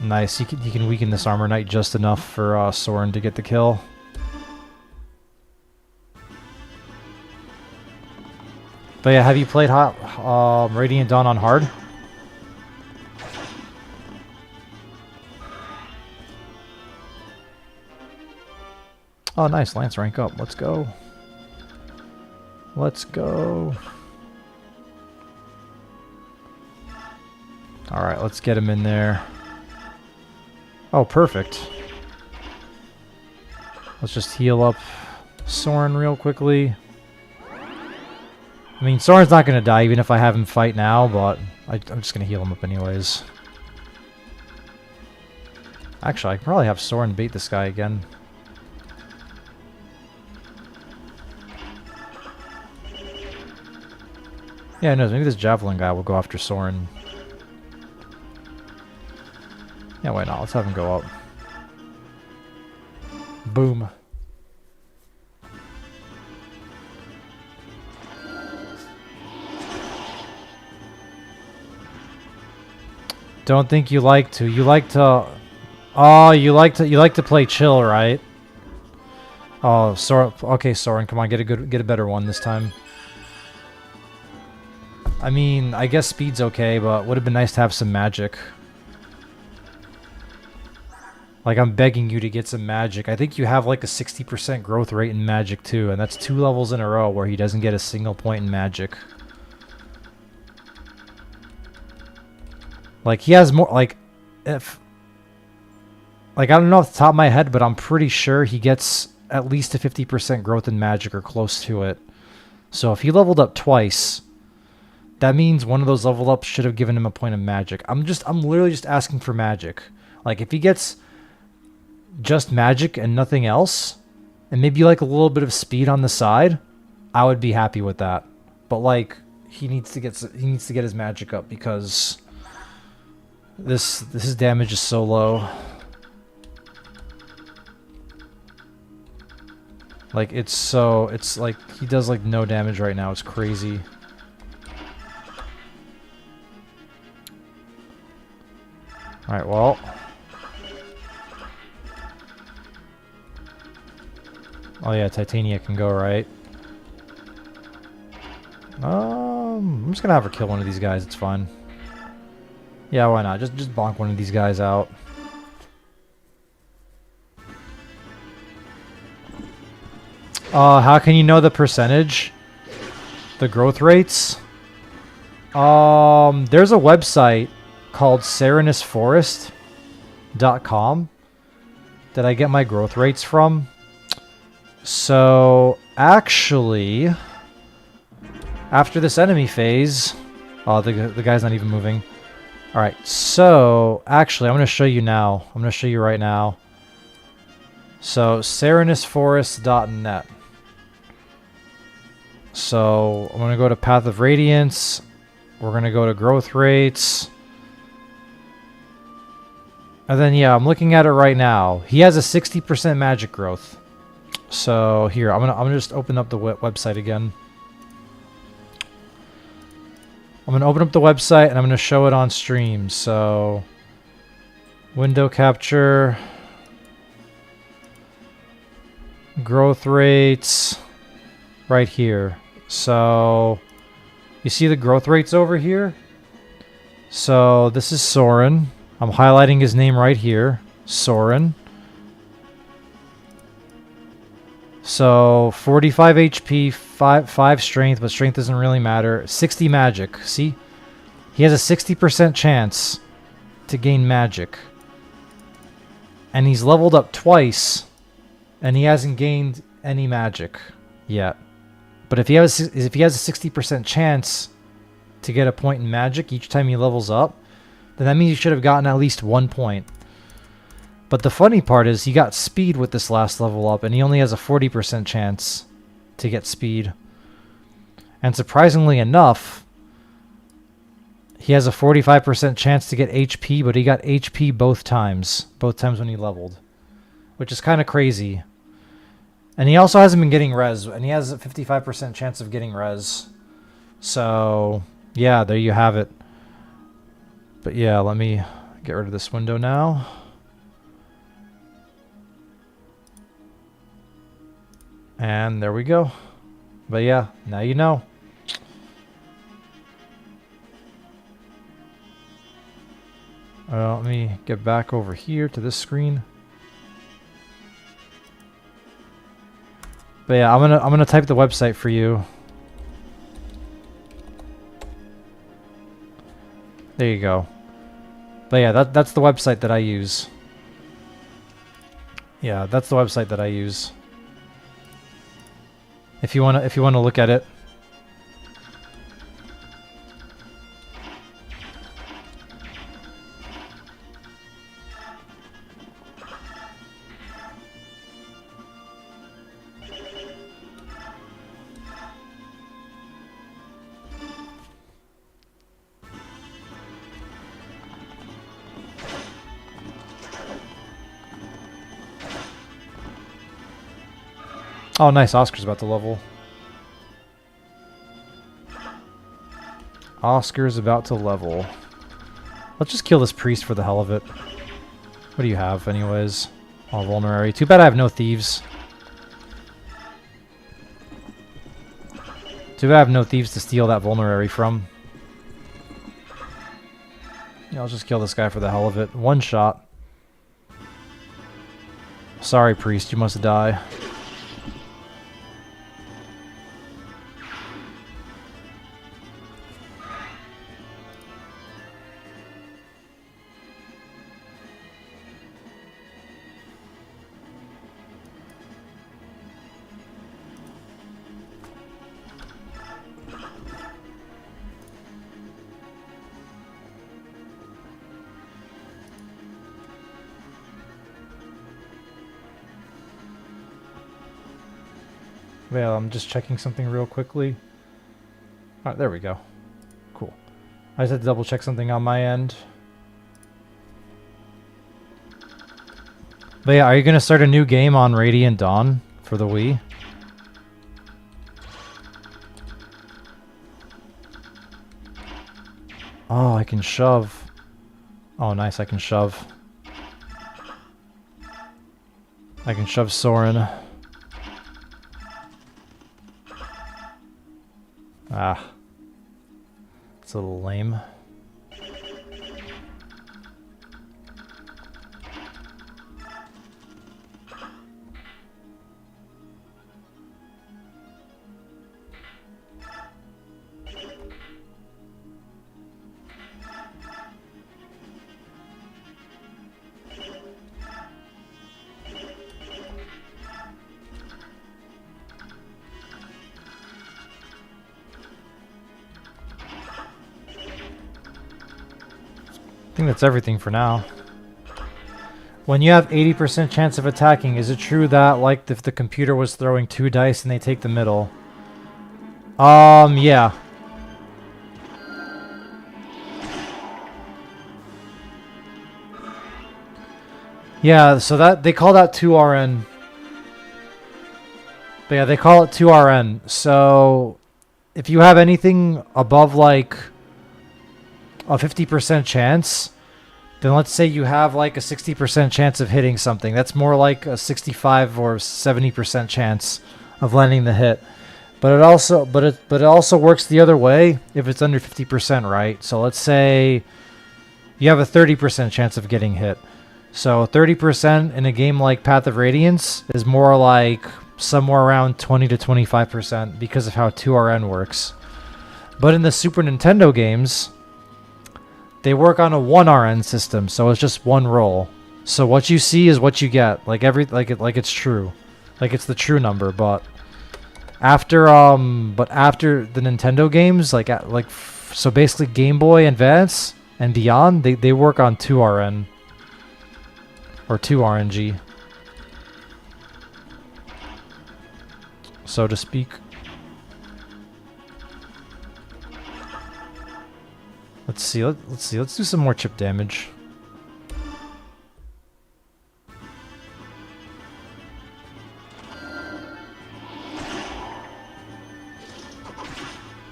Nice. He can weaken this Armor Knight just enough for Soren to get the kill. But yeah, have you played Radiant Dawn on hard? Oh, nice. Lance rank up. Let's go. Let's go. Alright, let's get him in there. Oh, perfect. Let's just heal up Soren real quickly. I mean, Soren's not going to die even if I have him fight now, but I'm just going to heal him up anyways. Actually, I can probably have Soren bait this guy again. Yeah, who knows? Maybe this Javelin guy will go after Soren. Yeah, why not? Let's have him go up. Boom. Don't think you like to. You like to. Oh, you like to play chill, right? Oh, Soren. Okay, Soren, come on, get a better one this time. I mean, I guess speed's okay, but would have been nice to have some magic. Like, I'm begging you to get some magic. I think you have like a 60% growth rate in magic too, and that's 2 levels in a row where he doesn't get a single point in magic. Like, he has more, like, if... Like, I don't know off the top of my head, but I'm pretty sure he gets at least a 50% growth in magic or close to it. So if he leveled up twice, that means one of those level ups should have given him a point of magic. I'm literally just asking for magic. Like, if he gets just magic and nothing else, and maybe like a little bit of speed on the side, I would be happy with that. But like, he needs to get his magic up because his damage is so low. Like, it's like he does like no damage right now. It's crazy. All right, well. Oh yeah, Titania can go, right? I'm just gonna have her kill one of these guys. It's fine. Yeah, why not? Just bonk one of these guys out. How can you know the percentage? The growth rates? There's a website called serenusforest.com that I get my growth rates from. So, actually, after this enemy phase... Oh, the guy's not even moving. Alright, so, actually, I'm going to show you now. I'm going to show you right now. So, serenusforest.net. So, I'm going to go to Path of Radiance. We're going to go to growth rates. And then, yeah, I'm looking at it right now. He has a 60% magic growth. So, here, I'm gonna just open up the website again. I'm going to open up the website and I'm going to show it on stream. So, window capture, growth rates, right here. So, you see the growth rates over here? So, this is Soren. I'm highlighting his name right here. Soren. So, 45 HP, 5 strength, but strength doesn't really matter. 60 magic. See? He has a 60% chance to gain magic. And he's leveled up twice, and he hasn't gained any magic yet. But if he has a 60% chance to get a point in magic each time he levels up, then that means he should have gotten at least 1 point. But the funny part is he got speed with this last level up, and he only has a 40% chance to get speed. And surprisingly enough, he has a 45% chance to get HP, but he got HP both times when he leveled, which is kind of crazy. And he also hasn't been getting res, and he has a 55% chance of getting res. So, yeah, there you have it. But yeah, let me get rid of this window now. And there we go. But yeah, now you know. Let me get back over here to this screen. But yeah, I'm gonna type the website for you. There you go. But yeah, that's the website that I use. Yeah, that's the website that I use. If you wanna look at it. Oh, nice. Oscar's about to level. Oscar's about to level. Let's just kill this priest for the hell of it. What do you have, anyways? Oh, vulnerary. Too bad I have no thieves. Too bad I have no thieves to steal that vulnerary from. Yeah, I'll just kill this guy for the hell of it. One shot. Sorry, priest. You must die. Well, I'm just checking something real quickly. Alright, there we go. Cool. I just had to double check something on my end. But yeah, are you going to start a new game on Radiant Dawn for the Wii? Oh, I can shove. Oh, nice, I can shove. I can shove Soren. Ah. It's a little lame. I think that's everything for now. When you have 80% chance of attacking, is it true that, like, if the computer was throwing 2 dice and they take the middle? Yeah. Yeah, so that they call that 2RN. But yeah, they call it 2RN. So if you have anything above, like, a 50% chance, then let's say you have like a 60% chance of hitting something. That's more like a 65 or 70% chance of landing the hit. But it also works the other way if it's under 50%, right? So let's say you have a 30% chance of getting hit. So 30% in a game like Path of Radiance is more like somewhere around 20 to 25% because of how 2RN works. But in the Super Nintendo games, they work on a 1RN system, so it's just one roll. So what you see is what you get, like it's true, like it's the true number. But after the Nintendo games, so basically Game Boy Advance and beyond, they work on 2RN or 2RNG, so to speak. Let's see. Let's see. Let's do some more chip damage.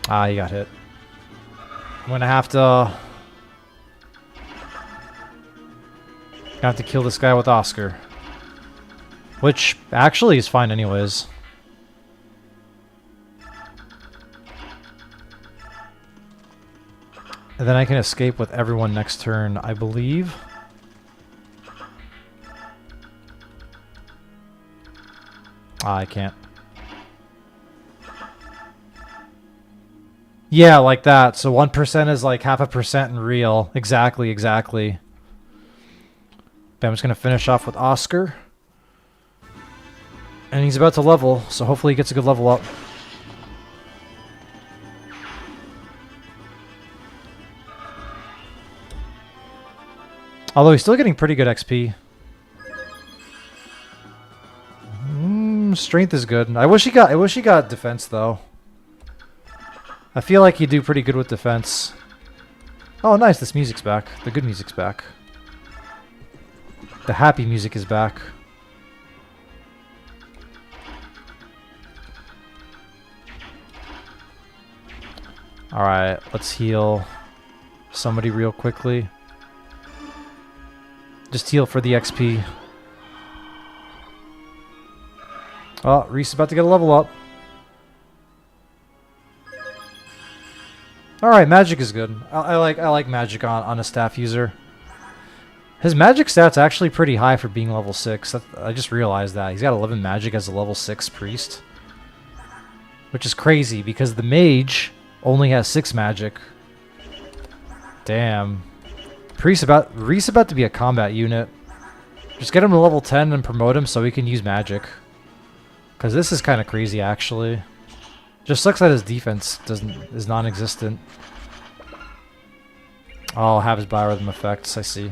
Ah, you got hit. I'm gonna have to kill this guy with Oscar, which actually is fine anyways. And then I can escape with everyone next turn, I believe. Ah, I can't. Yeah, like that. So 1% is like 0.5% in real. Exactly, exactly. But I'm just going to finish off with Oscar. And he's about to level, so hopefully he gets a good level up. Although he's still getting pretty good XP. Strength is good. I wish he got defense though. I feel like he'd do pretty good with defense. Oh, nice. This music's back. The good music's back. The happy music is back. Alright, let's heal somebody real quickly. Just heal for the XP. Oh, Reese is about to get a level up. Alright, magic is good. I like magic on a staff user. His magic stat's actually pretty high for being level 6. I just realized that. He's got 11 magic as a level 6 priest. Which is crazy because the mage only has 6 magic. Damn. Reese about to be a combat unit. Just get him to level 10 and promote him so he can use magic. Because this is kind of crazy, actually. Just sucks that his defense is non-existent. Oh, I'll have his biorhythm effects, I see.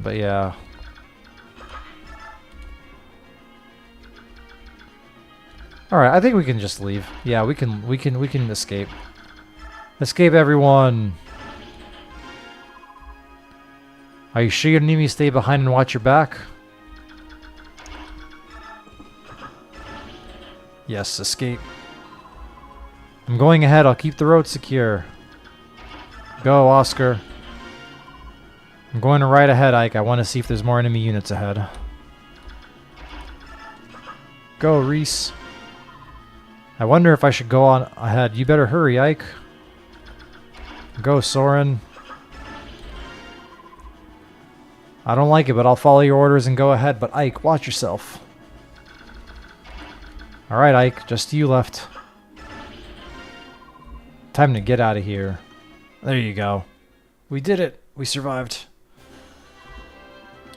But yeah. All right, I think we can just leave. Yeah, we can escape. Escape, everyone. Are you sure you don't need me to stay behind and watch your back? Yes, escape. I'm going ahead. I'll keep the road secure. Go, Oscar. I'm going to right ahead, Ike. I want to see if there's more enemy units ahead. Go, Reese. I wonder if I should go on ahead. You better hurry, Ike. Go, Soren. I don't like it, but I'll follow your orders and go ahead. But Ike, watch yourself. Alright, Ike. Just you left. Time to get out of here. There you go. We did it. We survived.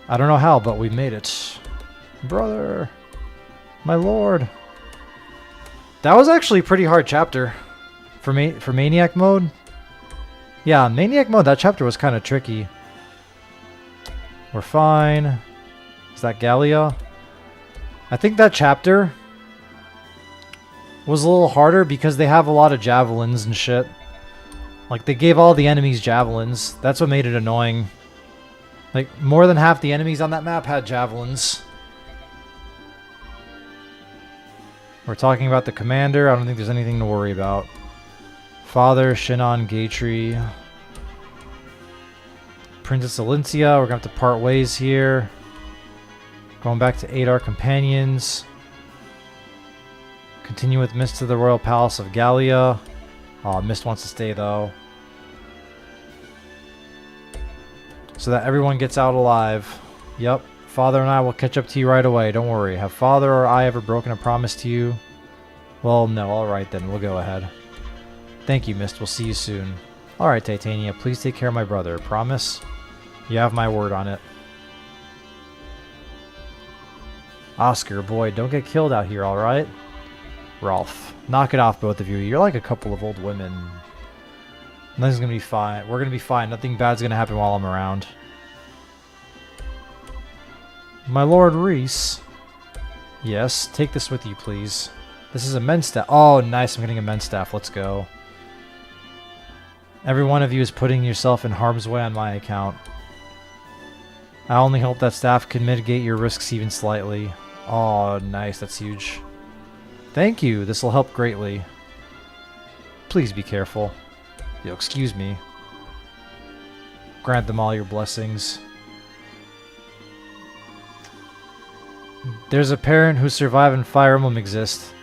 I don't know how, but we made it. Brother. My lord. That was actually a pretty hard chapter. For Maniac Mode. Yeah, Maniac Mode, that chapter was kind of tricky. We're fine. Is that Gallia? I think that chapter was a little harder because they have a lot of javelins and shit. Like, they gave all the enemies javelins. That's what made it annoying. Like, more than half the enemies on that map had javelins. We're talking about the commander. I don't think there's anything to worry about. Father, Shinon, Gatry. Princess Alincia, we're going to have to part ways here. Going back to aid our companions. Continue with Mist to the Royal Palace of Gallia. Oh, Mist wants to stay though. So that everyone gets out alive. Yep. Father and I will catch up to you right away. Don't worry. Have Father or I ever broken a promise to you? Well, no. Alright then. We'll go ahead. Thank you, Mist. We'll see you soon. Alright, Titania. Please take care of my brother. Promise? You have my word on it. Oscar, boy, don't get killed out here, alright? Rolf. Knock it off, both of you. You're like a couple of old women. Nothing's gonna be fine. We're gonna be fine. Nothing bad's gonna happen while I'm around. My Lord Reese. Yes, take this with you, please. This is a men's staff. Oh, nice. I'm getting a men's staff. Let's go. Every one of you is putting yourself in harm's way on my account. I only hope that staff can mitigate your risks even slightly. Oh, nice. That's huge. Thank you. This will help greatly. Please be careful. Yo, excuse me. Grant them all your blessings. There's a parent who survived and Fire Emblem exist.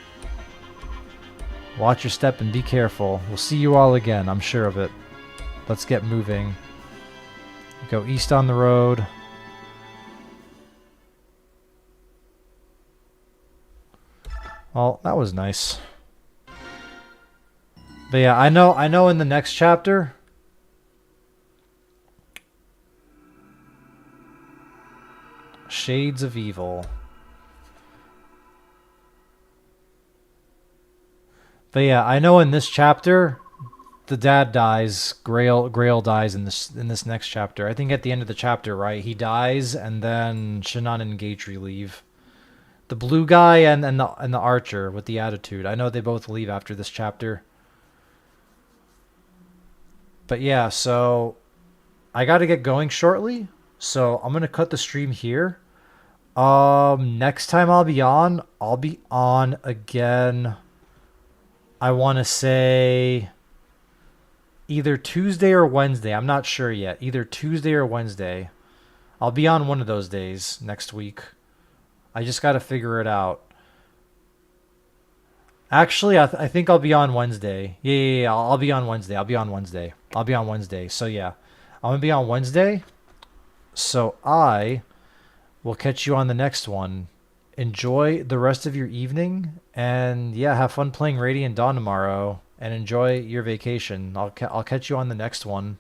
Watch your step and be careful. We'll see you all again, I'm sure of it. Let's get moving. Go east on the road. Well, that was nice. But yeah, I know in the next chapter Shades of Evil. But yeah, I know in this chapter the dad dies, Grail dies in this next chapter. I think at the end of the chapter, right? He dies and then Shinon and Gatry leave. The blue guy and the archer with the attitude. I know they both leave after this chapter. But yeah, so I got to get going shortly. So I'm going to cut the stream here. Next time I'll be on again. I want to say either Tuesday or Wednesday. I'm not sure yet. Either Tuesday or Wednesday. I'll be on one of those days next week. I just got to figure it out. Actually, I think I'll be on Wednesday. Yeah. I'll be on Wednesday. I'll be on Wednesday. So yeah, I'm going to be on Wednesday. So I will catch you on the next one. Enjoy the rest of your evening. And yeah, have fun playing Radiant Dawn tomorrow. And enjoy your vacation. I'll catch you on the next one.